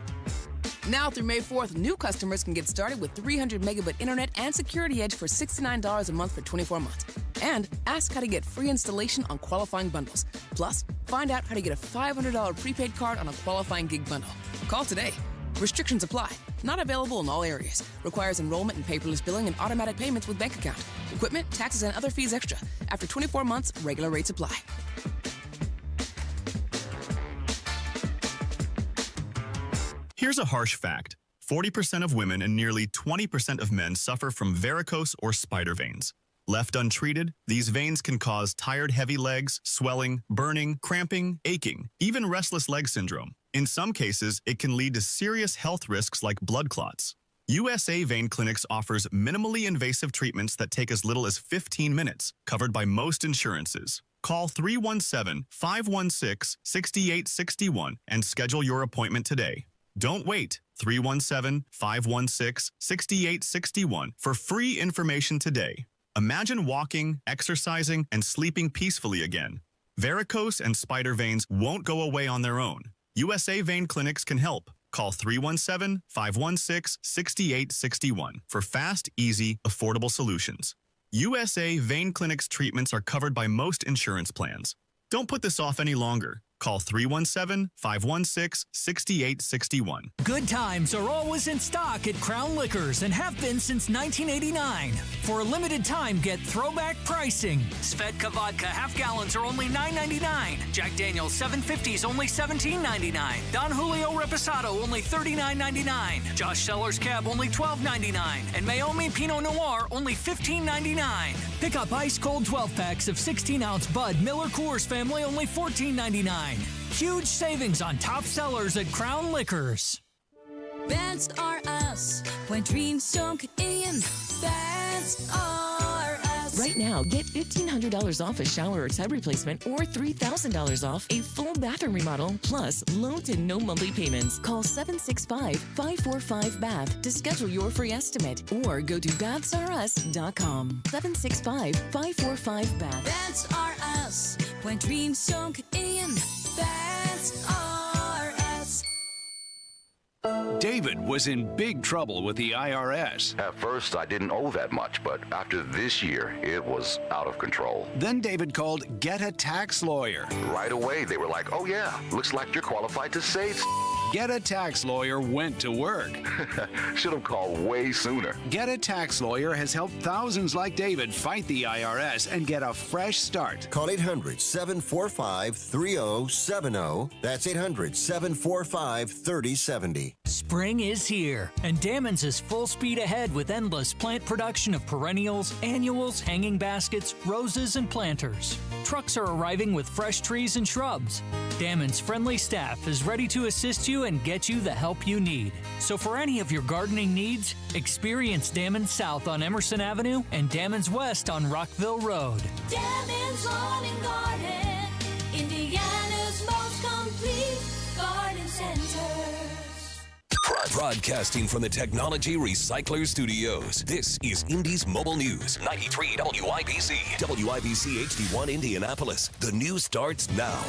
Now through May 4th, new customers can get started with 300 megabit internet and Security Edge for $69 a month for 24 months. And ask how to get free installation on qualifying bundles. Plus, find out how to get a $500 prepaid card on a qualifying gig bundle. Call today. Restrictions apply. Not available in all areas. Requires enrollment and paperless billing and automatic payments with bank account. Equipment, taxes, and other fees extra. After 24 months, regular rates apply. Here's a harsh fact. 40% of women and nearly 20% of men suffer from varicose or spider veins. Left untreated, these veins can cause tired, heavy legs, swelling, burning, cramping, aching, even restless leg syndrome. In some cases, it can lead to serious health risks like blood clots. USA Vein Clinics offers minimally invasive treatments that take as little as 15 minutes, covered by most insurances. Call 317-516-6861 and schedule your appointment today. Don't wait. 317-516-6861 for free information today. Imagine walking, exercising, and sleeping peacefully again. Varicose and spider veins won't go away on their own. USA Vein Clinics can help. Call 317-516-6861 for fast, easy, affordable solutions. USA Vein Clinics treatments are covered by most insurance plans. Don't put this off any longer. Call 317-516-6861. Good times are always in stock at Crown Liquors and have been since 1989. For a limited time, get throwback pricing. Svedka vodka half gallons are only $9.99. Jack Daniel's 750s only $17.99. Don Julio Reposado only $39.99. Josh Seller's Cab only $12.99. And Maomi Pinot Noir only $15.99. Pick up ice cold 12 packs of 16-ounce Bud Miller Coors Family only $14.99. Huge savings on top sellers at Crown Liquors. Bands are us when dreams don't get in. Bands are us. Right now, get $1,500 off a shower or tub replacement or $3,000 off a full bathroom remodel, plus low to no monthly payments. Call 765-545-BATH to schedule your free estimate or go to bathsareus.com. 765-545-BATH. Bands are us when dreams don't get in. Bands are us. David was in big trouble with the IRS. At first, I didn't owe that much, but after this year, it was out of control. Then David called Get a Tax Lawyer. Right away, they were like, oh yeah, looks like you're qualified to say Get a Tax Lawyer went to work. Should have called way sooner. Get a Tax Lawyer has helped thousands like David fight the IRS and get a fresh start. Call 800-745-3070. That's 800-745-3070. Spring is here, and Damon's is full speed ahead with endless plant production of perennials, annuals, hanging baskets, roses, and planters. Trucks are arriving with fresh trees and shrubs. Damon's friendly staff is ready to assist you and get you the help you need. So for any of your gardening needs, experience Damon's South on Emerson Avenue and Damon's West on Rockville Road. Damon's Lawn and Garden, Indiana's most complete garden center. Broadcasting from the Technology Recycler Studios, this is Indy's Mobile News. 93 WIBC. WIBC HD1 Indianapolis. The news starts now.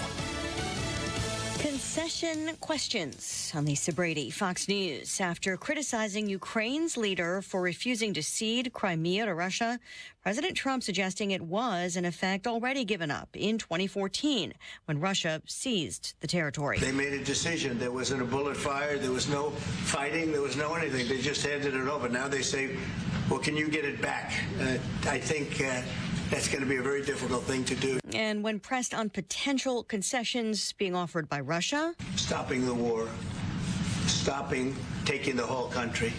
Concession questions on Lisa Brady, Fox News. After criticizing Ukraine's leader for refusing to cede Crimea to Russia, President Trump suggesting it was, in effect, already given up in 2014 when Russia seized the territory. They made a decision. There wasn't a bullet fired. There was no fighting. There was no anything. They just handed it over. Now they say, well, can you get it back? I think that's going to be a very difficult thing to do. And when pressed on potential concessions being offered by Russia, stopping the war, stopping taking the whole country,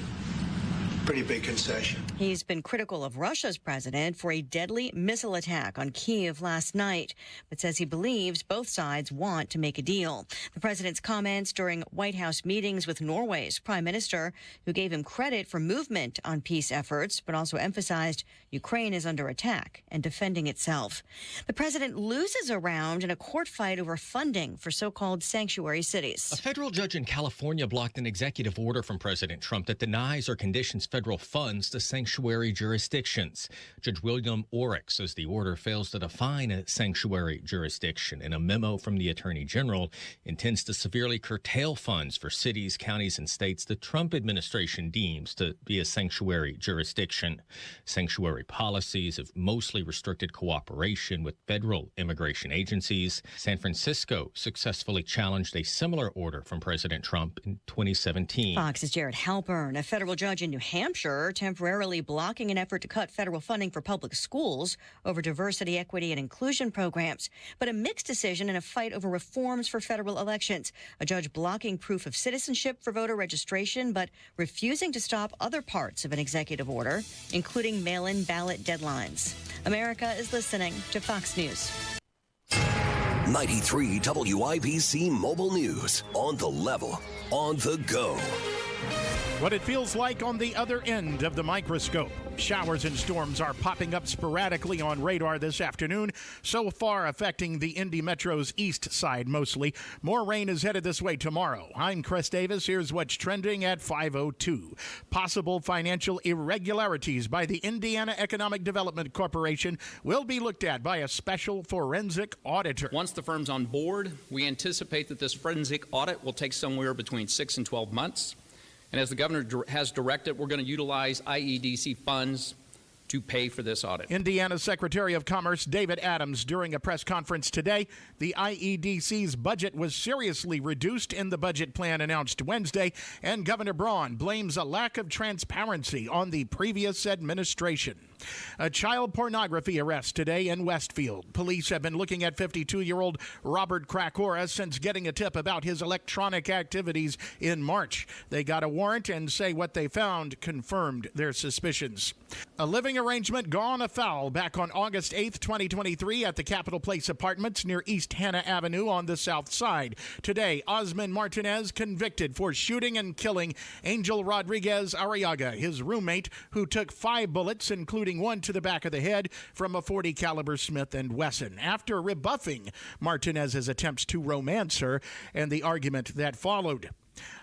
pretty big concession. He's been critical of Russia's president for a deadly missile attack on Kyiv last night, but says he believes both sides want to make a deal. The president's comments during White House meetings with Norway's prime minister, who gave him credit for movement on peace efforts, but also emphasized Ukraine is under attack and defending itself. The president loses a round in a court fight over funding for so-called sanctuary cities. A federal judge in California blocked an executive order from President Trump that denies or conditions federal funds to sanctuary jurisdictions. Judge William Orrick says the order fails to define a sanctuary jurisdiction. In a memo from the Attorney General, intends to severely curtail funds for cities, counties, and states the Trump administration deems to be a sanctuary jurisdiction. Sanctuary policies have mostly restricted cooperation with federal immigration agencies. San Francisco successfully challenged a similar order from President Trump in 2017. Fox's Jared Halpern, a federal judge in New Hampshire, temporarily blocking an effort to cut federal funding for public schools over diversity, equity, and inclusion programs. But a mixed decision in a fight over reforms for federal elections. A judge blocking proof of citizenship for voter registration, but refusing to stop other parts of an executive order, including mail-in ballot deadlines. America is listening to Fox News. 93 WIBC Mobile News. On the level, on the go. What it feels like on the other end of the microscope. Showers and storms are popping up sporadically on radar this afternoon, so far affecting the Indy Metro's east side mostly. More rain is headed this way tomorrow. I'm Chris Davis. Here's what's trending at 5:02. Possible financial irregularities by the Indiana Economic Development Corporation will be looked at by a special forensic auditor. Once the firm's on board, we anticipate that this forensic audit will take somewhere between 6 and 12 months. And as the governor has directed, we're going to utilize IEDC funds to pay for this audit. Indiana's Secretary of Commerce David Adams during a press conference today. The IEDC's budget was seriously reduced in the budget plan announced Wednesday, and Governor Braun blames a lack of transparency on the previous administration. A child pornography arrest today in Westfield. Police have been looking at 52-year-old Robert Krakora since getting a tip about his electronic activities in March. They got a warrant and say what they found confirmed their suspicions. A living arrangement gone afoul back on August 8th, 2023 at the Capitol Place Apartments near East Hannah Avenue on the south side. Today, Osman Martinez convicted for shooting and killing Angel Rodriguez Arriaga, his roommate, who took 5 bullets, including one to the back of the head, from a .40 caliber Smith & Wesson. After rebuffing Martinez's attempts to romance her and the argument that followed.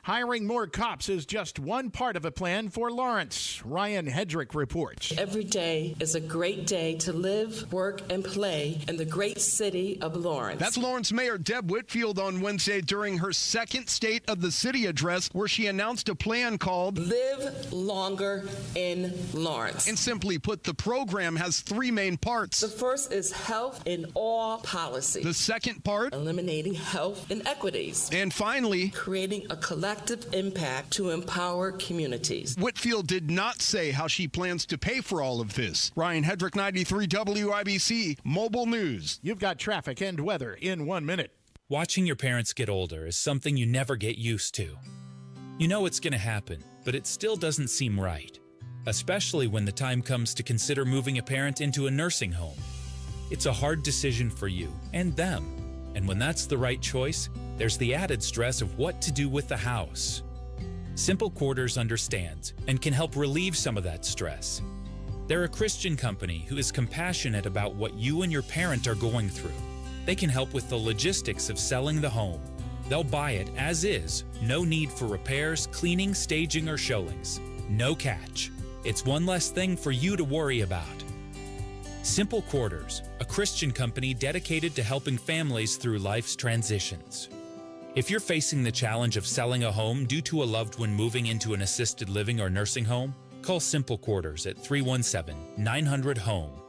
Hiring more cops is just one part of a plan for Lawrence. Ryan Hedrick reports. Every day is a great day to live, work, and play in the great city of Lawrence. That's Lawrence Mayor Deb Whitfield on Wednesday during her second State of the City address, where she announced a plan called Live Longer in Lawrence. And simply put, the program has 3 main parts. The first is health in all policy. The second part, eliminating health inequities. And finally, creating a collective impact to empower communities. Whitfield did not say how she plans to pay for all of this. Ryan Hedrick, 93 WIBC, Mobile News. You've got traffic and weather in 1 minute. Watching your parents get older is something you never get used to. You know it's going to happen, but it still doesn't seem right, especially when the time comes to consider moving a parent into a nursing home. It's a hard decision for you and them, and when that's the right choice, there's the added stress of what to do with the house. Simple Quarters understands and can help relieve some of that stress. They're a Christian company who is compassionate about what you and your parent are going through. They can help with the logistics of selling the home. They'll buy it as is, no need for repairs, cleaning, staging, or showings. No catch. It's one less thing for you to worry about. Simple Quarters, a Christian company dedicated to helping families through life's transitions. If you're facing the challenge of selling a home due to a loved one moving into an assisted living or nursing home, call Simple Quarters at 317-900-HOME.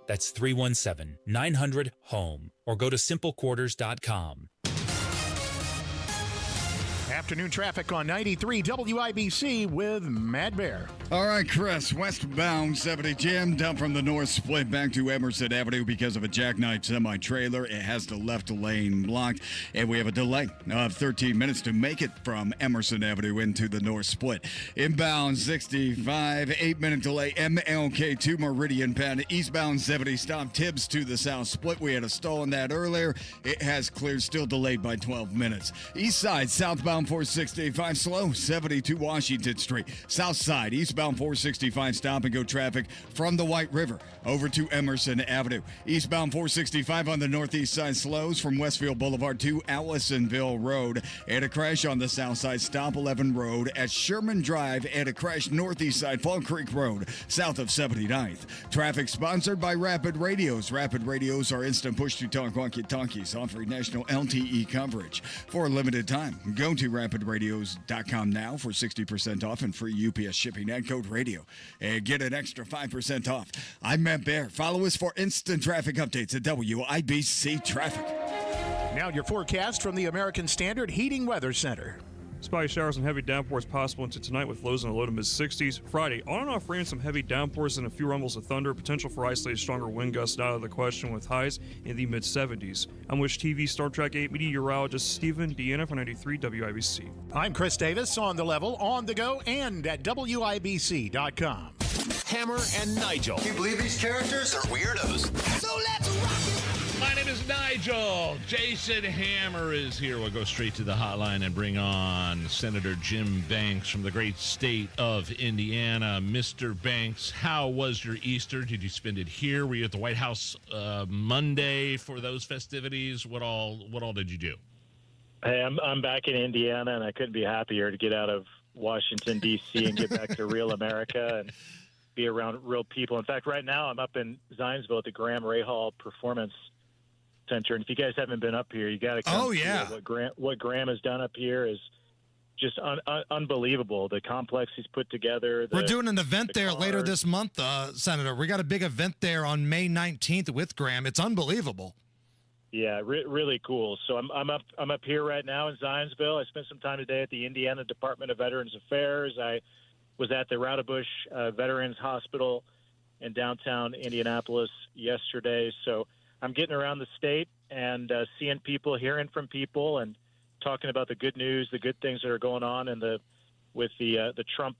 That's 317-900-HOME. Or go to simplequarters.com. Afternoon traffic on 93 WIBC with Mad Bear. All right, Chris, westbound 70 jammed down from the north split back to Emerson Avenue because of a jackknife semi-trailer. It has the left lane blocked, and we have a delay of 13 minutes to make it from Emerson Avenue into the north split. Inbound 65, 8-minute delay, MLK to Meridian Penn. Eastbound 70 stop Tibbs to the south split. We had a stall in that earlier. It has cleared, still delayed by 12 minutes. East side, southbound 465 slow, 72 Washington Street. South side, eastbound 465 stop and go traffic from the White River over to Emerson Avenue. Eastbound 465 on the northeast side slows from Westfield Boulevard to Allisonville Road. And a crash on the south side, stop 11 Road at Sherman Drive, and a crash northeast side, Fall Creek Road, south of 79th. Traffic sponsored by Rapid Radios. Rapid Radios are instant push-to-talk walkie-talkies offering national LTE coverage for a limited time. Go to rapidradios.com now for 60% off and free UPS shipping and code radio. And get an extra 5% off. I'm Matt Bear. Follow us for instant traffic updates at WIBC Traffic. Now your forecast from the American Standard Heating Weather Center. Spotty showers and heavy downpours possible into tonight with lows in the low to mid-60s. Friday, on and off rain, some heavy downpours and a few rumbles of thunder. Potential for isolated stronger wind gusts out of the question with highs in the mid-70s. I'm Wish TV Star Trek 8 meteorologist Stephen Deanna for 93 WIBC. I'm Chris Davis, on the level, on the go, and at WIBC.com. Hammer and Nigel. Can you believe these characters are weirdos? So let's rock it! My name is Nigel. Nigel. Jason Hammer is here. We'll go straight to the hotline and bring on Senator Jim Banks from the great state of Indiana. Mr. Banks, how was your Easter? Did you spend it here? Were you at the White House Monday for those festivities? What all did you do? Hey, I'm back in Indiana, and I couldn't be happier to get out of Washington, D.C. and get back to real America and be around real people. In fact, right now I'm up in Zionsville at the Graham Rahal Performance Center, and if you guys haven't been up here, you got to come. Oh, yeah. What Graham has done up here is just unbelievable. The complex he's put together. We're doing an event there later this month, Senator. We got a big event there on May 19th with Graham. It's unbelievable. Yeah, really cool. So I'm up here right now in Zionsville. I spent some time today at the Indiana Department of Veterans Affairs. I was at the Rowdebush Veterans Hospital in downtown Indianapolis yesterday. So I'm getting around the state and seeing people, hearing from people, and talking about the good news, the good things that are going on with the Trump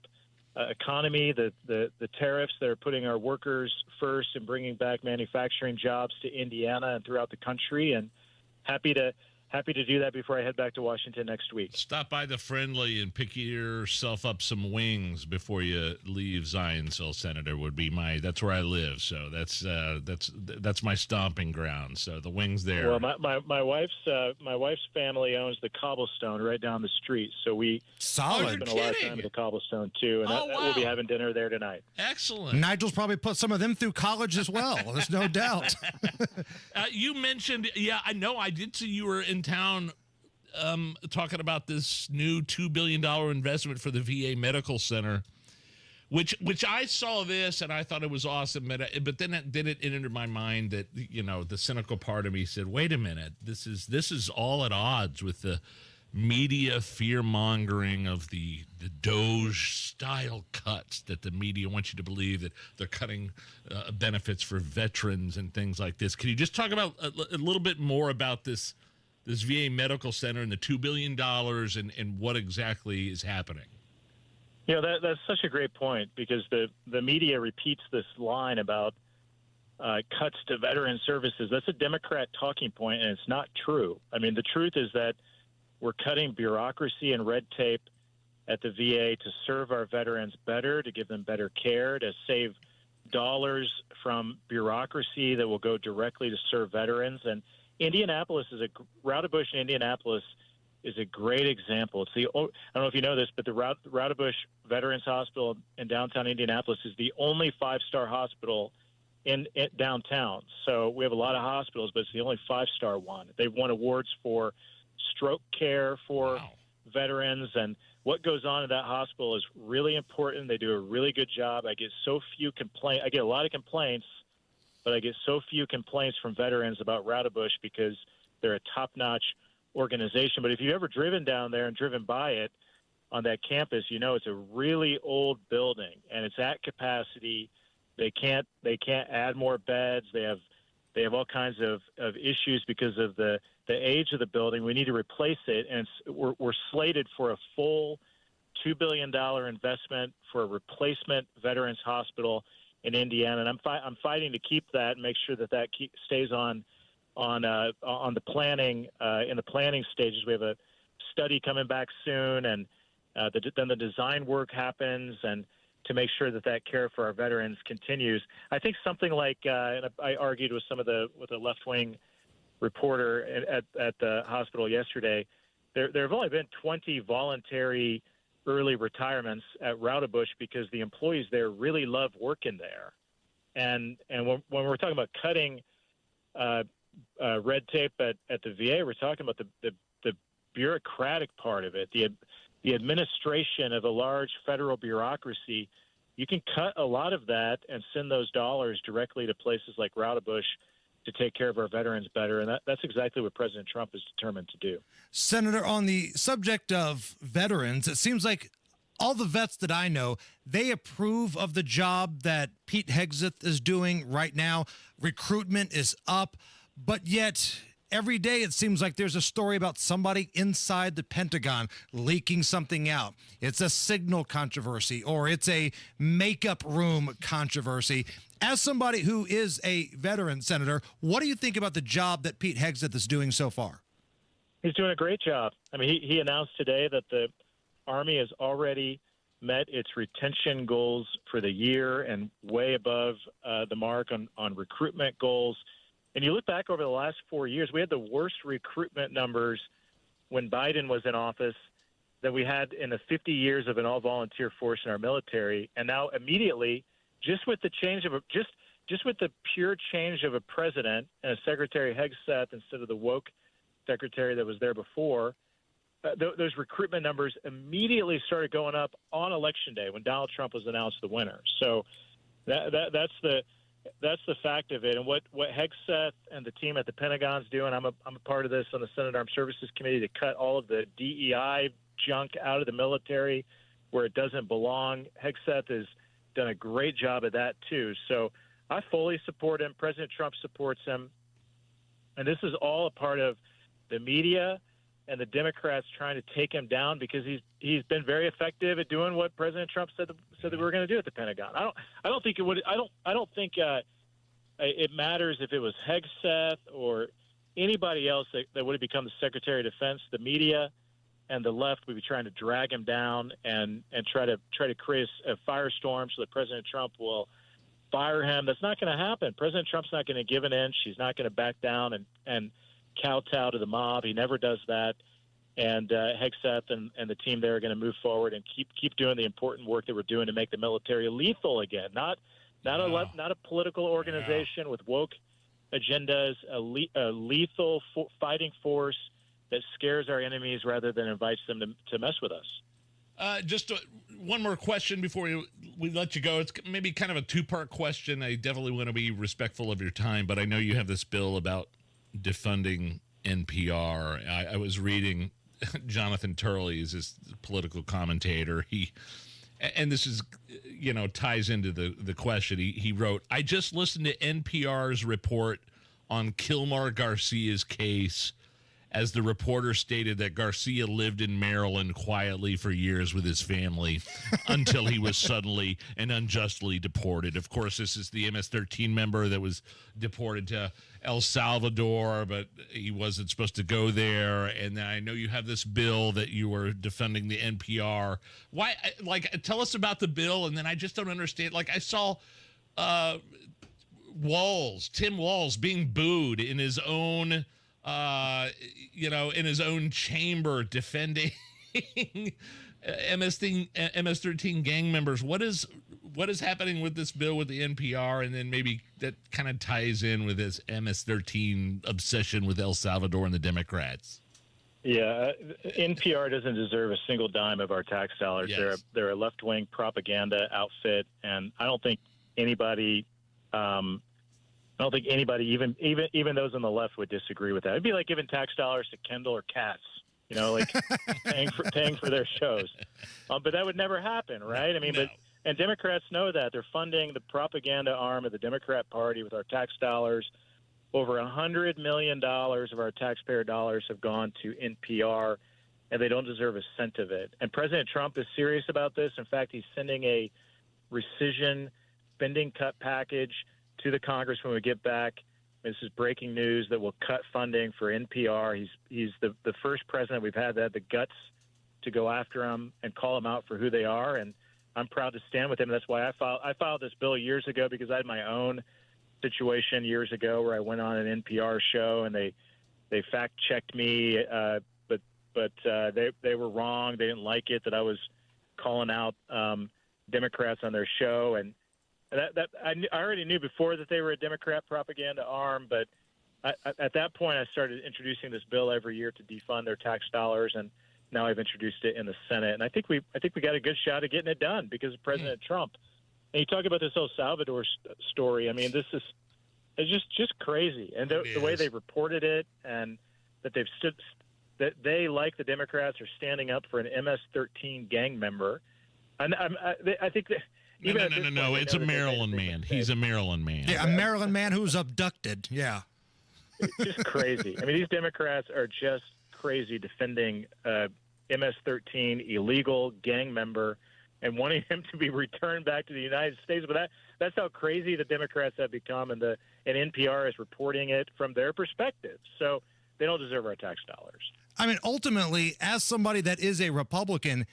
economy, the tariffs that are putting our workers first and bringing back manufacturing jobs to Indiana and throughout the country. And happy to do that before I head back to Washington next week. Stop by the Friendly and pick yourself up some wings before you leave Zionsville, Senator. That's where I live, so that's my stomping ground. So the wings there. Well, my wife's family owns the Cobblestone right down the street, so we spend a lot of time at the Cobblestone too, and we'll be having dinner there tonight. Excellent. Nigel's probably put some of them through college as well. There's no doubt. You mentioned, I know I did see you were in town talking about this new $2 billion investment for the VA Medical Center, which I saw this and I thought it was awesome, but then it entered my mind that, the cynical part of me said, wait a minute, this is all at odds with the media fear-mongering of the Doge-style cuts that the media wants you to believe that they're cutting benefits for veterans and things like this. Can you just talk about a little bit more about this VA Medical Center and the $2 billion and what exactly is happening? That's such a great point, because the media repeats this line about cuts to veteran services. That's a Democrat talking point, and it's not true. I mean, the truth is that we're cutting bureaucracy and red tape at the VA to serve our veterans better, to give them better care, to save dollars from bureaucracy that will go directly to serve veterans. And Rowdebush in Indianapolis is a great example. I don't know if you know this, but the Rowdebush Veterans Hospital in downtown Indianapolis is the only 5-star hospital in downtown. So we have a lot of hospitals, but it's the only 5-star one. They've won awards for stroke care for veterans, and what goes on in that hospital is really important. They do a really good job. I get so few complaints. I get a lot of complaints, but I get so few complaints from veterans about Rowdebush because they're a top-notch organization. But if you've ever driven down there and driven by it on that campus, it's a really old building, and it's at capacity. They can't add more beds. They have all kinds of issues because of the age of the building. We need to replace it, and we're slated for a full $2 billion investment for a replacement veterans hospital in Indiana, and I'm fighting to keep that and make sure that stays on the planning in the planning stages. We have a study coming back soon, and then the design work happens, and to make sure that care for our veterans continues. I think something like, and I argued with a left-wing reporter at the hospital yesterday, there have only been 20 voluntary early retirements at Rowdebush because the employees there really love working there. And when we're talking about cutting red tape at the VA, we're talking about the bureaucratic part of it, the administration of a large federal bureaucracy. You can cut a lot of that and send those dollars directly to places like Rowdebush to take care of our veterans better. And that's exactly what President Trump is determined to do. Senator, on the subject of veterans, it seems like all the vets that I know, they approve of the job that Pete Hegseth is doing right now. Recruitment is up, but yet every day it seems like there's a story about somebody inside the Pentagon leaking something out. It's a signal controversy, or it's a makeup room controversy. As somebody who is a veteran senator, what do you think about the job that Pete Hegseth is doing so far? He's doing a great job. I mean, he announced today that the Army has already met its retention goals for the year and way above the mark on recruitment goals. And you look back over the last 4 years, we had the worst recruitment numbers when Biden was in office that we had in the 50 years of an all-volunteer force in our military. And now immediately, just with the change of just with the pure change of a president and a Secretary Hegseth instead of the woke secretary that was there before, those recruitment numbers immediately started going up on Election Day when Donald Trump was announced the winner. So that's the fact of it. And what Hegseth and the team at the Pentagon's doing, I'm a part of this on the Senate Armed Services Committee to cut all of the DEI junk out of the military where it doesn't belong. Hegseth has done a great job of that too. So I fully support him. President Trump supports him. And this is all a part of the media and the Democrats trying to take him down because he's been very effective at doing what President Trump said that we were going to do at the Pentagon. I don't think it would. I don't think it matters if it was Hegseth or anybody else that would have become the Secretary of Defense. The media and the left would be trying to drag him down and try to create a firestorm so that President Trump will fire him. That's not going to happen. President Trump's not going to give an inch. He's not going to back down and kowtow to the mob. He never does that. And Hegseth and the team there are going to move forward and keep doing the important work that we're doing to make the military lethal again. Not a political organization with woke agendas, a lethal fighting force that scares our enemies rather than invites them to mess with us. Just one more question before we let you go. It's maybe kind of a two-part question. I definitely want to be respectful of your time, but I know you have this bill about defunding NPR. I was reading Jonathan Turley is his political commentator. And this is, ties into the question. He wrote, I just listened to NPR's report on Kilmar Garcia's case as the reporter stated that Garcia lived in Maryland quietly for years with his family until he was suddenly and unjustly deported. Of course, this is the MS-13 member that was deported to El Salvador, but he wasn't supposed to go there. And I know you have this bill that you were defending the NPR. Why? Tell us about the bill, and then I just don't understand. I saw Tim Walz being booed in his own in his own chamber defending MS-13 gang members. What is happening with this bill with the NPR, and then maybe that kind of ties in with this MS-13 obsession with El Salvador and the Democrats? Yeah, NPR doesn't deserve a single dime of our tax dollars. Yes. They're a left-wing propaganda outfit, and I don't think anybody even those on the left would disagree with that. It'd be like giving tax dollars to Kendall or Katz, paying for their shows. But that would never happen, right? I mean, no. And Democrats know that. They're funding the propaganda arm of the Democrat Party with our tax dollars. Over $100 million of our taxpayer dollars have gone to NPR, and they don't deserve a cent of it. And President Trump is serious about this. In fact, he's sending a rescission spending cut package to the Congress when we get back. This is breaking news that will cut funding for NPR. He's the first president we've had that had the guts to go after him and call them out for who they are, and I'm proud to stand with him. That's why I filed this bill years ago, because I had my own situation years ago where I went on an NPR show and they fact-checked me, but they were wrong. They didn't like it that I was calling out Democrats on their show, and that I already knew before that they were a Democrat propaganda arm, but at that point I started introducing this bill every year to defund their tax dollars, and now I've introduced it in the Senate, and I think we got a good shot at getting it done because of President Trump. And you talk about this El Salvador story. I mean, it's just crazy, and the way they reported it, and that that they, like the Democrats, are standing up for an MS-13 gang member. And I think that. No. It's a Maryland man. He's a Maryland man. Yeah, a Maryland man who's abducted. Yeah. It's just crazy. I mean, these Democrats are just crazy defending MS-13 illegal gang member and wanting him to be returned back to the United States. But that's how crazy the Democrats have become, and NPR is reporting it from their perspective. So they don't deserve our tax dollars. I mean, ultimately, as somebody that is a Republican,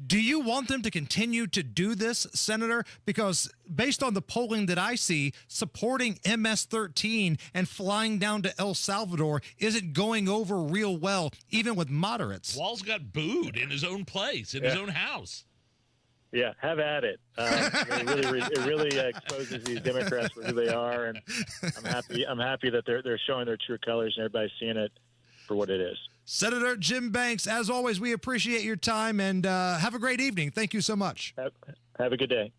do you want them to continue to do this, Senator? Because based on the polling that I see, supporting MS-13 and flying down to El Salvador isn't going over real well, even with moderates. Walz got booed in his own place, in his own house. Yeah, have at it. It really exposes these Democrats for who they are, and I'm happy that they're showing their true colors and everybody's seeing it for what it is. Senator Jim Banks, as always, we appreciate your time, and have a great evening. Thank you so much. Have a good day.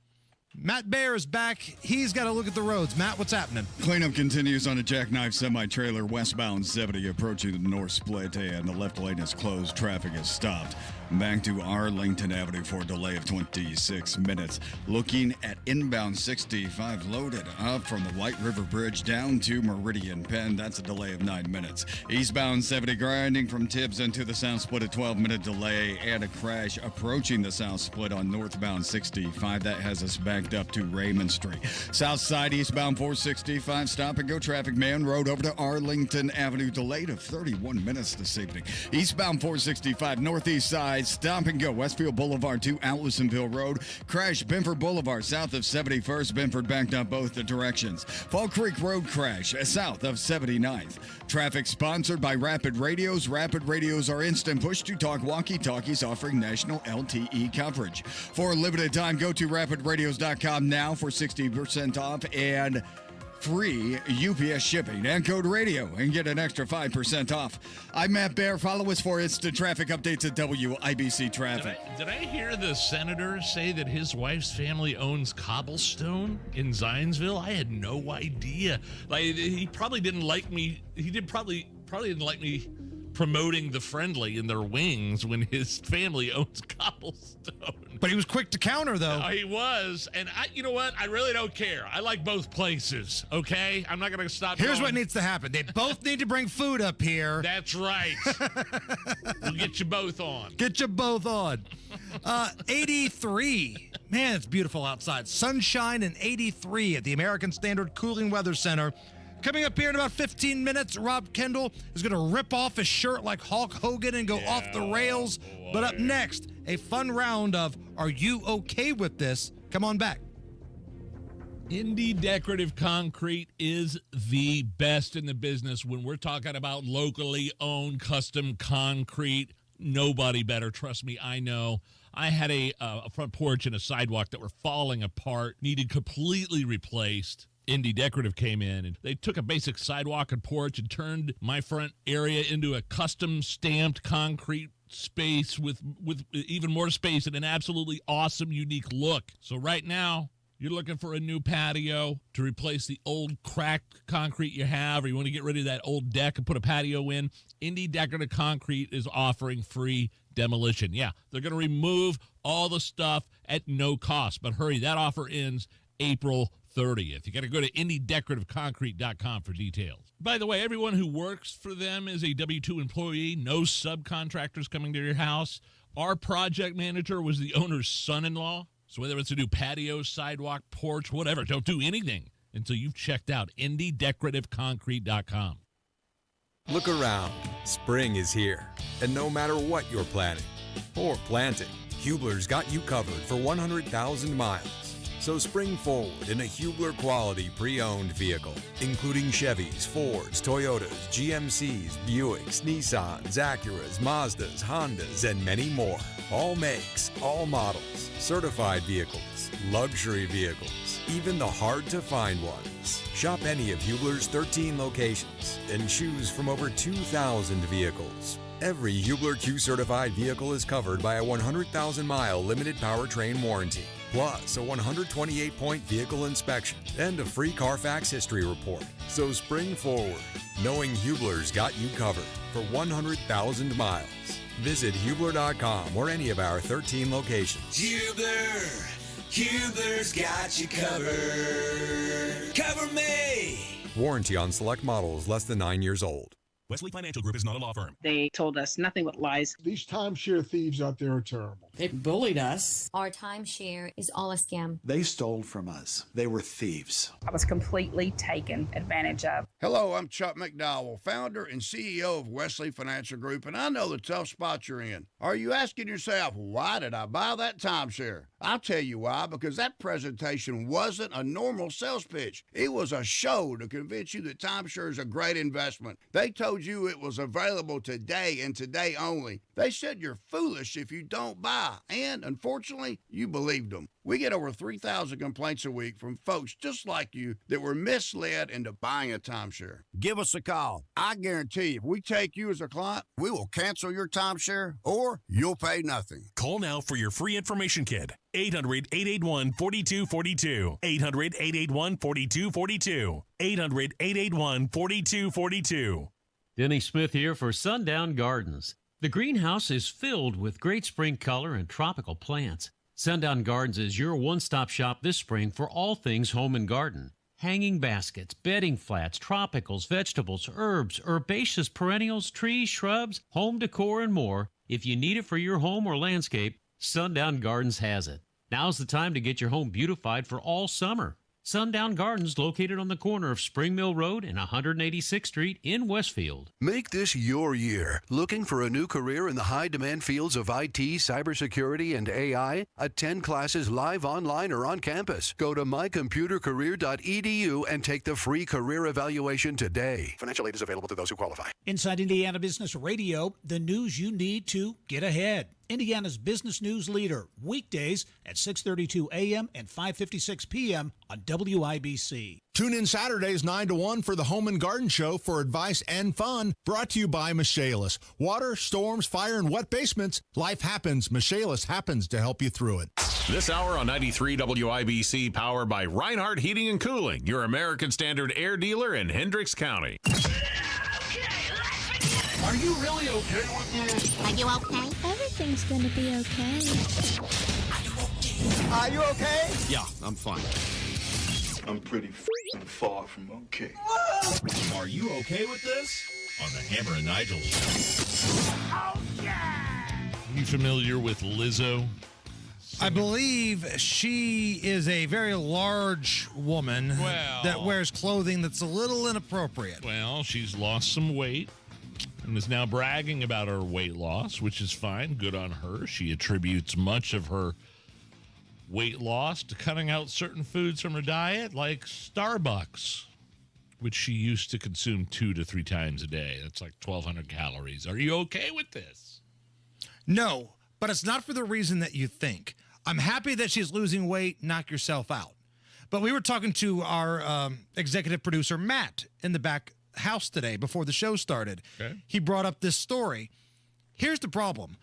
Matt Baer is back. He's got to look at the roads. Matt, what's happening? Cleanup continues on a jackknife semi-trailer westbound 70 approaching the north split, and the left lane is closed. Traffic is stopped. Back to Arlington Avenue for a delay of 26 minutes. Looking at inbound 65 loaded up from the White River Bridge down to Meridian Penn. That's a delay of 9 minutes. Eastbound 70 grinding from Tibbs into the south split, a 12-minute delay, and a crash approaching the south split on northbound 65. That has us backed up to Raymond Street. South side eastbound 465 stop and go traffic. Man Road over to Arlington Avenue delayed of 31 minutes this evening. Eastbound 465 northeast side stop and go Westfield Boulevard to Allisonville Road. Crash Benford Boulevard south of 71st. Benford backed up both the directions. Fall Creek Road crash south of 79th. Traffic sponsored by Rapid Radios. Rapid Radios are instant push-to-talk walkie-talkies offering national LTE coverage. For a limited time, go to rapidradios.com now for 60% off and free UPS shipping and code radio and get an extra 5% off. I'm Matt Baer. Follow us for instant traffic updates at WIBC Traffic. Did I hear the senator say that his wife's family owns Cobblestone in Zionsville? I had no idea. Like, he probably didn't like me. He probably didn't like me promoting the Friendly in their wings when his family owns Cobblestone. But he was quick to counter, though. He was. And you know what? I really don't care. I like both places, okay? I'm not going to stop. Here's what needs to happen. They both need to bring food up here. That's right. We'll get you both on. Get you both on. 83. Man, it's beautiful outside. Sunshine and 83 at the American Standard Cooling Weather Center. Coming up here in about 15 minutes, Rob Kendall is going to rip off his shirt like Hulk Hogan and go off the rails. Boy. But up next, a fun round of Are You Okay With This? Come on back. Indy Decorative Concrete is the best in the business when we're talking about locally owned custom concrete. Nobody better. Trust me, I know. I had a front porch and a sidewalk that were falling apart, needed completely replaced. Indy Decorative came in and they took a basic sidewalk and porch and turned my front area into a custom stamped concrete space with even more space and an absolutely awesome, unique look. So right now, you're looking for a new patio to replace the old cracked concrete you have, or you want to get rid of that old deck and put a patio in, Indy Decorative Concrete is offering free demolition. Yeah, they're going to remove all the stuff at no cost. But hurry, that offer ends April 30th. You got to go to IndyDecorativeConcrete.com for details. By the way, everyone who works for them is a W-2 employee. No subcontractors coming to your house. Our project manager was the owner's son-in-law. So whether it's a new patio, sidewalk, porch, whatever, don't do anything until you've checked out IndyDecorativeConcrete.com. Look around. Spring is here. And no matter what you're planning or planting, Hubler's got you covered for 100,000 miles. So spring forward in a Hubler quality pre-owned vehicle, including Chevys, Fords, Toyotas, GMCs, Buicks, Nissans, Acuras, Mazdas, Hondas, and many more. All makes, all models, certified vehicles, luxury vehicles, even the hard-to-find ones. Shop any of Hubler's 13 locations and choose from over 2,000 vehicles. Every Hubler Q-certified vehicle is covered by a 100,000-mile limited powertrain warranty, plus a 128-point vehicle inspection and a free Carfax history report. So spring forward, knowing Hubler's got you covered for 100,000 miles. Visit Hubler.com or any of our 13 locations. Hubler's got you covered. Cover me! Warranty on select models less than 9 years old. Wesley Financial Group is not a law firm. They told us nothing but lies. These timeshare thieves out there are terrible. They bullied us. Our timeshare is all a scam. They stole from us. They were thieves. I was completely taken advantage of. Hello, I'm Chuck McDowell, founder and CEO of Wesley Financial Group, and I know the tough spot you're in. Are you asking yourself, why did I buy that timeshare? I'll tell you why, because that presentation wasn't a normal sales pitch. It was a show to convince you that timeshare is a great investment. They told you it was available today and today only. They said you're foolish if you don't buy, and unfortunately, you believed them. We get over 3,000 complaints a week from folks just like you that were misled into buying a timeshare. Give us a call. I guarantee if we take you as a client, we will cancel your timeshare or you'll pay nothing. Call now for your free information kit. 800-881-4242. 800-881-4242. 800-881-4242. Denny Smith here for Sundown Gardens. The greenhouse is filled with great spring color and tropical plants. Sundown Gardens is your one-stop shop this spring for all things home and garden. Hanging baskets, bedding flats, tropicals, vegetables, herbs, herbaceous perennials, trees, shrubs, home decor, and more. If you need it for your home or landscape, Sundown Gardens has it. Now's the time to get your home beautified for all summer. Sundown Gardens, located on the corner of Spring Mill Road and 186th Street in Westfield. Make this your year. Looking for a new career in the high-demand fields of IT, cybersecurity, and AI? Attend classes live online or on campus. Go to mycomputercareer.edu and take the free career evaluation today. Financial aid is available to those who qualify. Inside Indiana Business Radio, the news you need to get ahead. Indiana's business news leader, weekdays at 6:32 a.m. and 5:56 p.m. on WIBC. Tune in Saturdays 9 to 1 for the Home and Garden Show for advice and fun. Brought to you by Michaelis. Water, storms, fire, and wet basements. Life happens. Michaelis happens to help you through it. This hour on 93 WIBC, powered by Reinhardt Heating and Cooling, your American Standard air dealer in Hendricks County. Are you really okay with this? Are you okay? Everything's gonna be okay. Are you okay? Yeah, I'm fine. I'm pretty far from okay. Are you okay with this? On the Hammer and Nigel show. Oh, yeah! You familiar with Lizzo? I believe she is a very large woman that wears clothing that's a little inappropriate. Well, she's lost some weight and is now bragging about her weight loss, which is fine. Good on her. She attributes much of her weight loss to cutting out certain foods from her diet, like Starbucks, which she used to consume 2 to 3 times a day. That's like 1,200 calories. Are you okay with this? No, but it's not for the reason that you think. I'm happy that she's losing weight. Knock yourself out. But we were talking to our executive producer, Matt, in the back house today before the show started. Okay. He brought up this story. Here's the problem.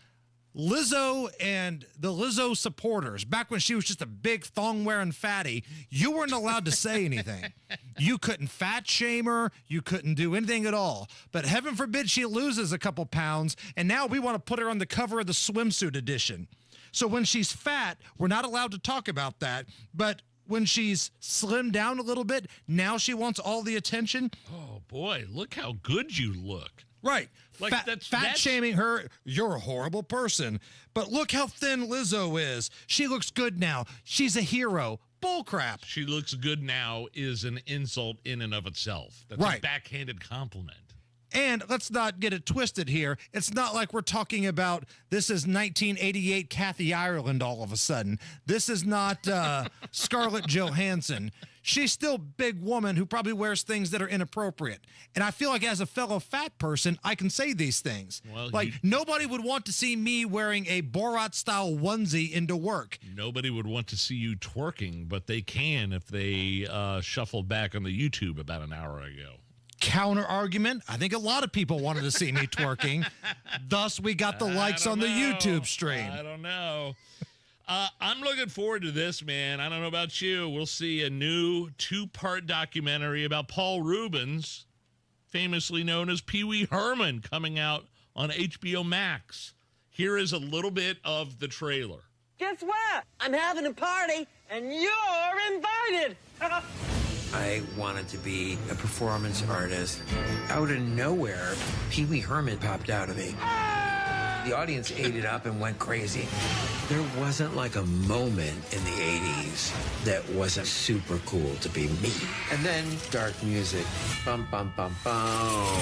Lizzo and the Lizzo supporters, back when she was just a big thong-wearing fatty, you weren't allowed to say anything. You couldn't fat shame her. You couldn't do anything at all. But heaven forbid she loses a couple pounds, and now we want to put her on the cover of the swimsuit edition. So when she's fat, we're not allowed to talk about that. But when she's slimmed down a little bit, now she wants all the attention. Oh, boy, look how good you look. Right. Like Fat shaming her, you're a horrible person. But look how thin Lizzo is. She looks good now. She's a hero. Bullcrap. She looks good now is an insult in and of itself. That's right. A backhanded compliment. And let's not get it twisted here. It's not like we're talking about this is 1988 Kathy Ireland all of a sudden. This is not Scarlett Johansson. She's still a big woman who probably wears things that are inappropriate. And I feel like as a fellow fat person, I can say these things. Well, nobody would want to see me wearing a Borat-style onesie into work. Nobody would want to see you twerking, but they can if they shuffled back on the YouTube about an hour ago. Counter argument. I think a lot of people wanted to see me twerking. Thus, we got the likes on the YouTube stream. I don't know. I'm looking forward to this, man. I don't know about you. We'll see a new 2-part documentary about Paul Reubens, famously known as Pee Wee Herman, coming out on HBO Max. Here is a little bit of the trailer. Guess what? I'm having a party, and you're invited. I wanted to be a performance artist. Out of nowhere, Pee Wee Herman popped out of me. The audience ate it up and went crazy. There wasn't like a moment in the 80s that wasn't super cool to be me. And then dark music. Bum, bum, bum, bum.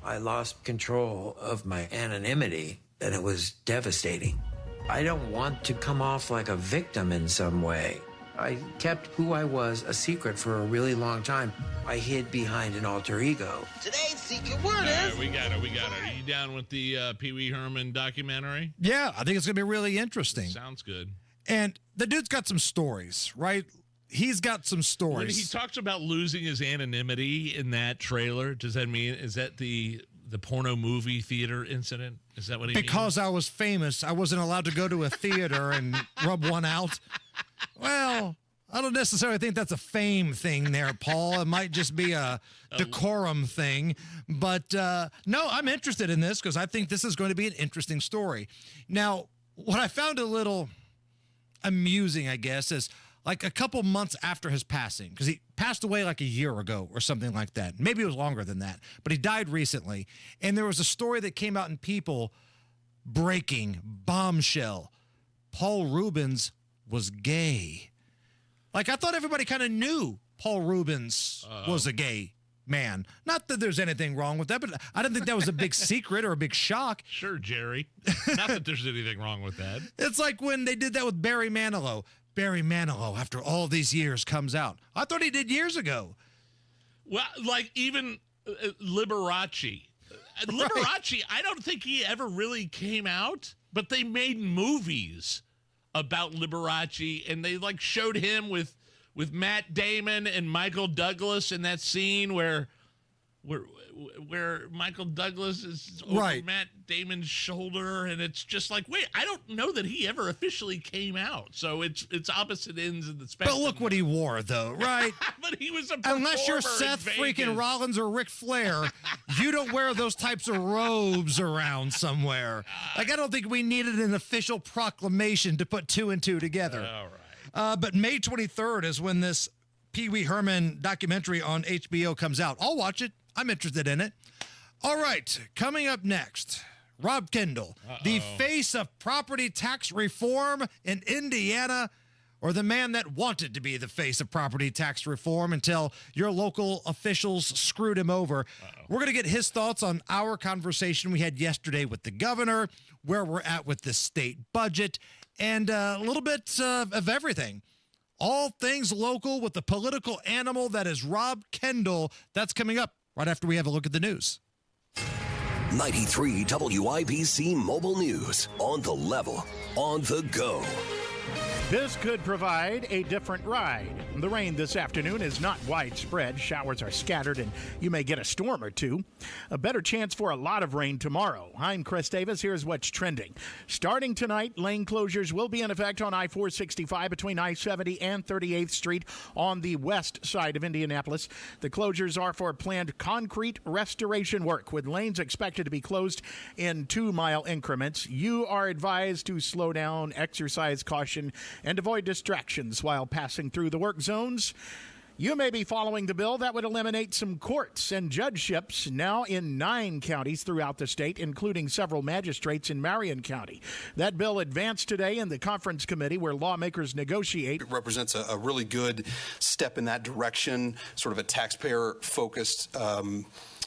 I lost control of my anonymity, and it was devastating. I don't want to come off like a victim in some way. I kept who I was a secret for a really long time. I hid behind an alter ego. Today's secret word is... We got it. Are you down with the Pee Wee Herman documentary? Yeah, I think it's going to be really interesting. Sounds good. And the dude's got some stories, right? He's got some stories. When he talks about losing his anonymity in that trailer, does that mean, is that the porno movie theater incident? Is that what he means? Because I was famous, I wasn't allowed to go to a theater and rub one out. Well, I don't necessarily think that's a fame thing there, Paul. It might just be a decorum thing. But no, I'm interested in this because I think this is going to be an interesting story. Now, what I found a little amusing, I guess, is like a couple months after his passing, because he passed away like a year ago or something like that. Maybe it was longer than that, but he died recently. And there was a story that came out in People, breaking bombshell. Paul Rubens was gay. Like, I thought everybody kind of knew Paul Rubens was a gay man. Not that there's anything wrong with that, but I didn't think that was a big secret or a big shock. Sure, Jerry. Not that there's anything wrong with that. It's like when they did that with Barry Manilow. Barry Manilow, after all these years, comes out. I thought he did years ago. Well, like even Liberace. Liberace, I don't think he ever really came out, but they made movies about Liberace, and they like showed him with Matt Damon and Michael Douglas in that scene where Michael Douglas is over Matt Damon's shoulder, and it's just like, wait, I don't know that he ever officially came out. So it's opposite ends of the spectrum. But look what he wore, though, right? But he was a performer. Unless you're Seth freaking Rollins or Ric Flair, you don't wear those types of robes around somewhere. Like, I don't think we needed an official proclamation to put two and two together. All right. But May 23rd is when this Pee Wee Herman documentary on HBO comes out. I'll watch it. I'm interested in it. All right, coming up next, Rob Kendall, the face of property tax reform in Indiana, or the man that wanted to be the face of property tax reform until your local officials screwed him over. We're going to get his thoughts on our conversation we had yesterday with the governor, where we're at with the state budget, and a little bit of everything. All things local with the political animal that is Rob Kendall. That's coming up right after we have a look at the news. 93 WIBC Mobile News. On the level, on the go. This could provide a different ride. The rain this afternoon is not widespread. Showers are scattered, and you may get a storm or two. A better chance for a lot of rain tomorrow. I'm Chris Davis. Here's what's trending. Starting tonight, lane closures will be in effect on I-465 between I-70 and 38th Street on the west side of Indianapolis. The closures are for planned concrete restoration work, with lanes expected to be closed in 2-mile increments. You are advised to slow down, exercise caution, and avoid distractions while passing through the work zones. You may be following the bill that would eliminate some courts and judgeships now in 9 counties throughout the state, including several magistrates in Marion County. That bill advanced today in the conference committee where lawmakers negotiate. It represents a really good step in that direction, sort of a taxpayer-focused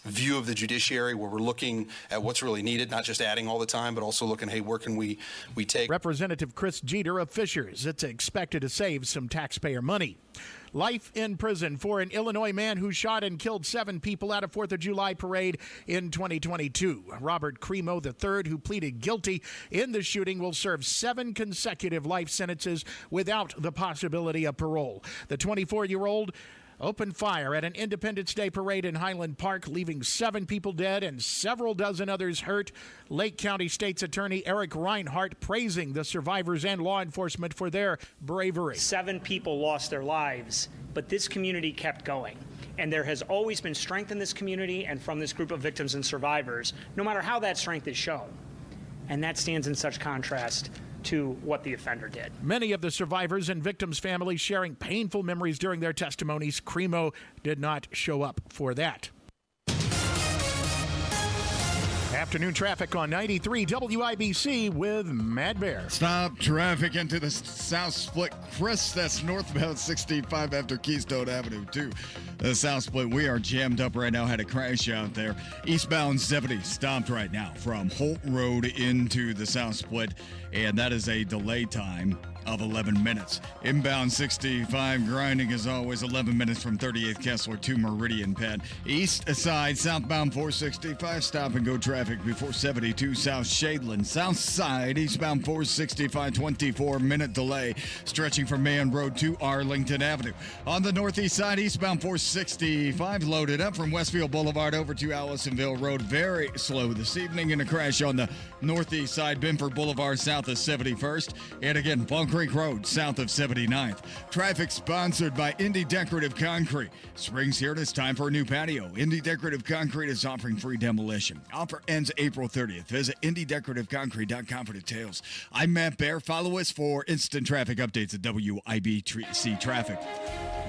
view of the judiciary, where we're looking at what's really needed, not just adding all the time, but also looking, hey, where can we take? Representative Chris Jeter of Fishers. It's expected to save some taxpayer money. Life in prison for an Illinois man who shot and killed 7 people at a 4th of July parade in 2022. Robert Cremo III, who pleaded guilty in the shooting, will serve 7 consecutive life sentences without the possibility of parole. The 24-year-old opened fire at an Independence Day parade in Highland Park, leaving 7 people dead and several dozen others hurt. Lake County State's Attorney Eric Reinhart praising the survivors and law enforcement for their bravery. 7 people lost their lives, but this community kept going. And there has always been strength in this community and from this group of victims and survivors, no matter how that strength is shown. And that stands in such contrast to what the offender did. Many of the survivors and victims' families sharing painful memories during their testimonies. Cremo did not show up for that. Afternoon traffic on 93 WIBC with Matt Bear. Stop traffic into the South Split. Chris, that's northbound 65 after Keystone Avenue 2. The South Split, we are jammed up right now. Had a crash out there. Eastbound 70 stopped right now from Holt Road into the South Split, and that is a delay time of 11 minutes. Inbound 65 grinding as always, 11 minutes from 38th Kessler to Meridian Penn. East side, southbound 465, stop and go traffic before 72 South Shadeland. South side, eastbound 465, 24-minute delay stretching from Mahan Road to Arlington Avenue. On the northeast side, eastbound 465 loaded up from Westfield Boulevard over to Allisonville Road. Very slow this evening, and a crash on the northeast side, Benford Boulevard south of 71st. And again, Palm Creek Road south of 79th. Traffic sponsored by Indy Decorative Concrete. Spring's here and it's time for a new patio. Indy Decorative Concrete is offering free demolition. Offer ends April 30th. Visit IndyDecorativeConcrete.com for details. I'm Matt Bear. Follow us for instant traffic updates at WIBC Traffic.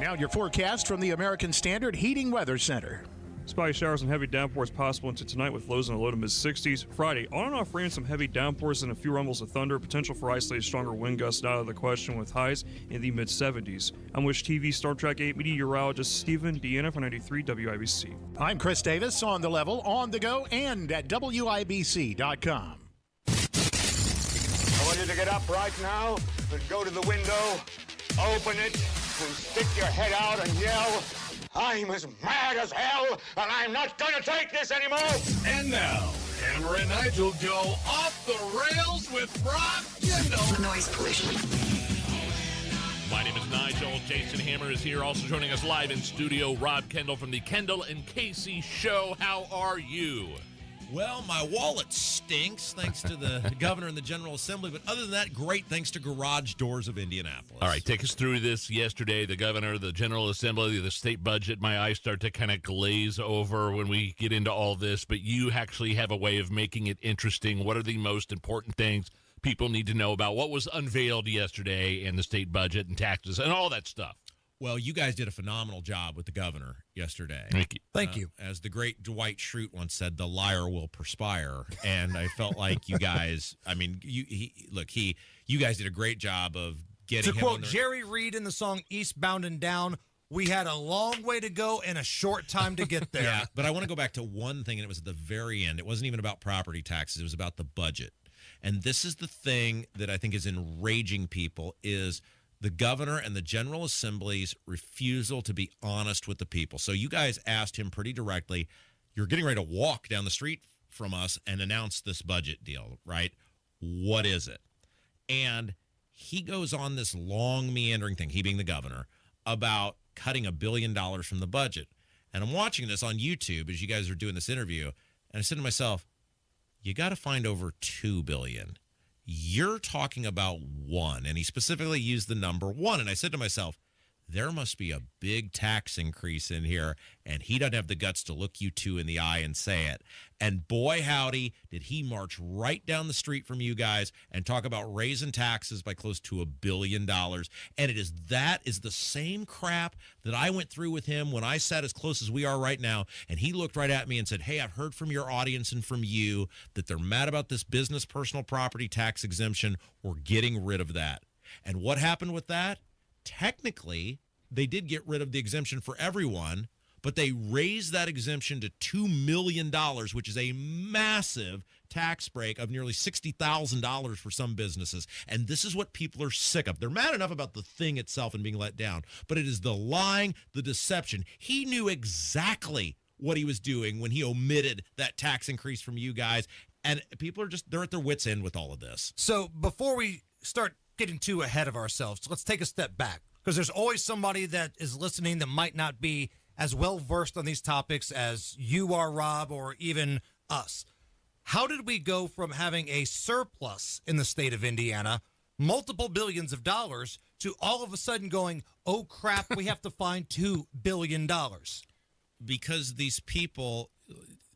Now your forecast from the American Standard Heating Weather Center. Spotty showers and heavy downpours possible into tonight with lows in the low to mid-60s. Friday, on and off rain, some heavy downpours and a few rumbles of thunder. Potential for isolated stronger wind gusts out of the question with highs in the mid-70s. I'm Wish TV Storm Track 8 meteorologist Stephen Deanna for 93 WIBC. I'm Chris Davis, on the level, on the go, and at WIBC.com. I want you to get up right now and go to the window, open it, and stick your head out and yell, "I'm as mad as hell, and I'm not going to take this anymore!" And now, Hammer and Nigel go off the rails with Rob Kendall. Noise pollution. My name is Nigel. Jason Hammer is here. Also joining us live in studio, Rob Kendall from the Kendall and Casey Show. How are you? Well, my wallet stinks thanks to the governor and the General Assembly, but other than that, great thanks to Garage Doors of Indianapolis. All right, take us through this yesterday. The governor, the General Assembly, the state budget. My eyes start to kind of glaze over when we get into all this, but you actually have a way of making it interesting. What are the most important things people need to know about what was unveiled yesterday in the state budget and taxes and all that stuff? Well, you guys did a phenomenal job with the governor yesterday. Thank you. Thank you. As the great Dwight Schrute once said, the liar will perspire. And I felt like you guys, I mean, you guys did a great job of getting to him quote on the, Jerry Reed in the song Eastbound and Down, we had a long way to go and a short time to get there. Yeah, but I want to go back to one thing, and it was at the very end. It wasn't even about property taxes. It was about the budget. And this is the thing that I think is enraging people is the governor and the General Assembly's refusal to be honest with the people. So you guys asked him pretty directly, you're getting ready to walk down the street from us and announce this budget deal, right? What is it? And he goes on this long meandering thing, he being the governor, about cutting $1 billion from the budget. And I'm watching this on YouTube as you guys are doing this interview, and I said to myself, you got to find over $2 billion. You're talking about one, and he specifically used the number one. And I said to myself, there must be a big tax increase in here, and he doesn't have the guts to look you two in the eye and say it. And boy, howdy, did he march right down the street from you guys and talk about raising taxes by close to $1 billion. And that is the same crap that I went through with him when I sat as close as we are right now, and he looked right at me and said, hey, I've heard from your audience and from you that they're mad about this business personal property tax exemption. We're getting rid of that. And what happened with that? Technically, they did get rid of the exemption for everyone, but they raised that exemption to $2 million, which is a massive tax break of nearly $60,000 for some businesses. And this is what people are sick of. They're mad enough about the thing itself and being let down, but it is the lying, the deception. He knew exactly what he was doing when he omitted that tax increase from you guys. And people are they're at their wits' end with all of this. So before we start getting too ahead of ourselves, let's take a step back, because there's always somebody that is listening that might not be as well versed on these topics as you are, Rob, or even us. How did we go from having a surplus in the state of Indiana, multiple billions of dollars, to all of a sudden going, oh crap, we have to find $2 billion? Because these people,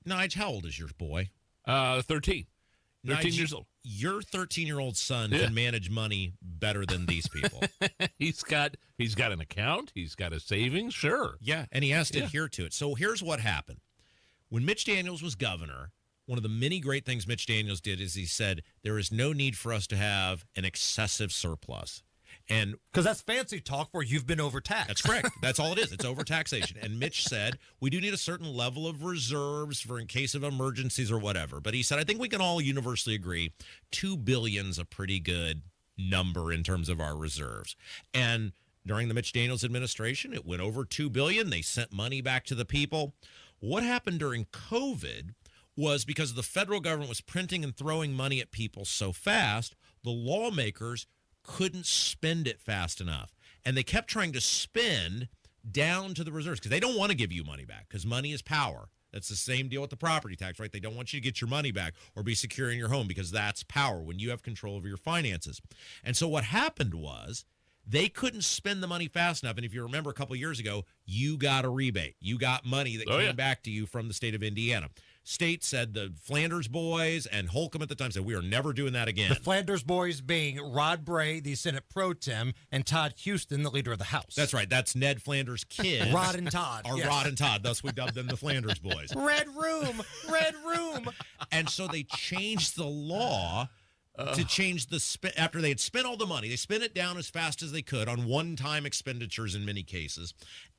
Nigel, how old is your boy? 13. 13 years old. Your 13-year-old son can manage money better than these people. He's got an account. He's got a savings. Sure. Yeah, and he has to adhere to it. So here's what happened. When Mitch Daniels was governor, one of the many great things Mitch Daniels did is he said, there is no need for us to have an excessive surplus. And because that's fancy talk for you've been overtaxed. That's correct. That's all it is. It's overtaxation. And Mitch said, we do need a certain level of reserves for in case of emergencies or whatever. But he said, I think we can all universally agree $2 billion's a pretty good number in terms of our reserves. And during the Mitch Daniels administration, it went over $2 billion. They sent money back to the people. What happened during COVID was because the federal government was printing and throwing money at people so fast, the lawmakers couldn't spend it fast enough. And they kept trying to spend down to the reserves because they don't want to give you money back because money is power. That's the same deal with the property tax, right? They don't want you to get your money back or be secure in your home because that's power when you have control over your finances. And so what happened was they couldn't spend the money fast enough. And if you remember a couple of years ago, you got a rebate. You got money that came back to you from the state of Indiana. State said the Flanders boys and Holcomb at the time said, we are never doing that again. The Flanders boys being Rod Bray, the Senate pro tem, and Todd Houston, the leader of the House. That's right. That's Ned Flanders' kids. Rod and Todd. Or yes. Rod and Todd. Thus we dubbed them the Flanders boys. Red room. Red room. And so they changed the law to change the after they had spent all the money. They spent it down as fast as they could on one-time expenditures in many cases.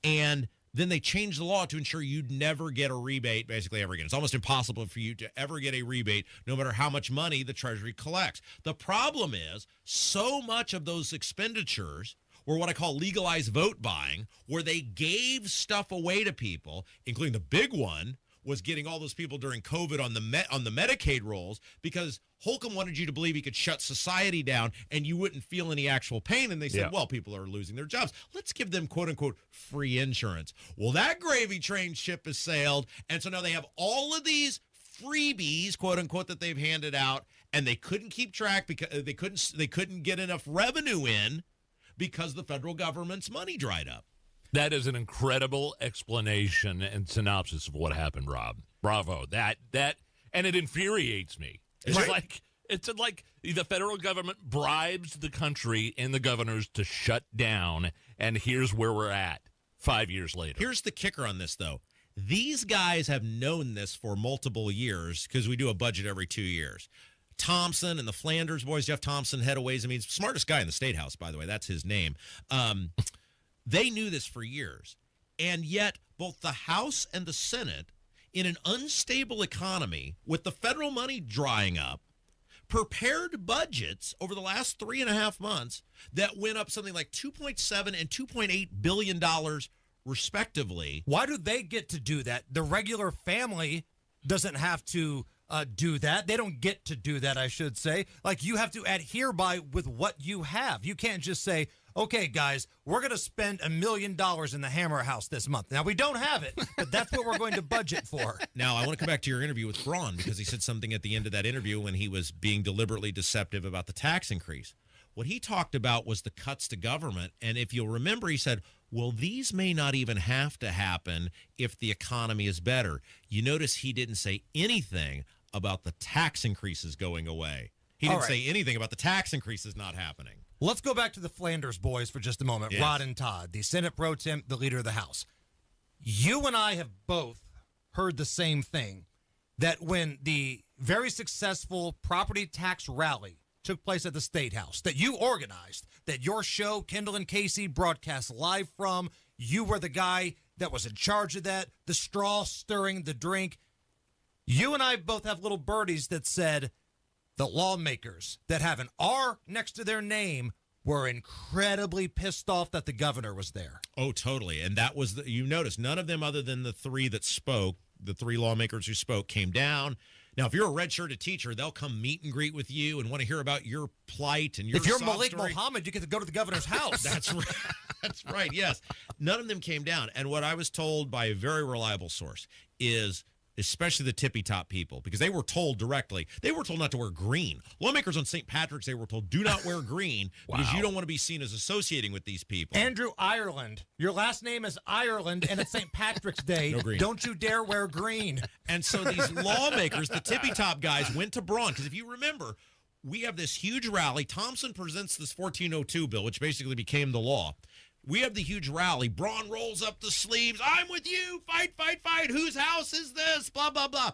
And then they changed the law to ensure you'd never get a rebate basically ever again. It's almost impossible for you to ever get a rebate no matter how much money the Treasury collects. The problem is so much of those expenditures were what I call legalized vote buying, where they gave stuff away to people, including the big one was getting all those people during COVID on the Medicaid rolls because Holcomb wanted you to believe he could shut society down and you wouldn't feel any actual pain. And they said, well, people are losing their jobs. Let's give them, quote unquote, free insurance. Well, that gravy train ship has sailed. And so now they have all of these freebies, quote unquote, that they've handed out. And they couldn't keep track because they couldn't get enough revenue in because the federal government's money dried up. That is an incredible explanation and synopsis of what happened, Rob. Bravo. That and it infuriates me. It's like the federal government bribes the country and the governors to shut down, and here's where we're at 5 years later. Here's the kicker on this, though. These guys have known this for multiple years because we do a budget every 2 years. Thompson and the Flanders boys, Jeff Thompson, head of Ways and Means, smartest guy in the State House, by the way. That's his name. They knew this for years. And yet, both the House and the Senate, in an unstable economy, with the federal money drying up, prepared budgets over the last 3.5 months that went up something like $2.7 and $2.8 billion, respectively. Why do they get to do that? The regular family doesn't have to do that. They don't get to do that, I should say. Like, you have to adhere by with what you have. You can't just say, okay, guys, we're going to spend $1 million in the Hammer House this month. Now, we don't have it, but that's what we're going to budget for. Now, I want to come back to your interview with Braun because he said something at the end of that interview when he was being deliberately deceptive about the tax increase. What he talked about was the cuts to government. And if you'll remember, he said, well, these may not even have to happen if the economy is better. You notice he didn't say anything about the tax increases going away. He didn't say anything about the tax increases not happening. Let's go back to the Flanders boys for just a moment. Yes. Rod and Todd, the Senate pro tem, the leader of the House. You and I have both heard the same thing, that when the very successful property tax rally took place at the State House, that you organized, that your show, Kendall and Casey, broadcast live from, you were the guy that was in charge of that, the straw stirring the drink. You and I both have little birdies that said the lawmakers that have an R next to their name were incredibly pissed off that the governor was there. Oh, totally. And that was, you notice, none of them other than the three that spoke, the three lawmakers who spoke, came down. Now, if you're a red-shirted teacher, they'll come meet and greet with you and want to hear about your plight and your If you're sob Malik story. Mohammed, you get to go to the governor's house. That's right. That's right, yes. None of them came down. And what I was told by a very reliable source is especially the tippy-top people, because they were told directly. They were told not to wear green. Lawmakers on St. Patrick's Day were told, do not wear green because you don't want to be seen as associating with these people. Andrew Ireland. Your last name is Ireland, and it's St. Patrick's Day. No green. Don't you dare wear green. And so these lawmakers, the tippy-top guys, went to Braun, because if you remember, we have this huge rally. Thompson presents this 1402 bill, which basically became the law. We have the huge rally. Braun rolls up the sleeves. I'm with you. Fight, fight, fight. Whose house is this? Blah, blah, blah.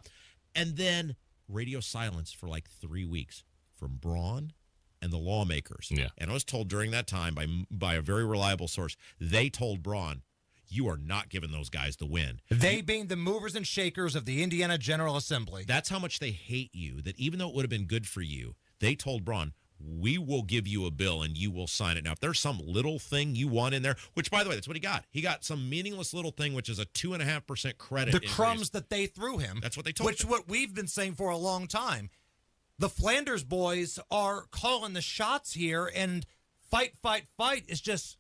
And then radio silence for like 3 weeks from Braun and the lawmakers. Yeah. And I was told during that time by a very reliable source, they told Braun, you are not giving those guys the win. They being the movers and shakers of the Indiana General Assembly. That's how much they hate you, that even though it would have been good for you, they told Braun, we will give you a bill and you will sign it. Now, if there's some little thing you want in there, which, by the way, that's what he got. He got some meaningless little thing, which is a 2.5% credit. The increase. crumbs that they threw him. That's what they told him. Which what we've been saying for a long time. The Flanders boys are calling the shots here, and fight, fight, fight is just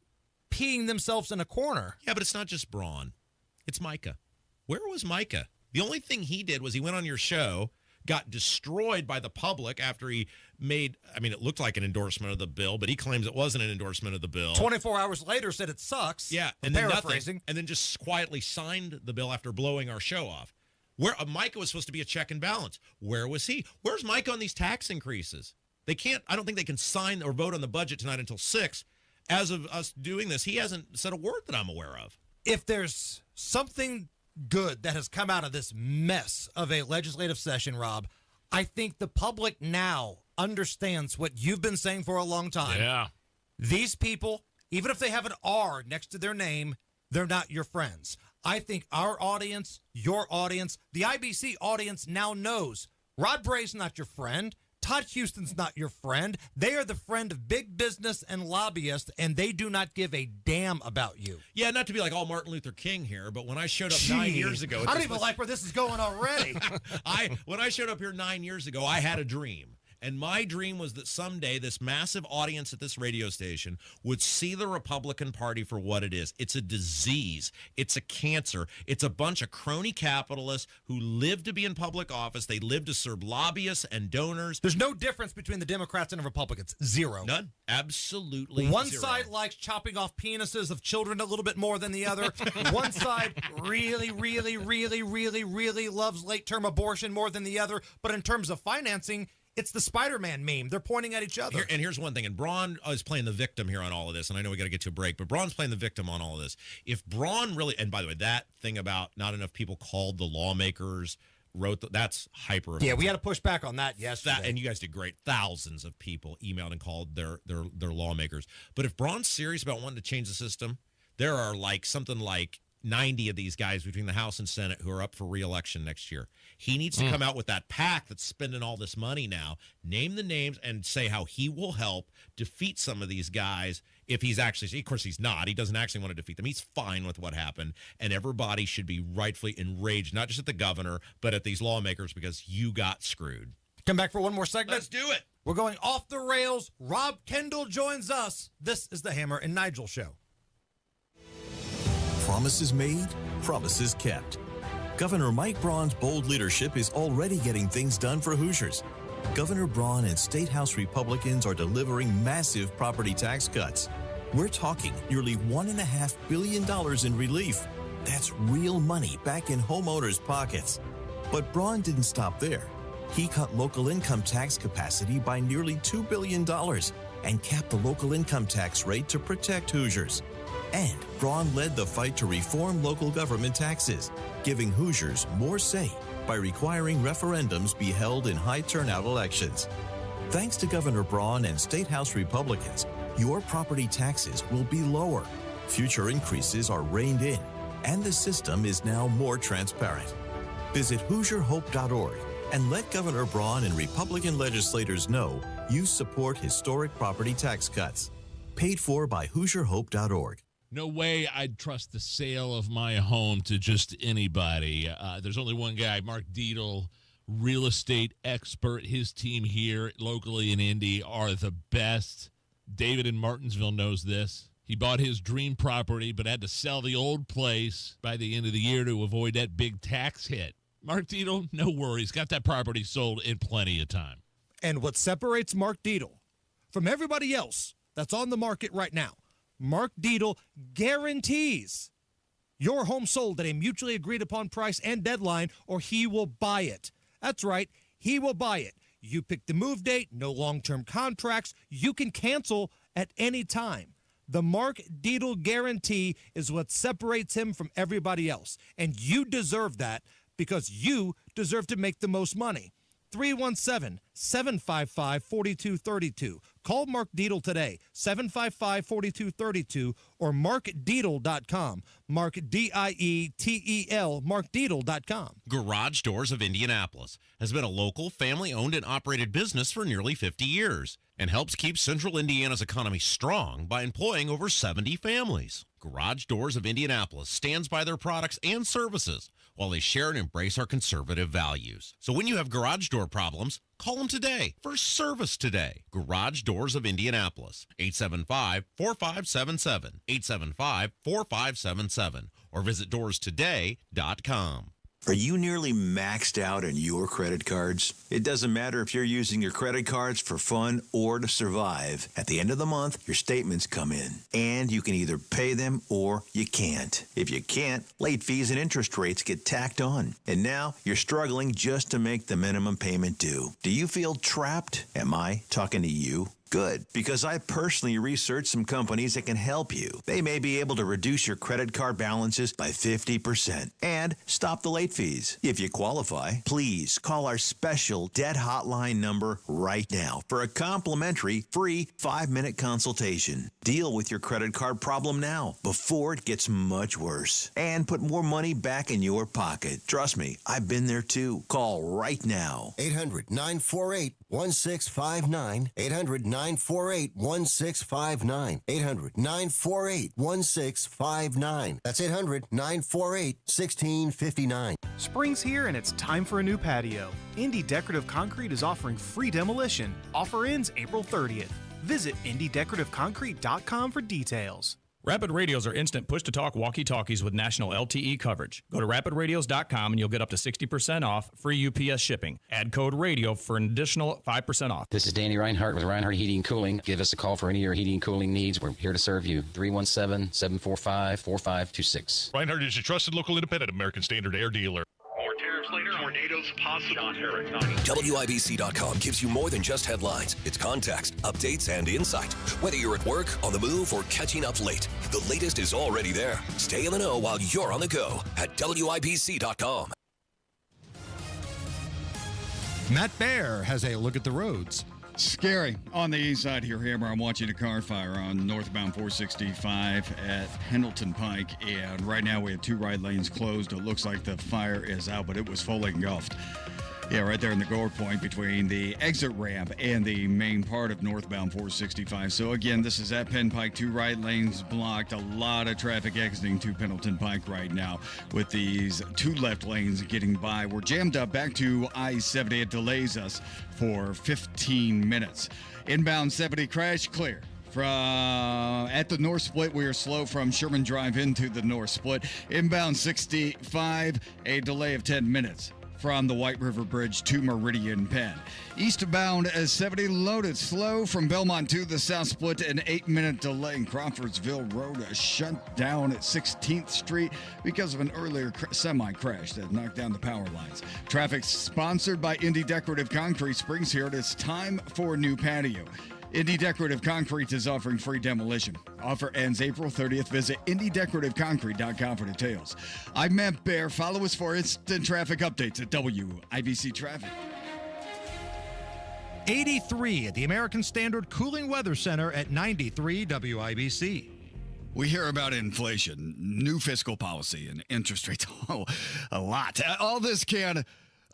peeing themselves in a corner. Yeah, but it's not just Braun. It's Micah. Where was Micah? The only thing he did was he went on your show, got destroyed by the public after he made, it looked like an endorsement of the bill, but he claims it wasn't an endorsement of the bill. 24 hours later said it sucks. Yeah, and then nothing, and then just quietly signed the bill after blowing our show off. Where Micah was supposed to be a check and balance. Where was he? Where's Micah on these tax increases? They can't, I don't think they can sign or vote on the budget tonight until 6. As of us doing this, he hasn't said a word that I'm aware of. If there's something good that has come out of this mess of a legislative session, Rob, I think the public now understands what you've been saying for a long time. Yeah. These people, even if they have an R next to their name, they're not your friends. I think our audience, your audience, the IBC audience now knows Rod Bray's not your friend. Todd Houston's not your friend. They are the friend of big business and lobbyists, and they do not give a damn about you. Yeah, not to be like all Martin Luther King here, but when I showed up 9 years ago... I don't even like where this is going already. When I showed up here 9 years ago, I had a dream. And my dream was that someday this massive audience at this radio station would see the Republican Party for what it is. It's a disease. It's a cancer. It's a bunch of crony capitalists who live to be in public office. They live to serve lobbyists and donors. There's no difference between the Democrats and the Republicans. Zero. None. Absolutely One zero. side likes chopping off penises of children a little bit more than the other. One side really, really, really, really, really loves late-term abortion more than the other. But in terms of financing, it's the Spider-Man meme. They're pointing at each other. And here's one thing, and Braun is playing the victim here on all of this, and I know we got to get to a break, but Braun's playing the victim on all of this. If Braun really, and by the way, that thing about not enough people called the lawmakers, that's hyper. Yeah, we had to push back on that yesterday. And you guys did great. Thousands of people emailed and called their lawmakers. But if Braun's serious about wanting to change the system, there are something like 90 of these guys between the House and Senate who are up for re-election next year. He needs to come out with that PAC that's spending all this money now, name the names, and say how he will help defeat some of these guys if he's actually, of course he's not. He doesn't actually want to defeat them. He's fine with what happened, and everybody should be rightfully enraged, not just at the governor, but at these lawmakers because you got screwed. Come back for one more segment. Let's do it. We're going off the rails. Rob Kendall joins us. This is the Hammer and Nigel Show. Promises made, promises kept. Governor Mike Braun's bold leadership is already getting things done for Hoosiers. Governor Braun and State House Republicans are delivering massive property tax cuts. We're talking nearly $1.5 billion in relief. That's real money back in homeowners' pockets. But Braun didn't stop there. He cut local income tax capacity by nearly $2 billion and capped the local income tax rate to protect Hoosiers. And Braun led the fight to reform local government taxes, giving Hoosiers more say by requiring referendums be held in high-turnout elections. Thanks to Governor Braun and State House Republicans, your property taxes will be lower, future increases are reined in, and the system is now more transparent. Visit HoosierHope.org and let Governor Braun and Republican legislators know you support historic property tax cuts. Paid for by HoosierHope.org. No way I'd trust the sale of my home to just anybody. There's only one guy, Mark Dietl, real estate expert. His team here locally in Indy are the best. David in Martinsville knows this. He bought his dream property but had to sell the old place by the end of the year to avoid that big tax hit. Mark Dietel, no worries. Got that property sold in plenty of time. And what separates Mark Dietel from everybody else that's on the market right now, Mark Dietel guarantees your home sold at a mutually agreed upon price and deadline, or he will buy it. That's right, he will buy it. You pick the move date, no long-term contracts. You can cancel at any time. The Mark Dietel guarantee is what separates him from everybody else. And you deserve that because you deserve to make the most money. 317-755-4232. Call Mark Dietel today, 755-4232, or markdietel.com. Mark, D-I-E-T-E-L, markdietel.com. Garage Doors of Indianapolis has been a local, family-owned and operated business for nearly 50 years and helps keep central Indiana's economy strong by employing over 70 families. Garage Doors of Indianapolis stands by their products and services while they share and embrace our conservative values. So when you have garage door problems, call them today for service today. Garage Doors of Indianapolis, 875-4577, 875-4577, or visit doorstoday.com. Are you nearly maxed out on your credit cards? It doesn't matter if you're using your credit cards for fun or to survive. At the end of the month, your statements come in, and you can either pay them or you can't. If you can't, late fees and interest rates get tacked on. And now you're struggling just to make the minimum payment due. Do you feel trapped? Am I talking to you? Good, because I personally researched some companies that can help you. They may be able to reduce your credit card balances by 50% and stop the late fees. If you qualify, please call our special debt hotline number right now for a complimentary free 5-minute consultation. Deal with your credit card problem now before it gets much worse and put more money back in your pocket. Trust me, I've been there too. Call right now. 800-948-1659. 800-948-1659. 800-948-1659. That's 800-948-1659. Spring's here and it's time for a new patio. Indy Decorative Concrete is offering free demolition. Offer ends April 30th. Visit IndyDecorativeConcrete.com for details. Rapid Radios are instant push-to-talk walkie-talkies with national LTE coverage. Go to rapidradios.com and you'll get up to 60% off, free UPS shipping. Add code RADIO for an additional 5% off. This is Danny Reinhardt with Reinhardt Heating and Cooling. Give us a call for any of your heating and cooling needs. We're here to serve you. 317-745-4526. Reinhardt is your trusted local independent American Standard Air dealer. More tariffs later. Tornadoes possible. WIBC.com gives you more than just headlines. It's context, updates, and insight. Whether you're at work, on the move, or catching up late, the latest is already there. Stay in the know while you're on the go at WIBC.com. Matt Baer has a look at the roads. Scary. On the east side here, Hammer, I'm watching a car fire on northbound 465 at Pendleton Pike, and right now we have 2 right lanes closed. It looks like the fire is out, but it was fully engulfed. Yeah, right there in the gore point between the exit ramp and the main part of northbound 465. So again, this is at Penn Pike, 2 right lanes blocked. A lot of traffic exiting to Pendleton Pike right now with these 2 left lanes getting by. We're jammed up back to I-70. It delays us for 15 minutes. Inbound 70 crash clear. At the North Split, we are slow from Sherman Drive into the North Split. Inbound 65, a delay of 10 minutes. From the White River Bridge to Meridian Penn. Eastbound as 70 loaded slow from Belmont to the South Split, an 8-minute delay in Crawfordsville Road, shut down at 16th Street because of an earlier semi-crash that knocked down the power lines. Traffic sponsored by Indy Decorative Concrete. Spring's here. It's time for a new patio. Indy Decorative Concrete is offering free demolition. Offer ends April 30th. Visit IndyDecorativeConcrete.com for details. I'm Matt Baer. Follow us for instant traffic updates at WIBC Traffic. 83 at the American Standard Cooling Weather Center at 93 WIBC. We hear about inflation, new fiscal policy, and interest rates a lot. All this can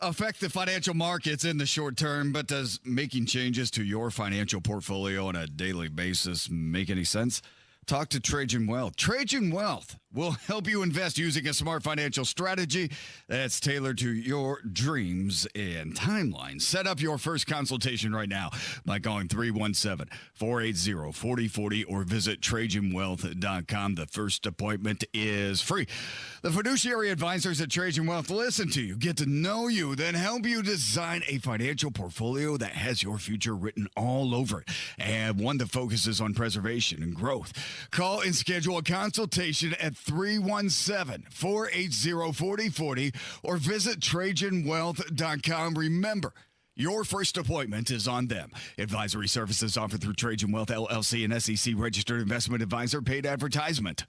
affect the financial markets in the short term, but does making changes to your financial portfolio on a daily basis make any sense? Talk to Trajan Wealth. Trajan Wealth will help you invest using a smart financial strategy that's tailored to your dreams and timeline. Set up your first consultation right now by calling 317-480-4040 or visit TrajanWealth.com. The first appointment is free. The fiduciary advisors at Trajan Wealth listen to you, get to know you, then help you design a financial portfolio that has your future written all over it, and one that focuses on preservation and growth. Call and schedule a consultation at 317-480-4040 or visit TrajanWealth.com. Remember, your first appointment is on them. Advisory services offered through Trajan Wealth, LLC, an SEC registered investment advisor. Paid advertisement.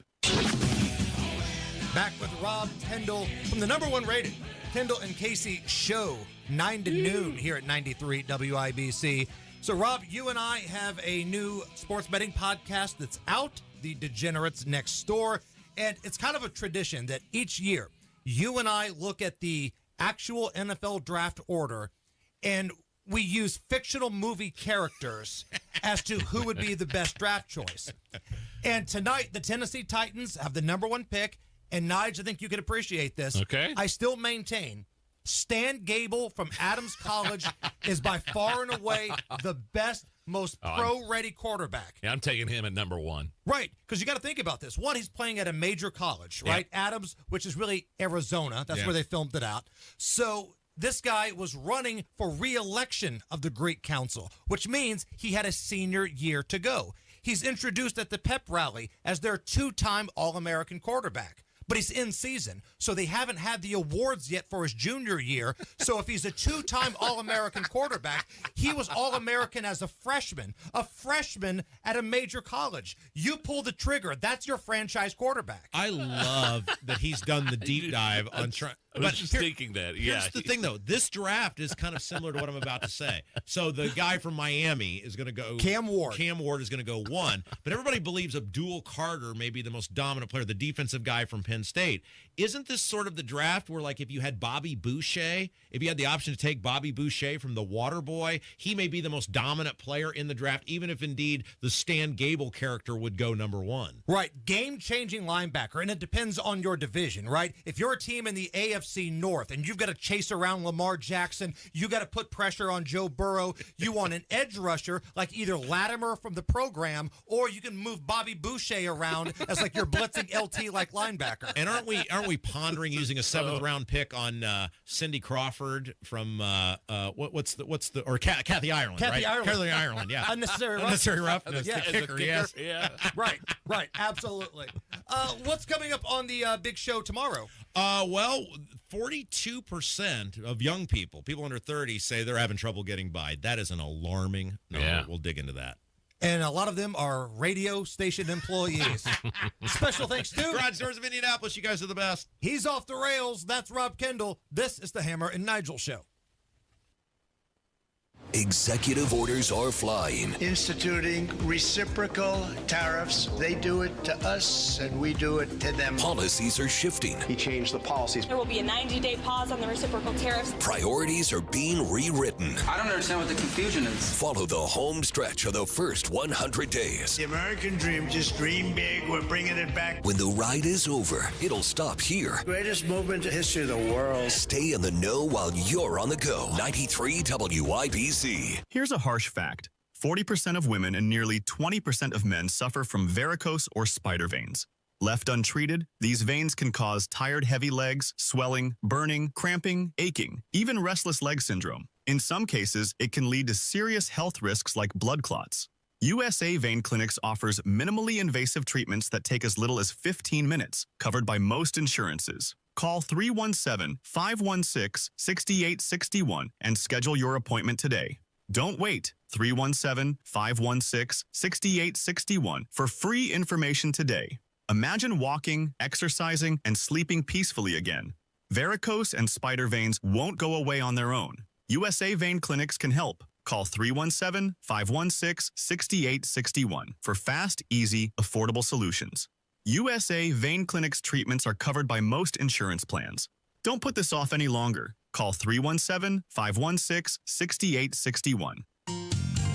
Back with Rob Kendall from the #1 rated Kendall and Casey show, 9 to noon here at 93 WIBC. So, Rob, you and I have a new sports betting podcast that's out, The Degenerates Next Door. And it's kind of a tradition that each year you and I look at the actual NFL draft order and we use fictional movie characters as to who would be the best draft choice. And tonight, the Tennessee Titans have the #1 pick. And, Nigel, I think you can appreciate this. Okay. I still maintain Stan Gable from Adams College is by far and away the best, most pro-ready quarterback. Yeah, I'm taking him at #1. Right, because you got to think about this. One, he's playing at a major college, right? Yeah. Adams, which is really Arizona. That's where they filmed it out. So this guy was running for re-election of the Greek Council, which means he had a senior year to go. He's introduced at the pep rally as their 2-time All-American quarterback. But he's in season, so they haven't had the awards yet for his junior year. So if he's a 2-time All-American quarterback, he was All-American as a freshman at a major college. You pull the trigger. That's your franchise quarterback. I love that he's done the deep dive on trying. I was just thinking that. Yeah. Here's the thing, though. This draft is kind of similar to what I'm about to say. So the guy from Miami is going to go. Cam Ward. Cam Ward is going to go 1. But everybody believes Abdul Carter may be the most dominant player, the defensive guy from Penn State. Isn't this sort of the draft where, like, if you had Bobby Boucher, if you had the option to take Bobby Boucher from the Water Boy, he may be the most dominant player in the draft, even if indeed the Stan Gable character would go #1. Right. Game-changing linebacker, and it depends on your division, right? If you're a team in the AFC North and you've got to chase around Lamar Jackson, you got to put pressure on Joe Burrow, you want an edge rusher like either Latimer from the program, or you can move Bobby Boucher around as like your blitzing LT-like linebacker. And aren't we pondering using a 7th-round pick on Cindy Crawford from what's the Kathy Ireland? Kathy right? Ireland. Kathy Ireland, yeah. Unnecessary roughness. Yeah. The kicker, yes. Yeah. Right, absolutely. What's coming up on the big show tomorrow? Well, 42% of young people under 30, say they're having trouble getting by. That is an alarming number. Yeah. We'll dig into that. And a lot of them are radio station employees. Special thanks to Garage Doors of Indianapolis. You guys are the best. He's off the rails. That's Rob Kendall. This is the Hammer and Nigel Show. Executive orders are flying. Instituting reciprocal tariffs. They do it to us, and we do it to them. Policies are shifting. He changed the policies. There will be a 90-day pause on the reciprocal tariffs. Priorities are being rewritten. I don't understand what the confusion is. Follow the home stretch of the first 100 days. The American dream, just dream big. We're bringing it back. When the ride is over, it'll stop here. Greatest movement in the history of the world. Stay in the know while you're on the go. 93 WIBC. Here's a harsh fact. 40% of women and nearly 20% of men suffer from varicose or spider veins. Left untreated, these veins can cause tired, heavy legs, swelling, burning, cramping, aching, even restless leg syndrome. In some cases, it can lead to serious health risks like blood clots. USA Vein Clinics offers minimally invasive treatments that take as little as 15 minutes, covered by most insurances. Call 317-516-6861 and schedule your appointment today. Don't wait. 317-516-6861 for free information today. Imagine walking, exercising, and sleeping peacefully again. Varicose and spider veins won't go away on their own. USA Vein Clinics can help. Call 317-516-6861 for fast, easy, affordable solutions. USA Vein Clinics treatments are covered by most insurance plans. Don't put this off any longer. Call 317-516-6861.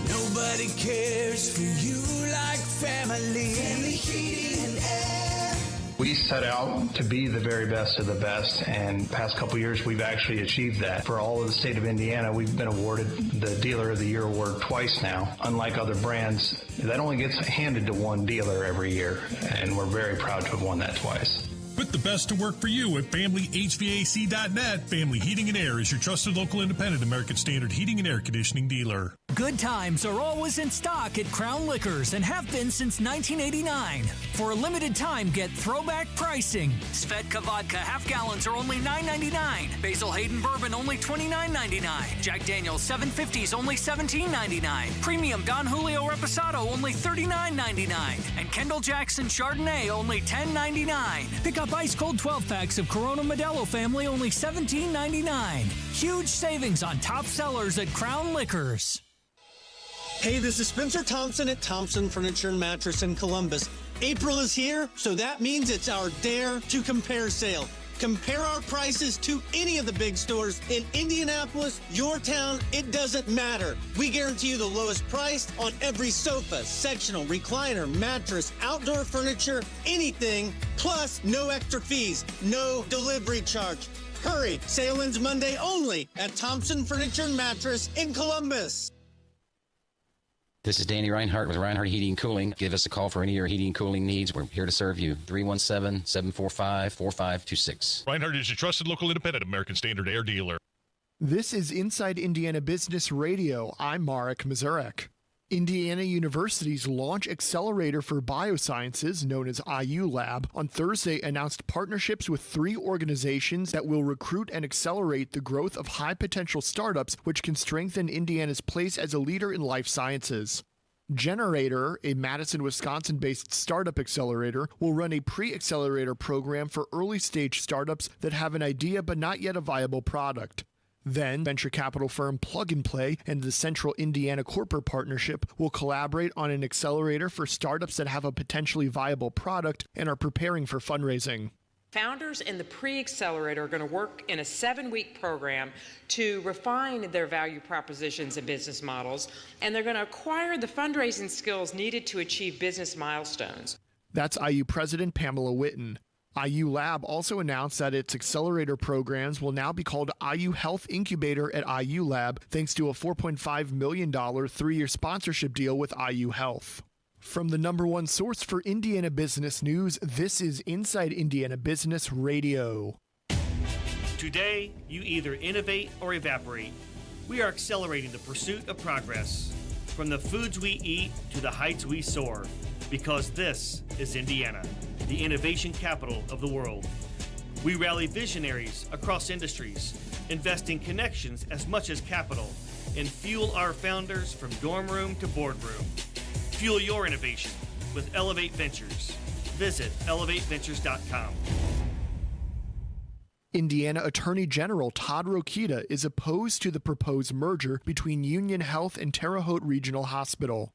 Nobody cares for you like family. Family Heating and Air. We set out to be the very best of the best, and past couple years we've actually achieved that. For all of the state of Indiana, we've been awarded the Dealer of the Year award twice now. Unlike other brands, that only gets handed to one dealer every year, and we're very proud to have won that twice. Put the best to work for you at FamilyHVAC.net. Family Heating and Air is your trusted local independent American Standard heating and air conditioning dealer. Good times are always in stock at Crown Liquors and have been since 1989. For a limited time, get throwback pricing. Svedka vodka half gallons are only $9.99. Basil Hayden bourbon only $29.99. Jack Daniel's 750s only $17.99. Premium Don Julio Reposado only $39.99. And Kendall Jackson Chardonnay only $10.99. Pick up ice cold 12 packs of Corona Modelo family only $17.99. Huge savings on top sellers at Crown Liquors. Hey, this is Spencer Thompson at Thompson Furniture and Mattress in Columbus. April is here, so that means it's our Dare to Compare sale. Compare our prices to any of the big stores in Indianapolis, your town, it doesn't matter. We guarantee you the lowest price on every sofa, sectional, recliner, mattress, outdoor furniture, anything, plus no extra fees, no delivery charge. Hurry, sale ends Monday only at Thompson Furniture and Mattress in Columbus. This is Danny Reinhardt with Reinhardt Heating and Cooling. Give us a call for any of your heating and cooling needs. We're here to serve you. 317-745-4526. Reinhardt is your trusted local independent American Standard air dealer. This is Inside Indiana Business Radio. I'm Marek Mazurek. Indiana University's Launch Accelerator for Biosciences, known as IU Lab, on Thursday announced partnerships with 3 organizations that will recruit and accelerate the growth of high-potential startups, which can strengthen Indiana's place as a leader in life sciences. Generator, a Madison, Wisconsin-based startup accelerator, will run a pre-accelerator program for early-stage startups that have an idea but not yet a viable product. Then, venture capital firm Plug and Play and the Central Indiana Corporate Partnership will collaborate on an accelerator for startups that have a potentially viable product and are preparing for fundraising. Founders in the pre-accelerator are going to work in a 7-week program to refine their value propositions and business models, and they're going to acquire the fundraising skills needed to achieve business milestones. That's IU President Pamela Witten. IU Lab also announced that its accelerator programs will now be called IU Health Incubator at IU Lab, thanks to a $4.5 million 3-year sponsorship deal with IU Health. From the #1 source for Indiana business news, this is Inside Indiana Business Radio. Today, you either innovate or evaporate. We are accelerating the pursuit of progress, from the foods we eat to the heights we soar, because this is Indiana, the innovation capital of the world. We rally visionaries across industries, invest in connections as much as capital, and fuel our founders from dorm room to boardroom. Fuel your innovation with Elevate Ventures. Visit elevateventures.com. Indiana Attorney General Todd Rokita is opposed to the proposed merger between Union Health and Terre Haute Regional Hospital.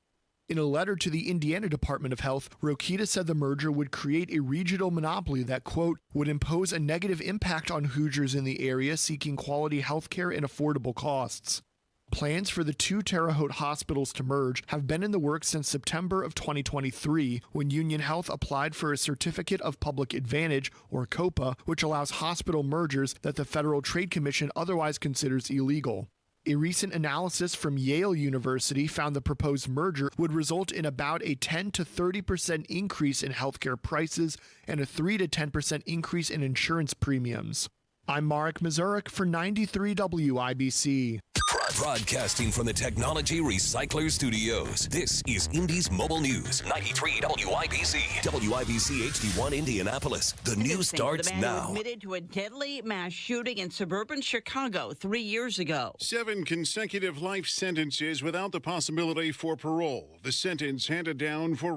In a letter to the Indiana Department of Health, Rokita said the merger would create a regional monopoly that, quote, would impose a negative impact on Hoosiers in the area seeking quality health care and affordable costs. Plans for the 2 Terre Haute hospitals to merge have been in the works since September of 2023, when Union Health applied for a Certificate of Public Advantage, or COPA, which allows hospital mergers that the Federal Trade Commission otherwise considers illegal. A recent analysis from Yale University found the proposed merger would result in about a 10 to 30% increase in healthcare prices and a 3 to 10% increase in insurance premiums. I'm Marek Mazurek for 93 WIBC. Broadcasting from the Technology Recycler Studios, this is Indy's Mobile News, 93 WIBC. WIBC HD1 Indianapolis. The news starts the man now. Who admitted to a deadly mass shooting in suburban Chicago 3 years ago. 7 consecutive life sentences without the possibility for parole. The sentence handed down for